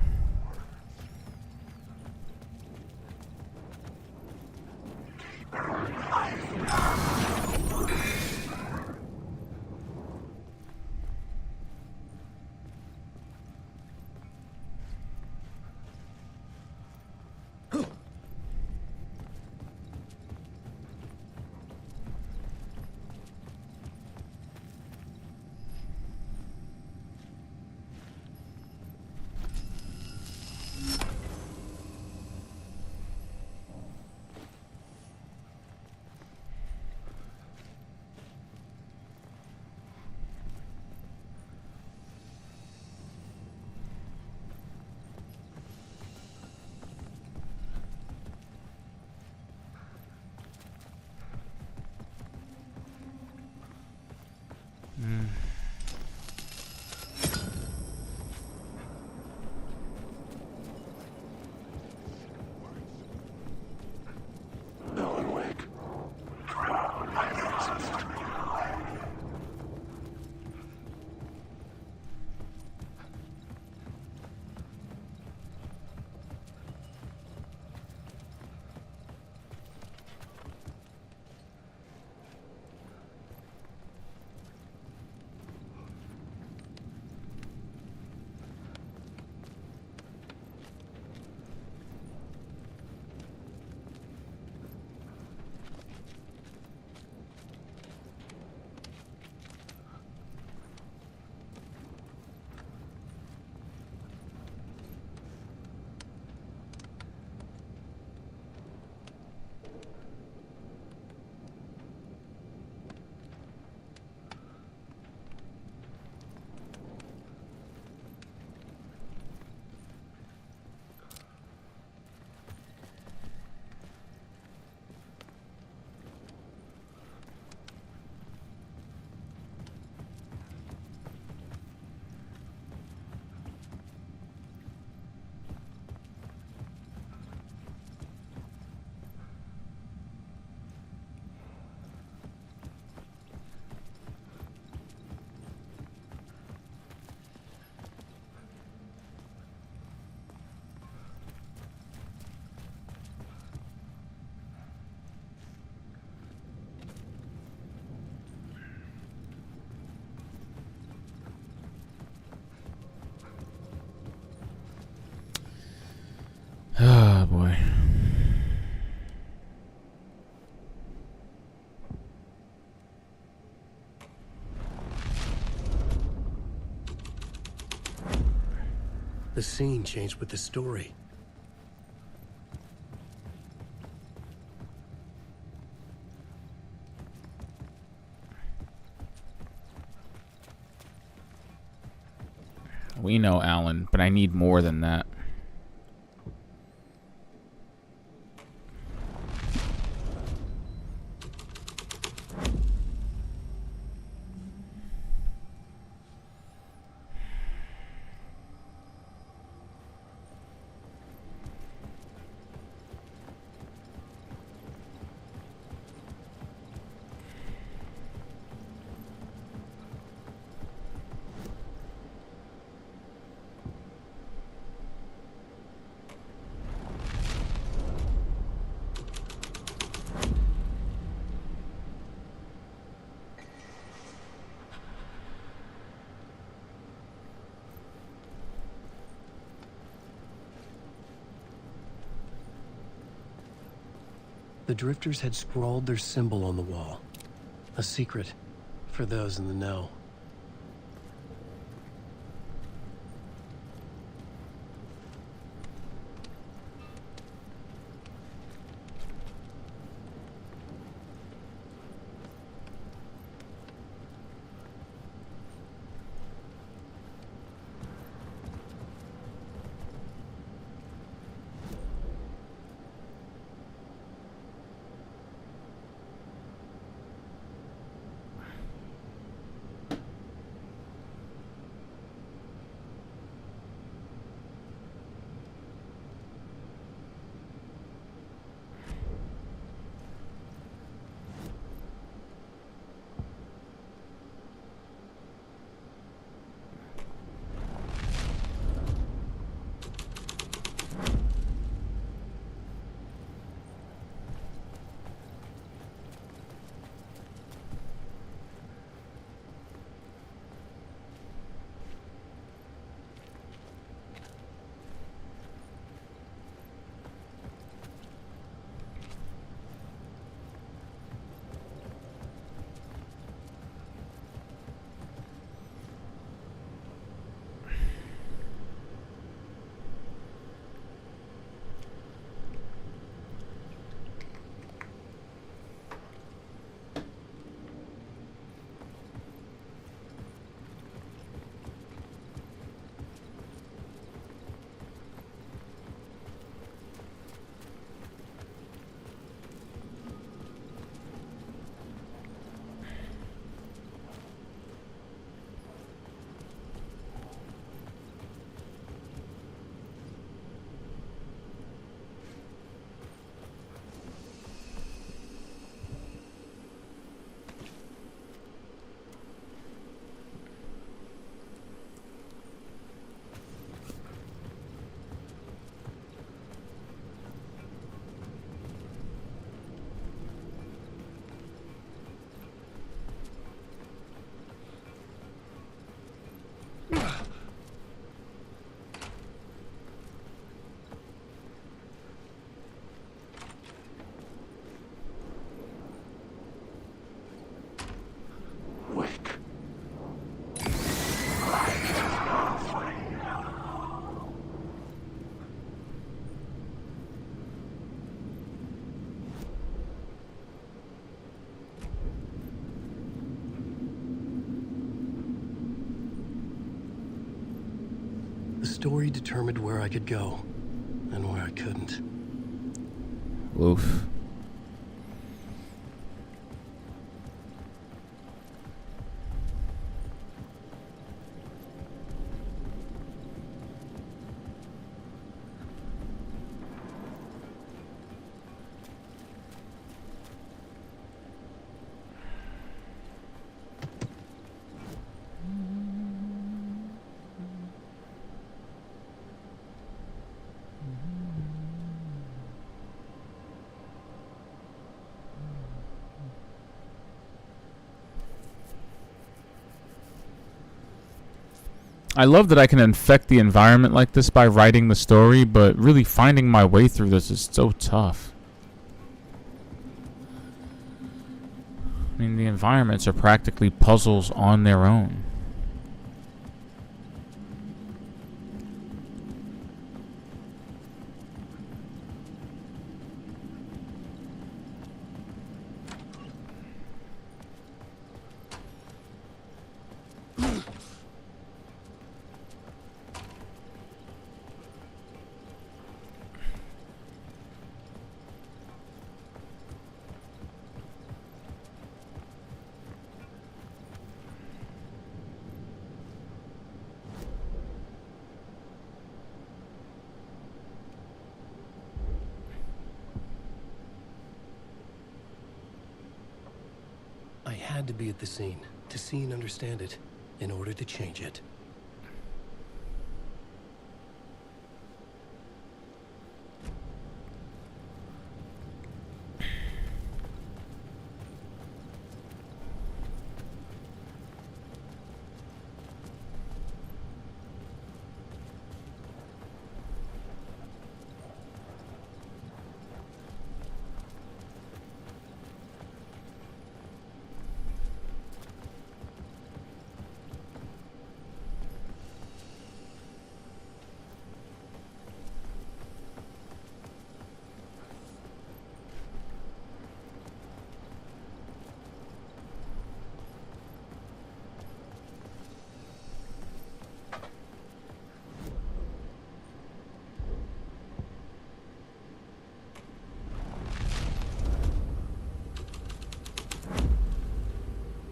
The scene changed with the story. We know Alan, but I need more than that. The Drifters had scrawled their symbol on the wall. A secret for those in the know. The story determined where I could go, and where I couldn't. Oof. I love that I can infect the environment like this by writing the story, but really finding my way through this is so tough. I mean, the environments are practically puzzles on their own. had to be at the scene, to see and understand it, in order to change it.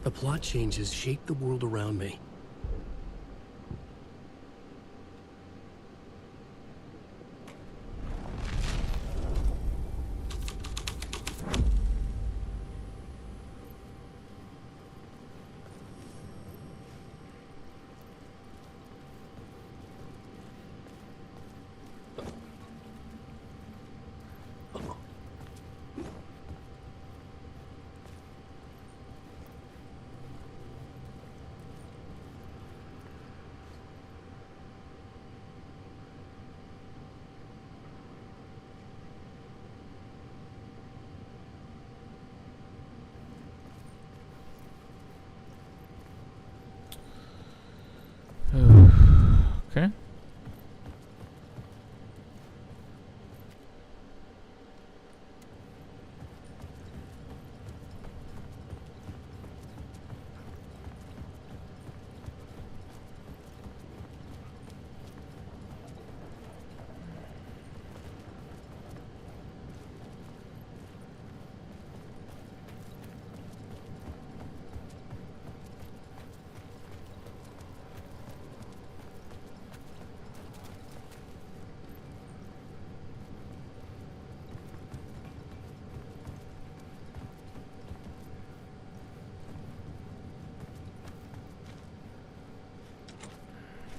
The plot changes shape the world around me. Okay.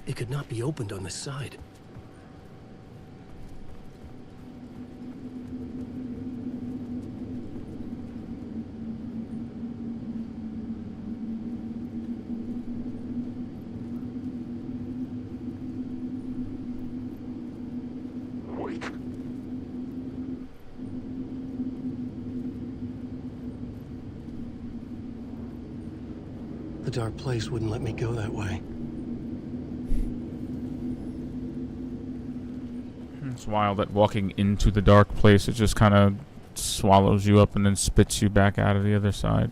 It could not be opened on the side. Wait. The dark place wouldn't let me go that way. It's wild that walking into the dark place, it just kind of swallows you up and then spits you back out of the other side.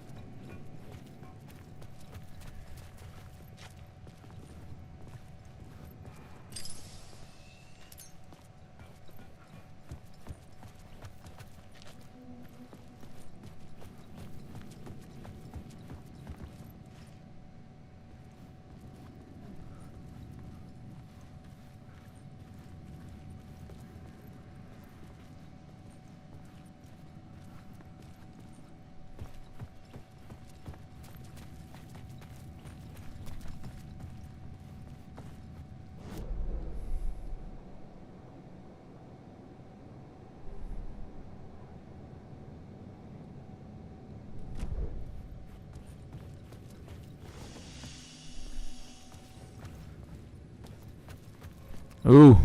Ooh.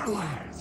allies!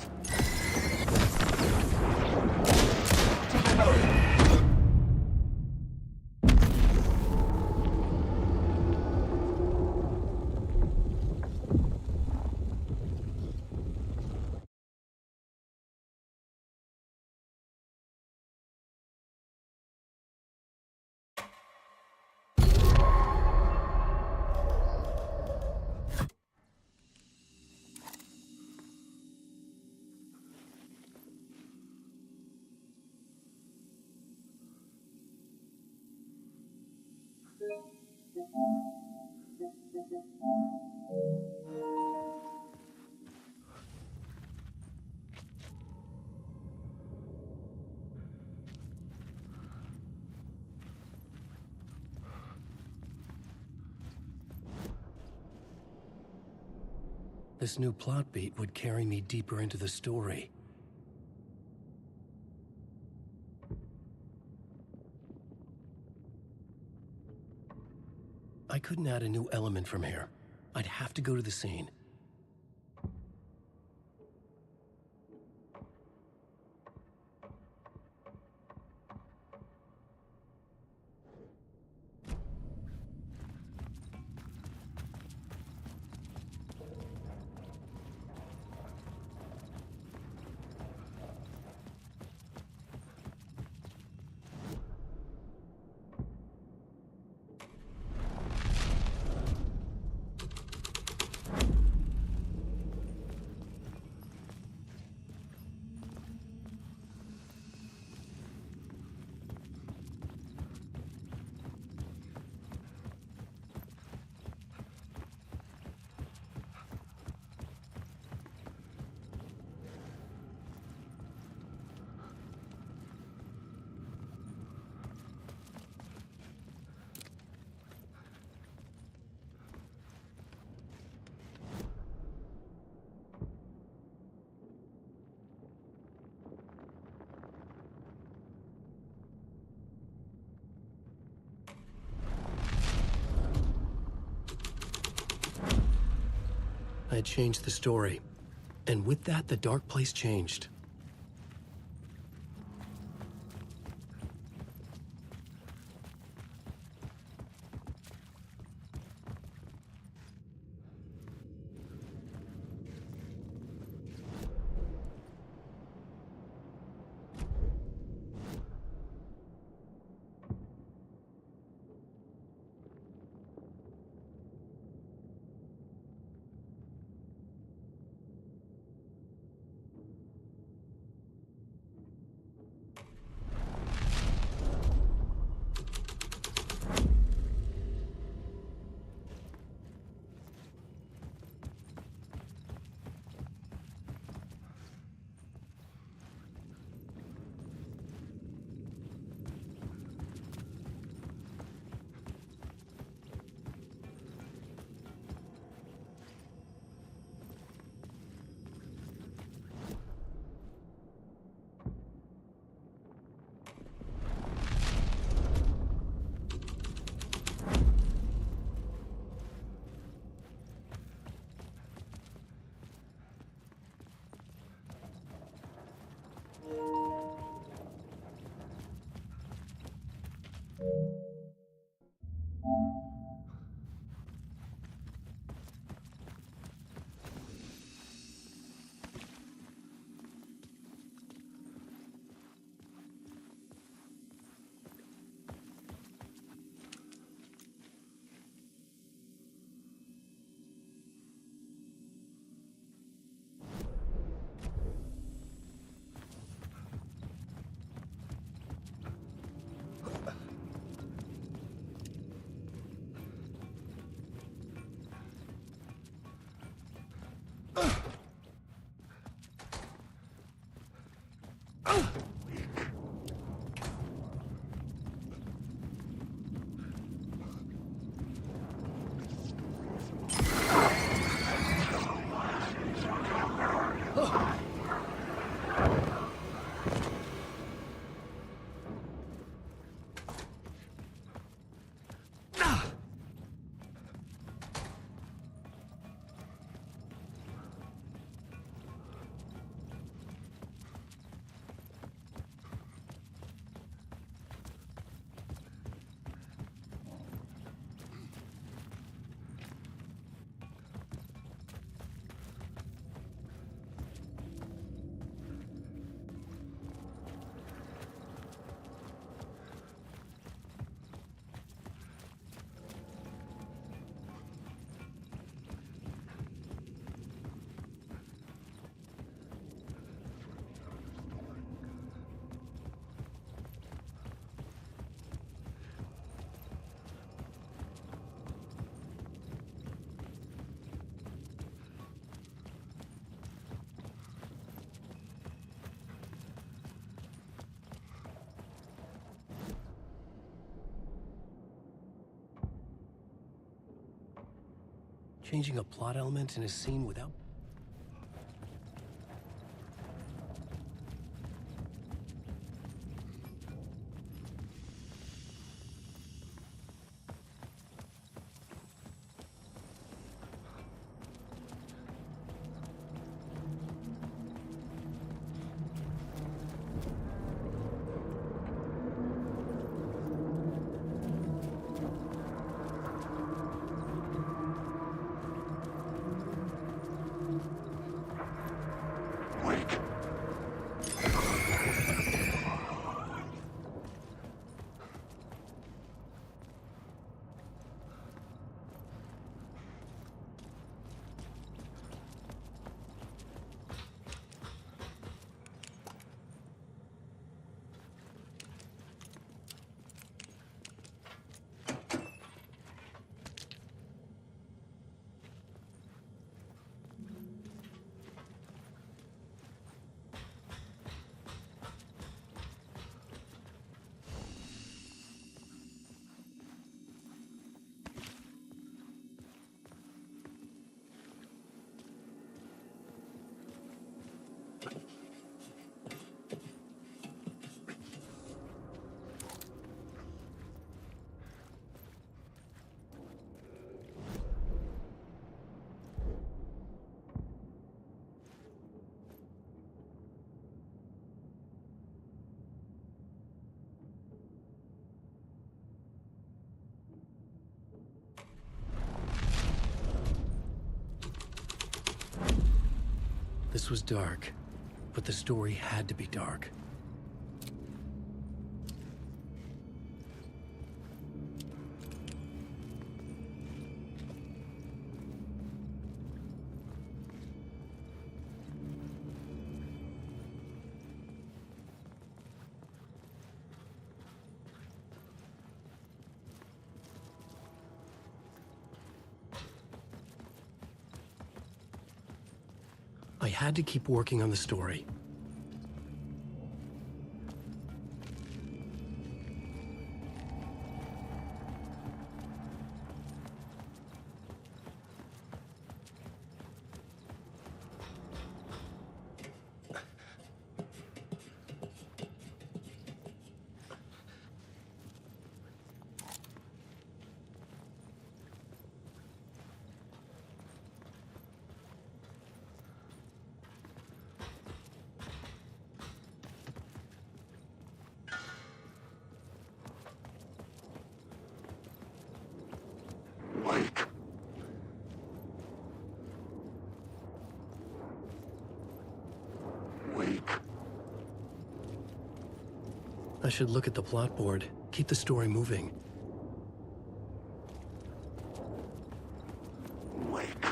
This new plot beat would carry me deeper into the story. I couldn't add a new element from here. I'd have to go to the scene. I had changed the story. And with that, the dark place changed. Changing a plot element in a scene without... Wake. This was dark, but the story had to be dark. I had to keep working on the story. Wake. Wake. I should look at the plot board, keep the story moving. Wake.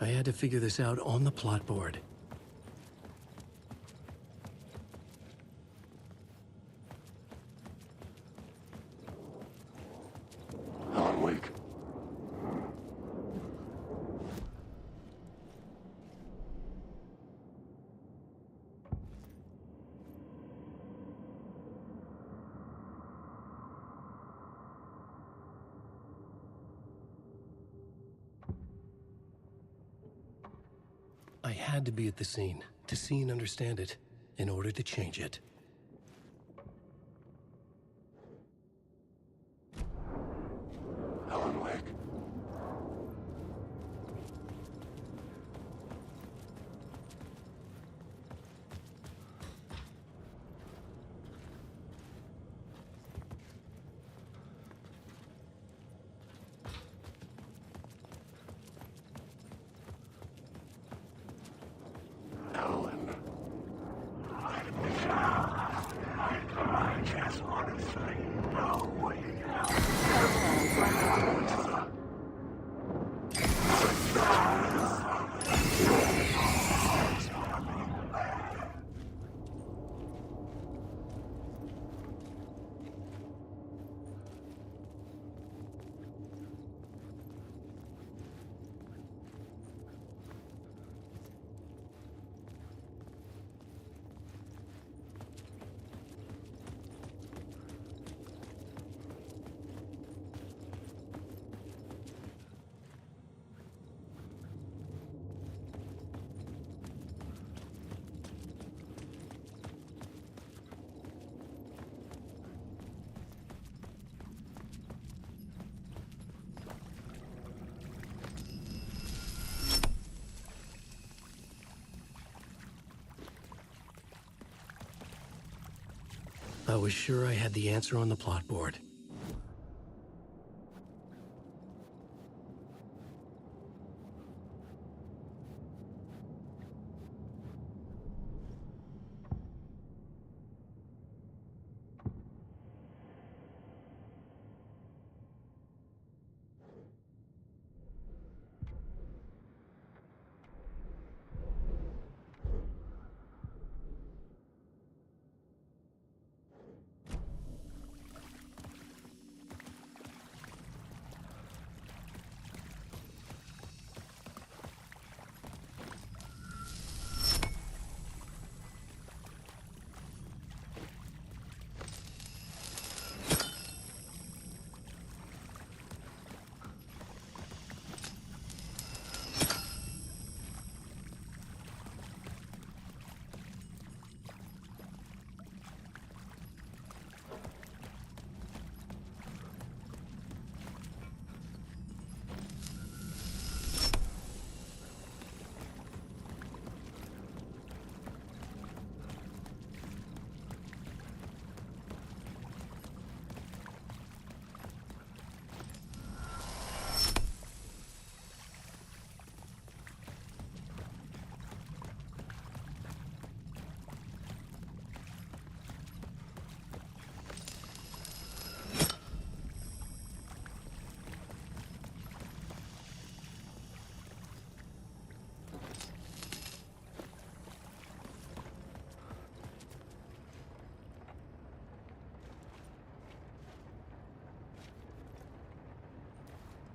I had to figure this out on the plot board. Alan Wake. had to be at the scene, to see and understand it, in order to change it. Alan Wake. Alan. I just want to say no way I was sure I had the answer on the plot board.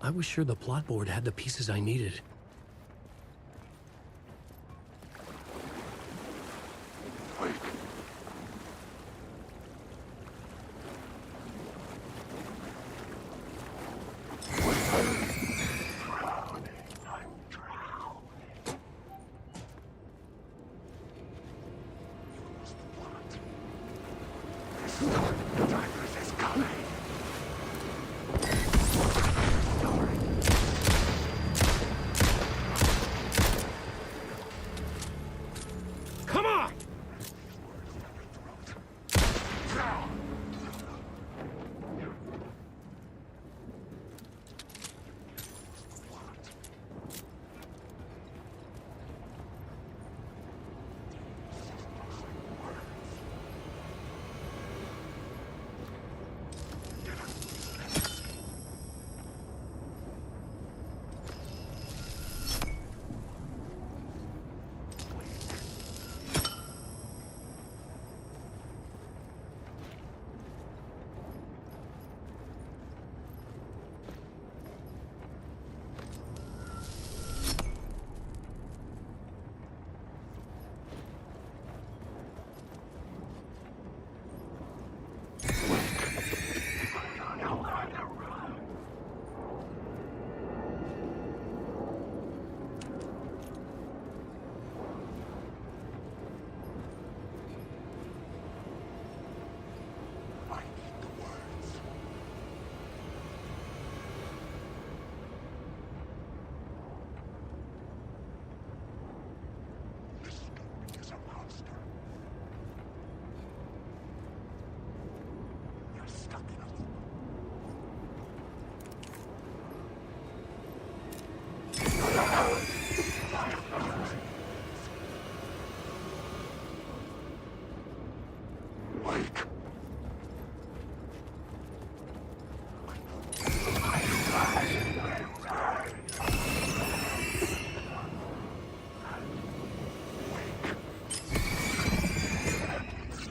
I was sure the plot board had the pieces I needed.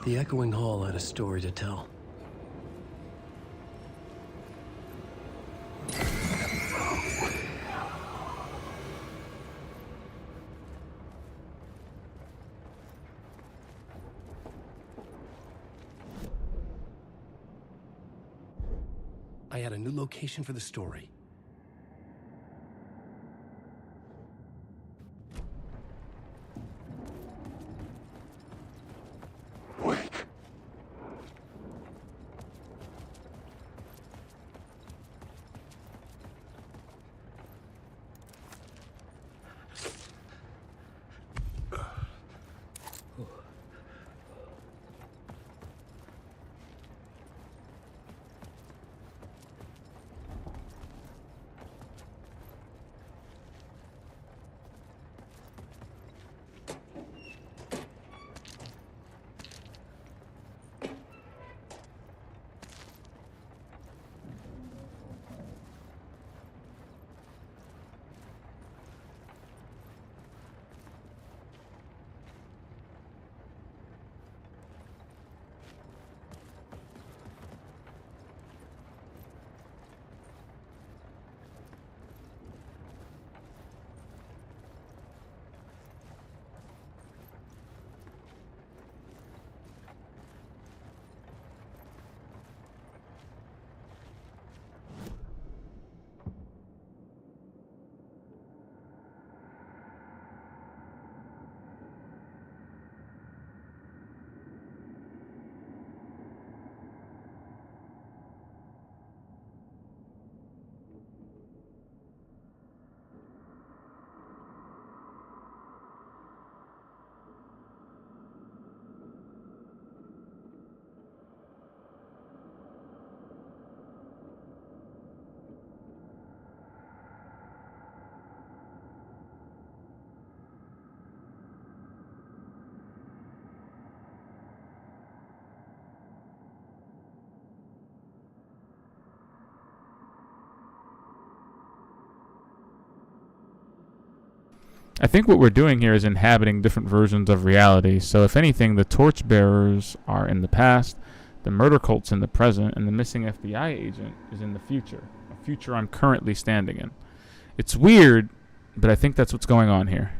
The Echoing Hall had a story to tell. I had a new location for the story. I think what we're doing here is inhabiting different versions of reality. So if anything, the torchbearers are in the past, the murder cult's in the present, and the missing FBI agent is in the future. A future I'm currently standing in. It's weird, but I think that's what's going on here.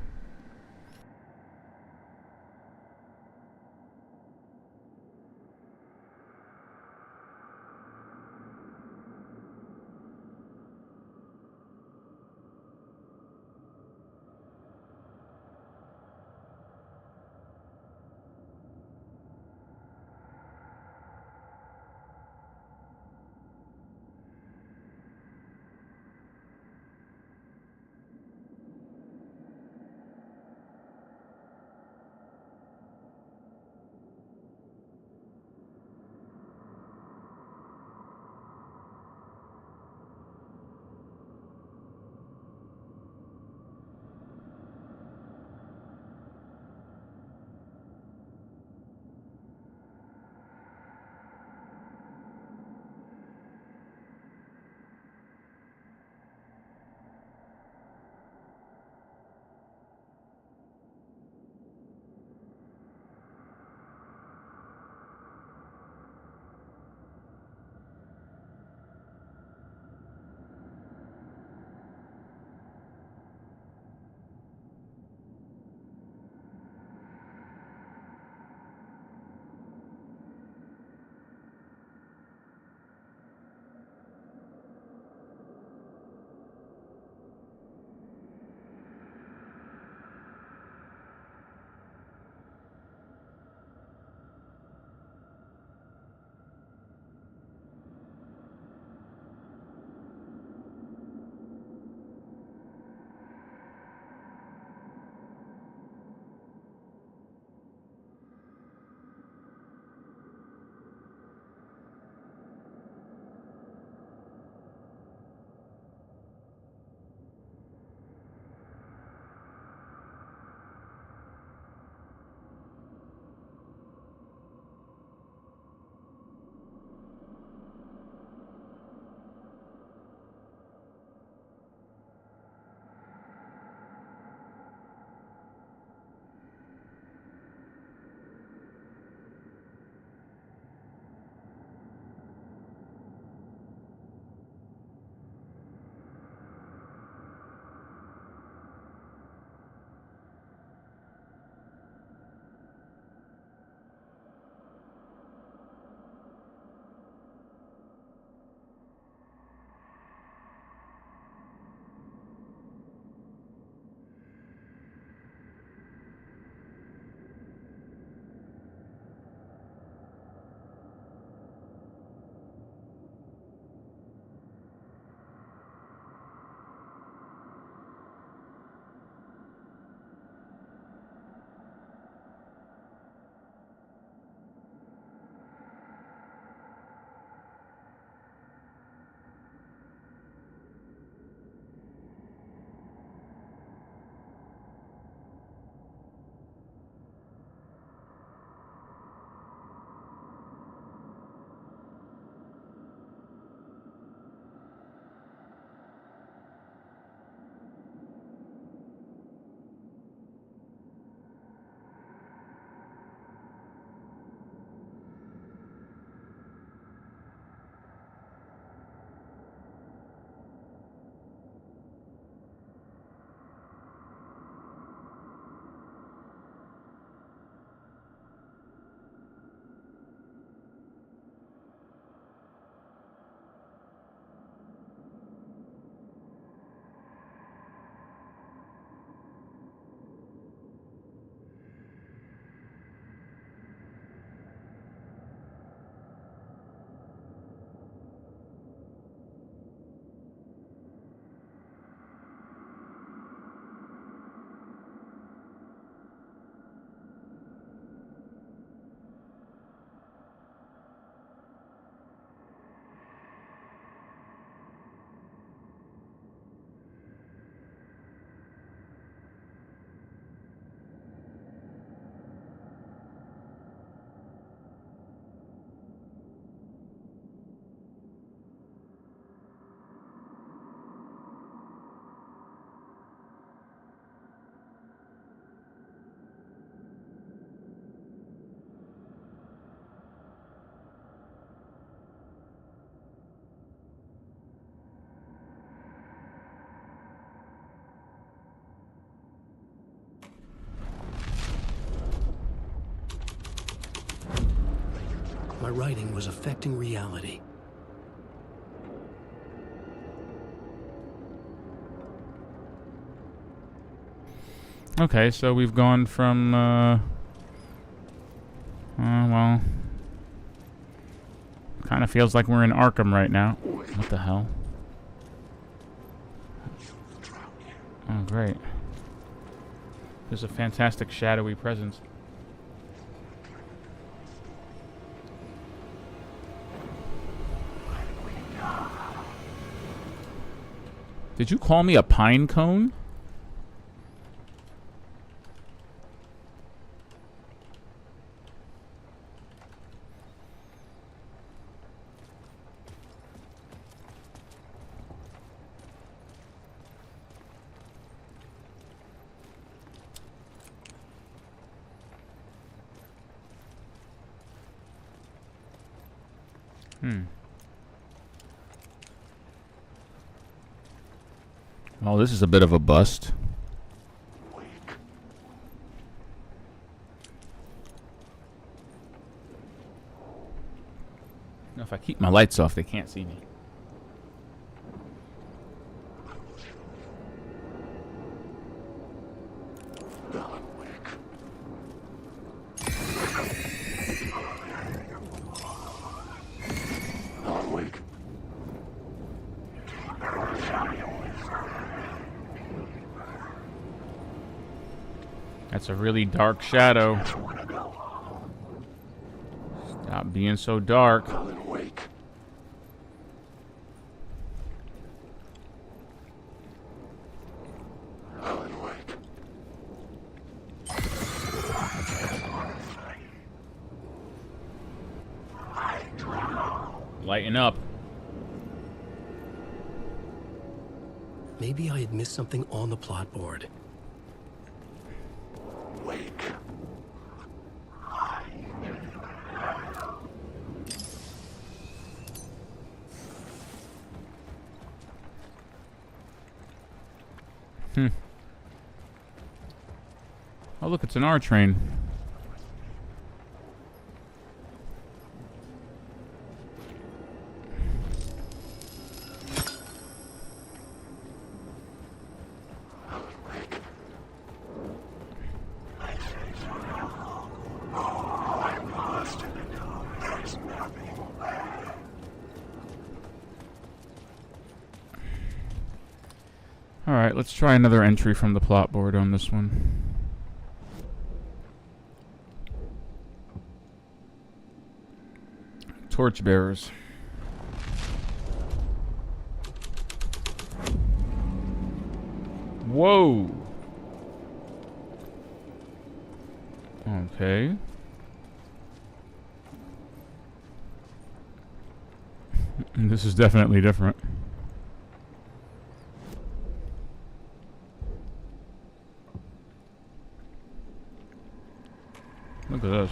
my writing was affecting reality. Okay, so we've gone from, well, kind of feels like we're in Arkham right now. What the hell? Oh, great. There's a fantastic shadowy presence. Did you call me a pine cone? Oh, this is a bit of a bust. Now, if I keep my lights off, they can't see me. That's a really dark shadow. Stop being so dark. Alan Wake. Alan Wake. Lighten up. Maybe I had missed something on the plot board. Wake. Oh, look, it's an R train. Alright, let's try another entry from the plot board on this one. Torchbearers. Whoa! Okay. This is definitely different. Look at this.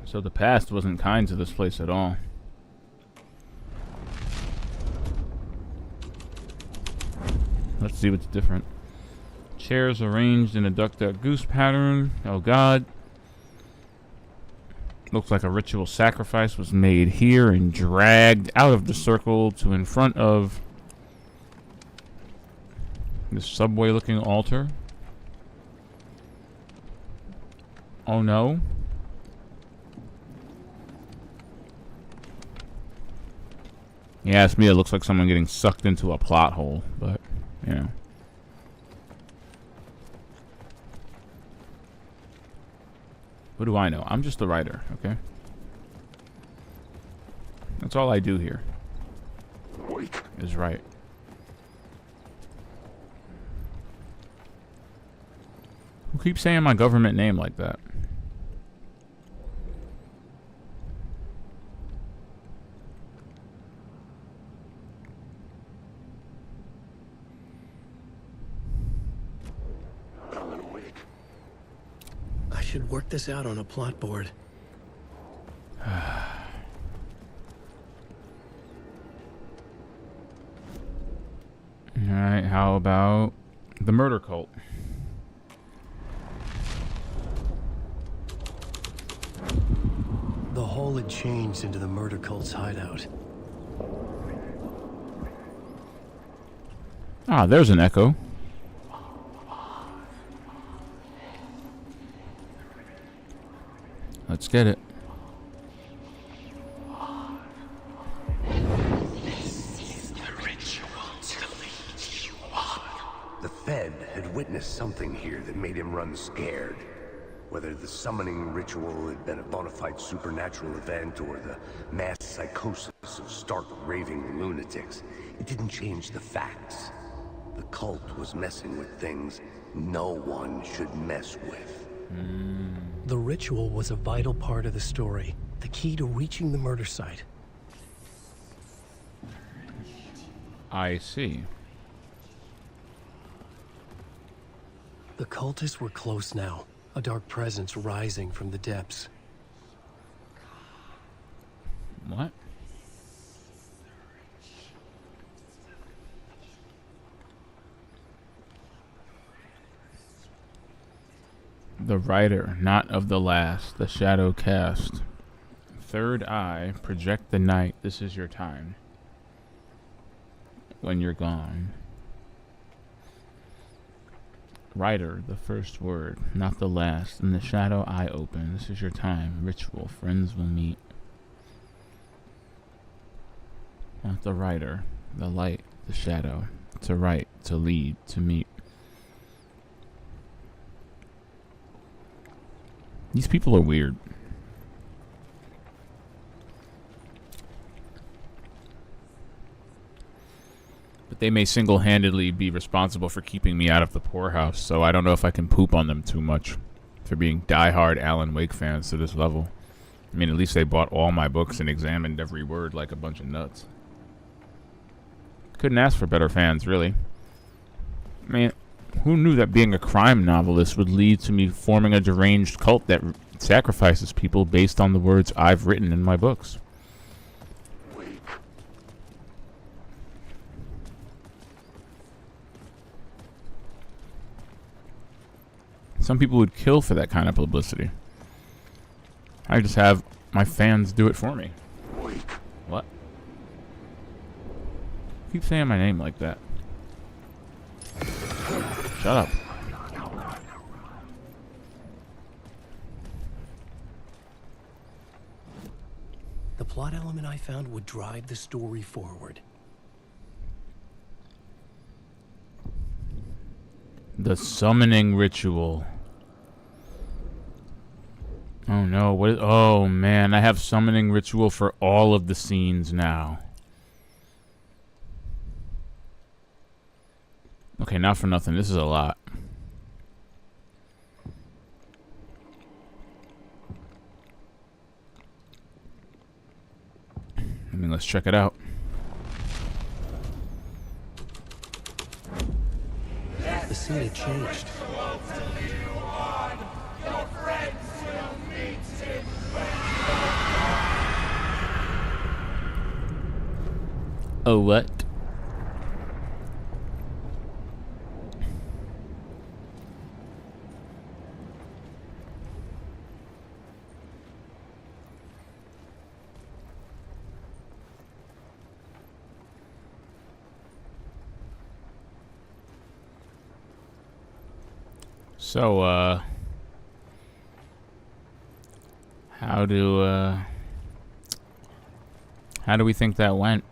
So the past wasn't kind to this place at all. Let's see what's different. Chairs arranged in a Duck Duck Goose pattern. Oh god. Looks like a ritual sacrifice was made here and dragged out of the circle to in front of this subway looking altar. Oh no. You ask me, it looks like someone getting sucked into a plot hole, but, you know. What do I know? I'm just the writer, okay? That's all I do here. Is write. Who keeps saying my government name like that? I should work this out on a plot board. Alright, how about the murder cult? The hall had changed into the murder cult's hideout. Ah, there's an echo. Let's get it. The Fed had witnessed something here that made him run scared. Whether the summoning ritual had been a bona fide supernatural event or the mass psychosis of stark raving lunatics, it didn't change the facts. The cult was messing with things no one should mess with. The ritual was a vital part of the story, the key to reaching the murder site. I see. The cultists were close now, a dark presence rising from the depths. What? The writer, not of the last, the shadow cast. Third eye, project the night, this is your time. When you're gone. Writer, the first word, not the last. In the shadow eye open, this is your time. Ritual, friends will meet. Not the writer, the light, the shadow. To write, to lead, to meet. These people are weird. But they may single-handedly be responsible for keeping me out of the poorhouse, so I don't know if I can poop on them too much for being die-hard Alan Wake fans to this level. I mean, at least they bought all my books and examined every word like a bunch of nuts. Couldn't ask for better fans, really. I mean, who knew that being a crime novelist would lead to me forming a deranged cult that sacrifices people based on the words I've written in my books? Some people would kill for that kind of publicity. I just have my fans do it for me. What? Keep saying my name like that. Shut up. The plot element I found would drive the story forward. The summoning ritual. Oh no, what is, oh man, I have summoning ritual for all of the scenes now. Okay, not for nothing, this is a lot. I mean, let's check it out. The scene had changed. Oh, what? So, how do we think that went?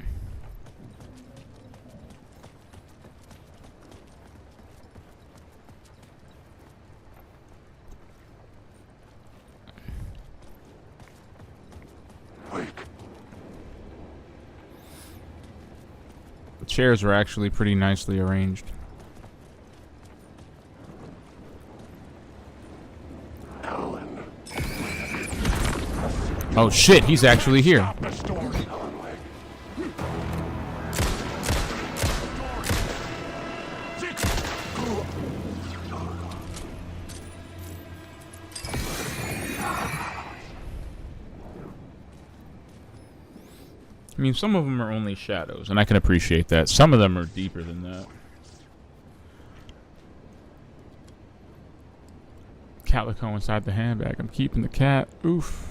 The chairs were actually pretty nicely arranged. Oh shit, he's actually here. I mean, some of them are only shadows, and I can appreciate that. Some of them are deeper than that. Calico inside the handbag. I'm keeping the cat. Oof.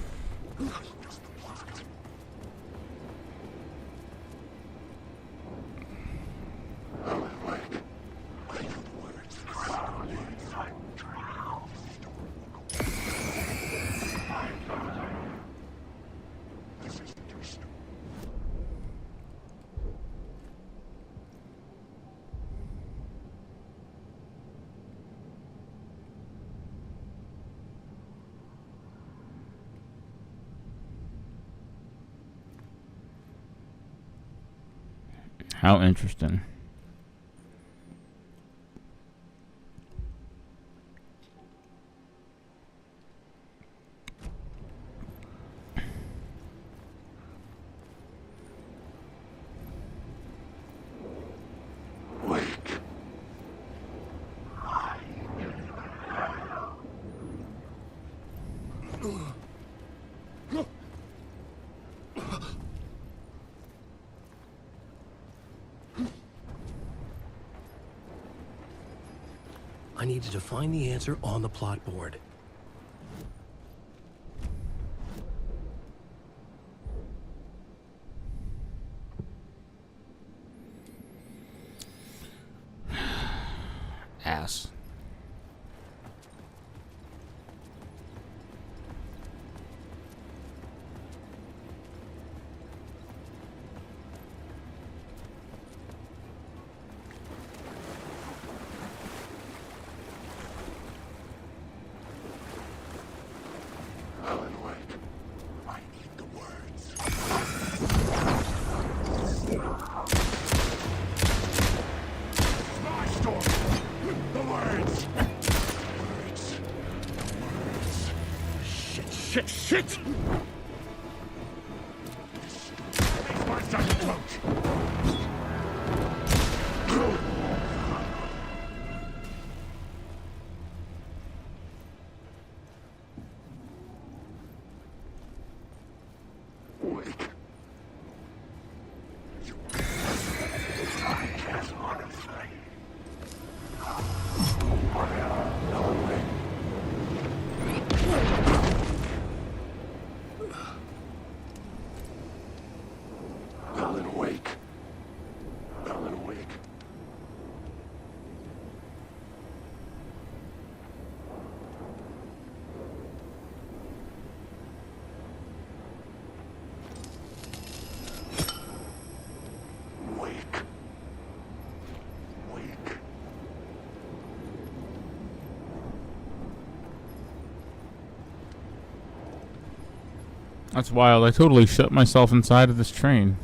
How interesting. I needed to find the answer on the plot board. Ass. Alan Wake, I need the words. My story. The words. Words. Words. Shit. These words doesn't float. Wake. I guess honestly. Alan Wake. Alan Wake. Wake. Wake. That's wild. I totally shut myself inside of this train.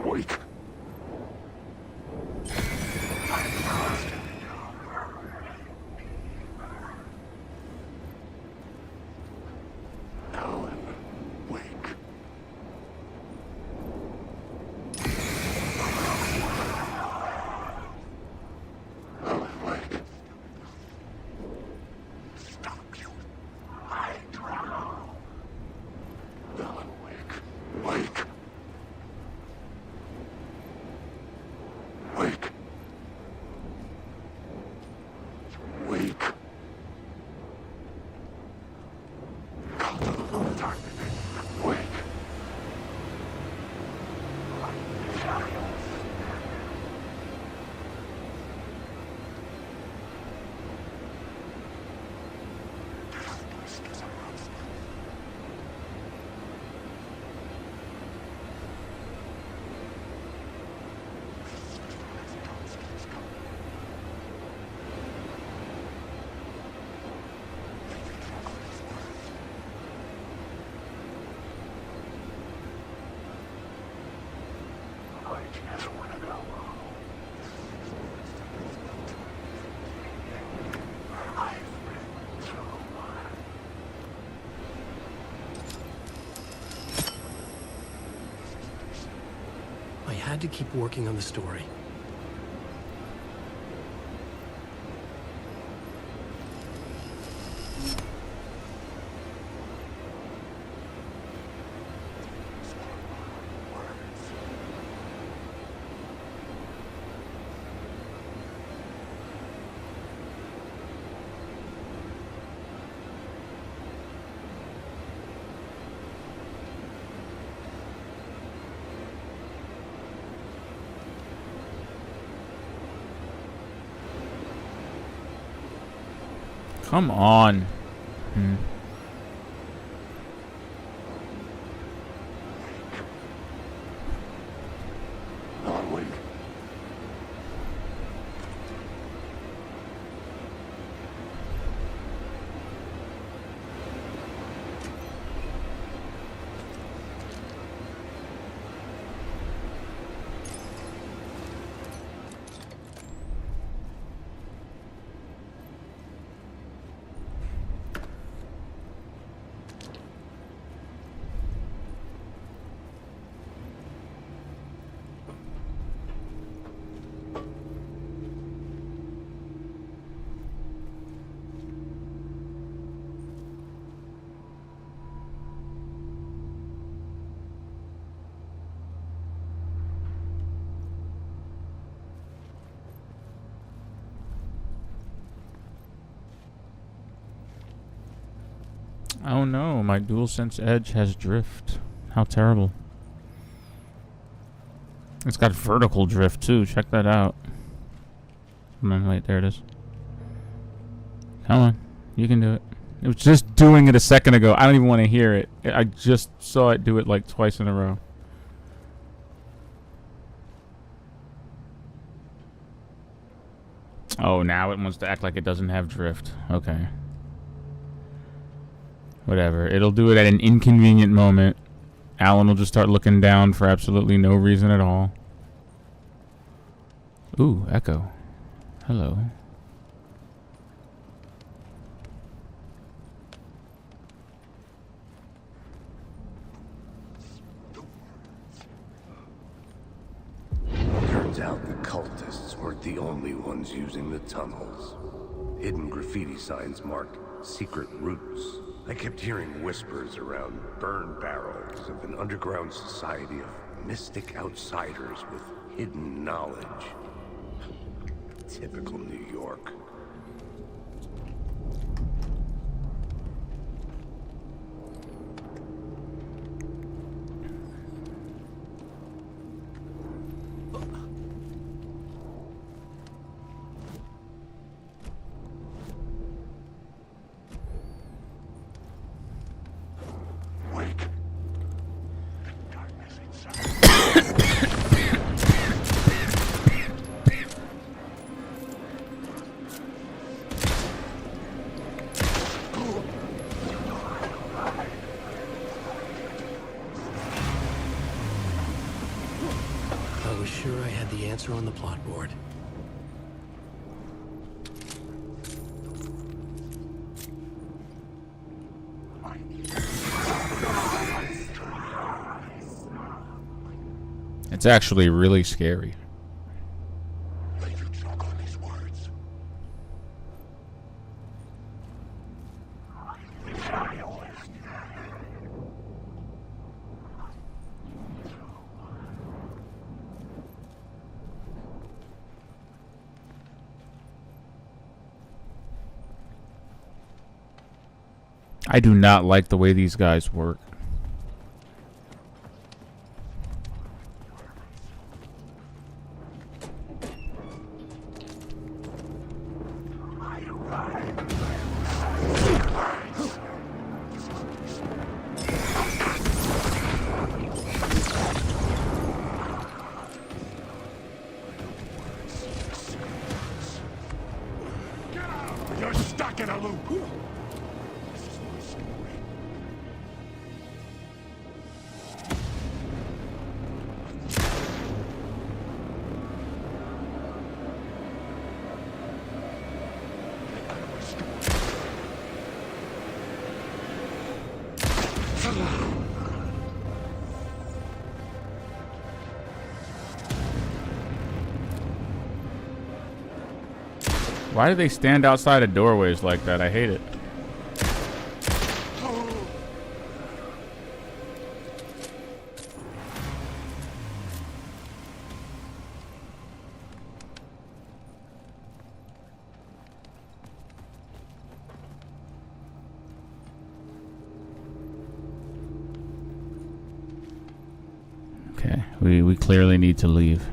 Wake. Alan Wake. Alan Wake. Stop you. I drown. Alan Wake. Wake. Wake. Wake. Call to the Lord darkness. Wake. I had to keep working on the story. Come on. Alan Wake. Oh no, my DualSense Edge has drift. How terrible. It's got vertical drift too, check that out. Come on, wait, there it is. Come on, you can do it. It was just doing it a second ago. I don't even want to hear it. I just saw it do it like twice in a row. Oh, now it wants to act like it doesn't have drift. Okay. Whatever. It'll do it at an inconvenient moment. Alan will just start looking down for absolutely no reason at all. Ooh, Echo. Hello. Turns out the cultists weren't the only ones using the tunnels. Hidden graffiti signs marked secret routes. I kept hearing whispers around burn barrels of an underground society of mystic outsiders with hidden knowledge. Typical New York. I was sure I had the answer on the plot board. It's actually really scary. I do not like the way these guys work. You're stuck in a loop. Why do they stand outside of doorways like that? I hate it. Okay, we clearly need to leave.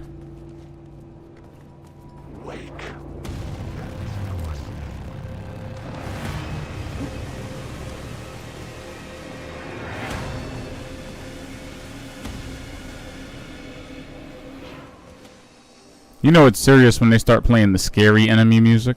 You know it's serious when they start playing the scary enemy music.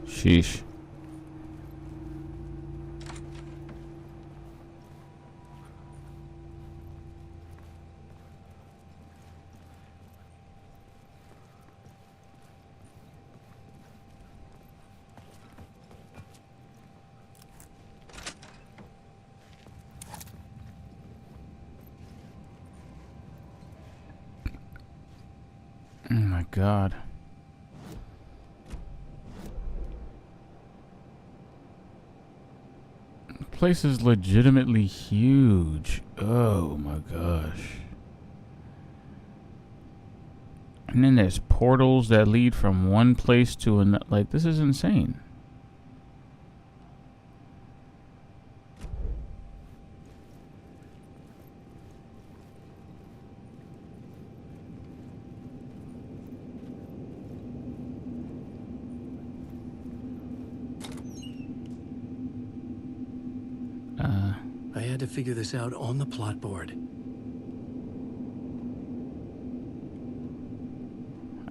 Sheesh. Oh my God. The place is legitimately huge. Oh my gosh. And then there's portals that lead from one place to another. Like, this is insane. I had to figure this out on the plot board.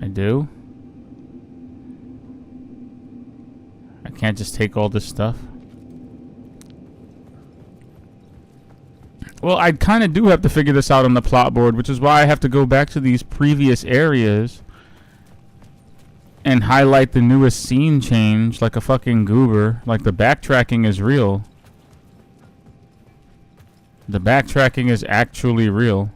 I do? I can't just take all this stuff? Well, I kind of do have to figure this out on the plot board, which is why I have to go back to these previous areas and highlight the newest scene change like a fucking goober. Like, the backtracking is real. The backtracking is actually real.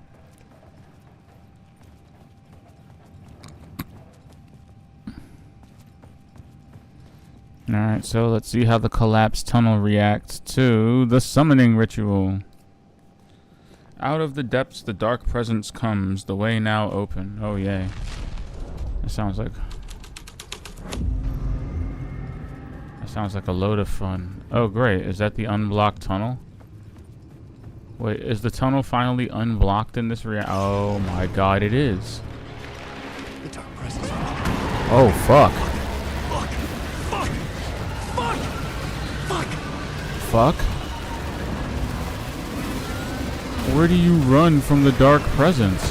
Alright, so let's see how the collapsed tunnel reacts to the summoning ritual. Out of the depths the dark presence comes, the way now open. Oh yay. That sounds like a load of fun. Oh great, is that the unblocked tunnel? Wait, is the tunnel finally unblocked in this oh my God, it is. The dark presence. Oh fuck. Fuck? Where do you run from the dark presence?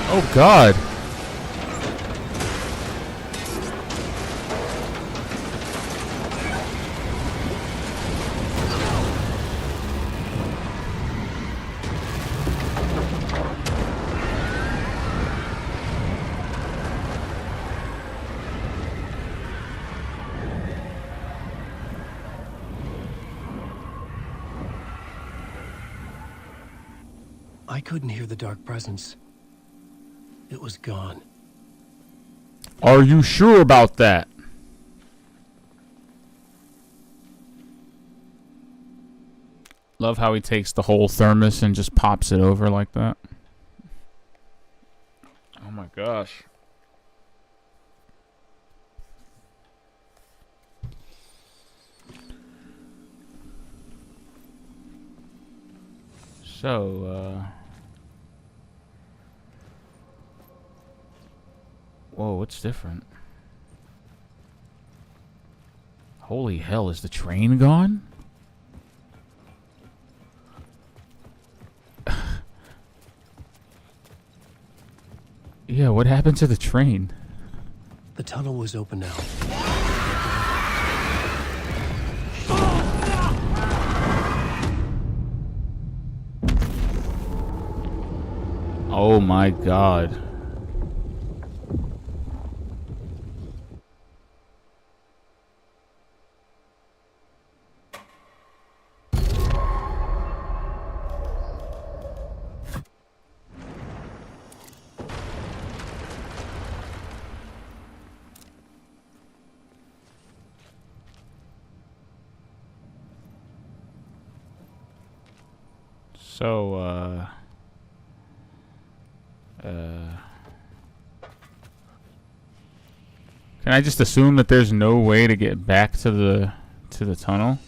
Oh God. I couldn't hear the dark presence. It was gone. Are you sure about that? Love how he takes the whole thermos and just pops it over like that. Oh my gosh. So, whoa, what's different? Holy hell, is the train gone? Yeah, what happened to the train? The tunnel was open now. Oh my God. So, Can I just assume that there's no way to get back to the tunnel?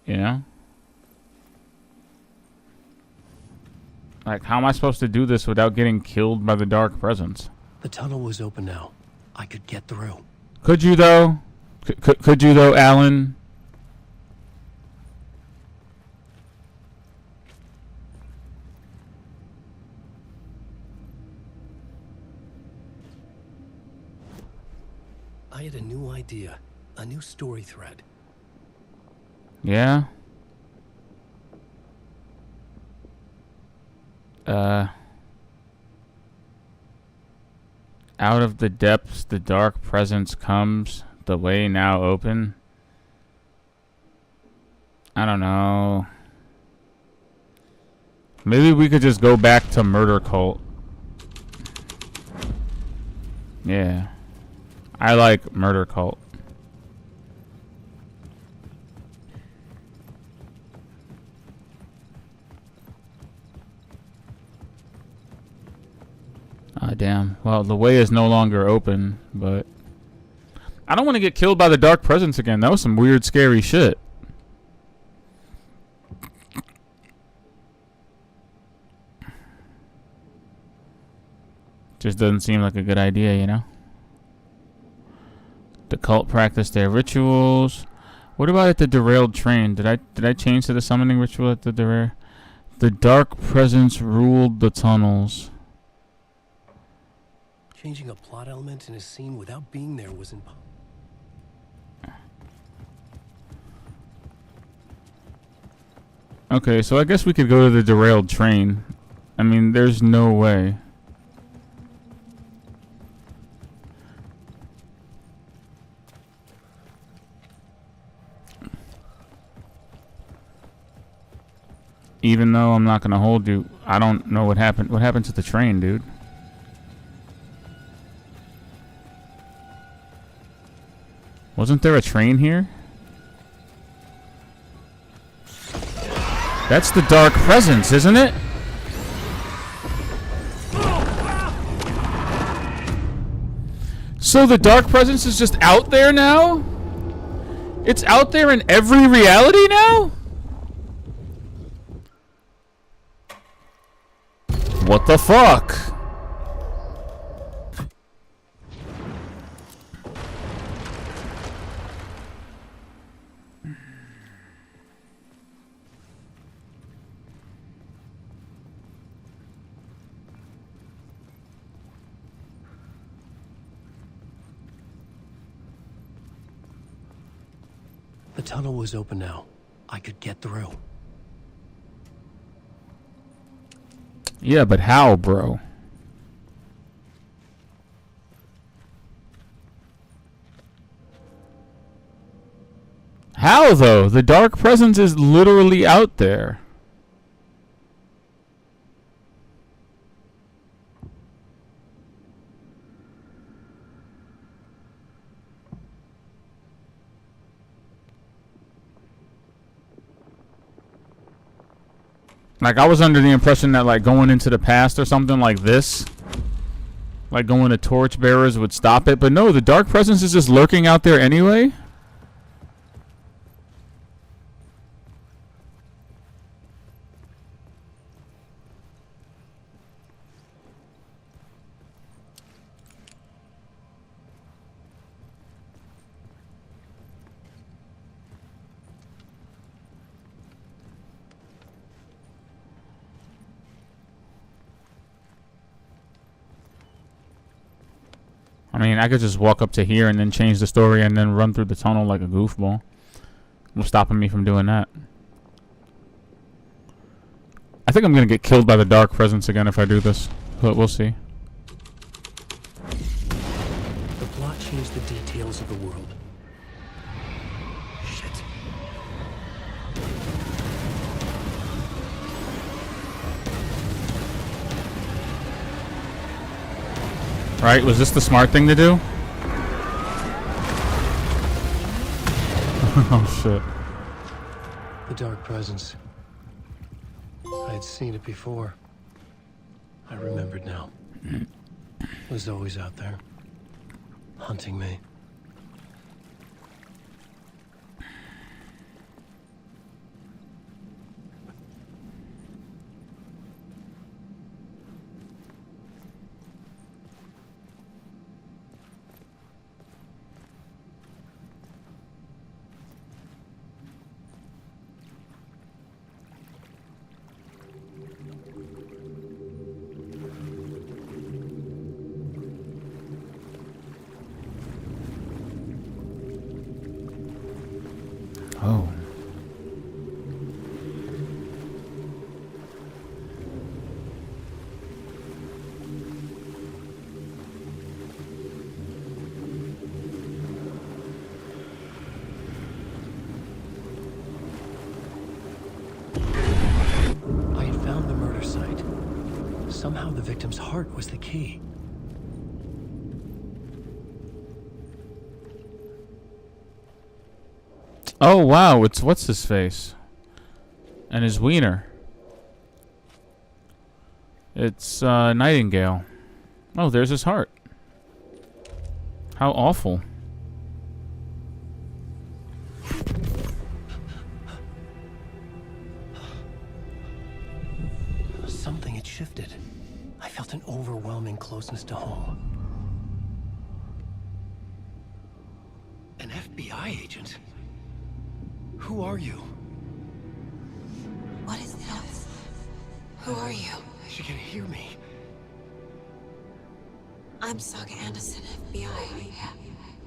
You know? Like, how am I supposed to do this without getting killed by the dark presence? The tunnel was open now. I could get through. Could you though? Could you though, Alan? I had a new idea. A new story thread. Yeah? Out of the depths the dark presence comes, the way now open. I don't know. Maybe we could just go back to Murder Cult. Yeah. I like Murder Cult. Ah, damn. Well, the way is no longer open, but I don't want to get killed by the dark presence again. That was some weird, scary shit. Just doesn't seem like a good idea, you know? The cult practice their rituals. What about at the derailed train? Did I change to the summoning ritual at the derail? The dark presence ruled the tunnels. Changing a plot element in a scene without being there was impossible. Okay, so I guess we could go to the derailed train. I mean, there's no way. Even though I'm not gonna hold you, I don't know what happened. What happened to the train, dude? Wasn't there a train here? That's the dark presence, isn't it? So the dark presence is just out there now? It's out there in every reality now? What the fuck? The tunnel was open now. I could get through. Yeah, but how, bro? How, though? The dark presence is literally out there. Like, I was under the impression that, like, going into the past or something like this, like going to torchbearers would stop it. But no, the dark presence is just lurking out there anyway. I mean, I could just walk up to here and then change the story and then run through the tunnel like a goofball. What's stopping me from doing that? I think I'm gonna get killed by the dark presence again if I do this, but we'll see. The plot changed the details of the world. Shit. Right? Was this the smart thing to do? Oh shit. The dark presence. I had seen it before. I remembered now. Was always out there, hunting me. Oh. I had found the murder site. Somehow the victim's heart was the key. Oh wow, it's what's his face? And his wiener. It's Nightingale. Oh, there's his heart. How awful. Something had shifted. I felt an overwhelming closeness to home. An FBI agent? Who are you? What is this? Who are you? She can hear me. I'm Saga Anderson, FBI.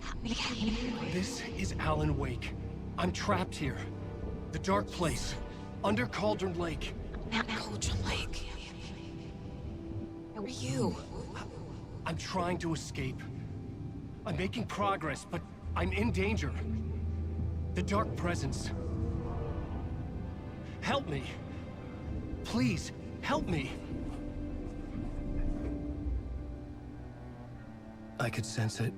Help me get you. This is Alan Wake. I'm trapped here. The dark place. Under Cauldron Lake. At Cauldron Lake. Who are you? I'm trying to escape. I'm making progress, but I'm in danger. The dark presence. Help me. Please, help me. I could sense it.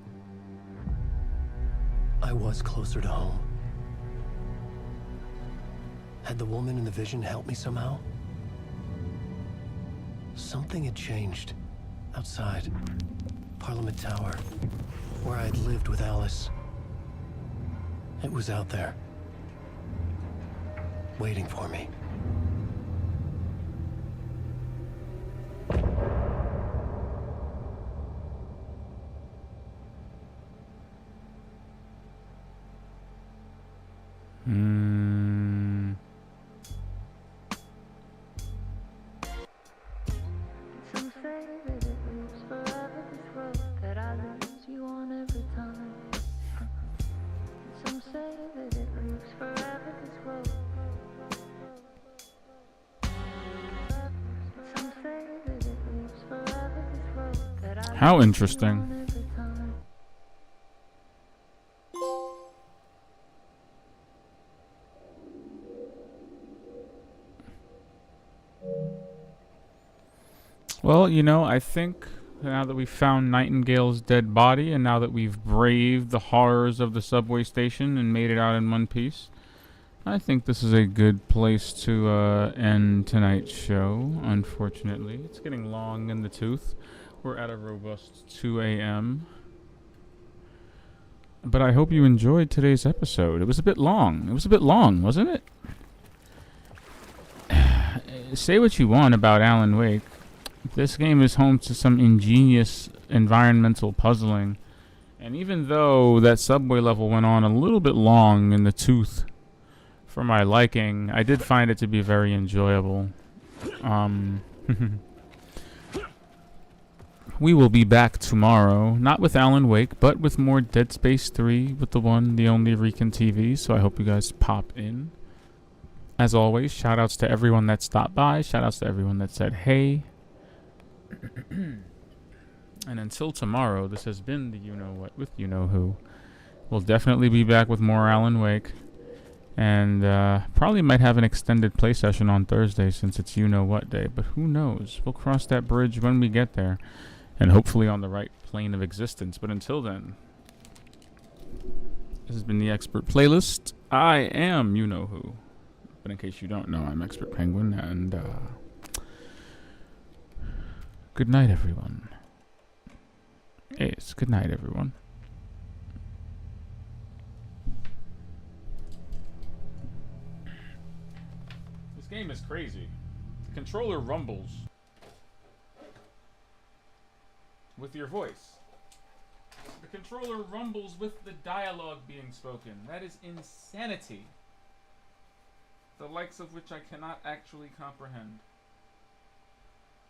I was closer to home. Had the woman in the vision helped me somehow? Something had changed. Outside. Parliament Tower. Where I'd lived with Alice. It was out there. Waiting for me. Some say that it moves forever, this road that I lose you on every time. Some say that it moves forever, this road. Some say that it moves forever, this road that I How lose you interesting. on every time. Well, you know, I think now that we've found Nightingale's dead body, and now that we've braved the horrors of the subway station and made it out in one piece, I think this is a good place to end tonight's show. Unfortunately, it's getting long in the tooth. We're at a robust 2 a.m. But I hope you enjoyed today's episode. It was a bit long. It was a bit long, wasn't it? Say what you want about Alan Wake. This game is home to some ingenious environmental puzzling. And even though that subway level went on a little bit long in the tooth for my liking, I did find it to be very enjoyable. We will be back tomorrow, not with Alan Wake, but with more Dead Space 3 with the one, the only Recon TV, so I hope you guys pop in. As always, shoutouts to everyone that stopped by, shoutouts to everyone that said hey. And until tomorrow, this has been the You Know What with You Know Who. We'll definitely be back with more Alan Wake. And probably might have an extended play session on Thursday since it's You Know What Day. But who knows? We'll cross that bridge when we get there. And hopefully on the right plane of existence. But until then, this has been the Expert Playlist. I am You Know Who. But in case you don't know, I'm Expert Penguin. And Good night, everyone. Yes, good night, everyone. This game is crazy. The controller rumbles with your voice. The controller rumbles with the dialogue being spoken. That is insanity. The likes of which I cannot actually comprehend.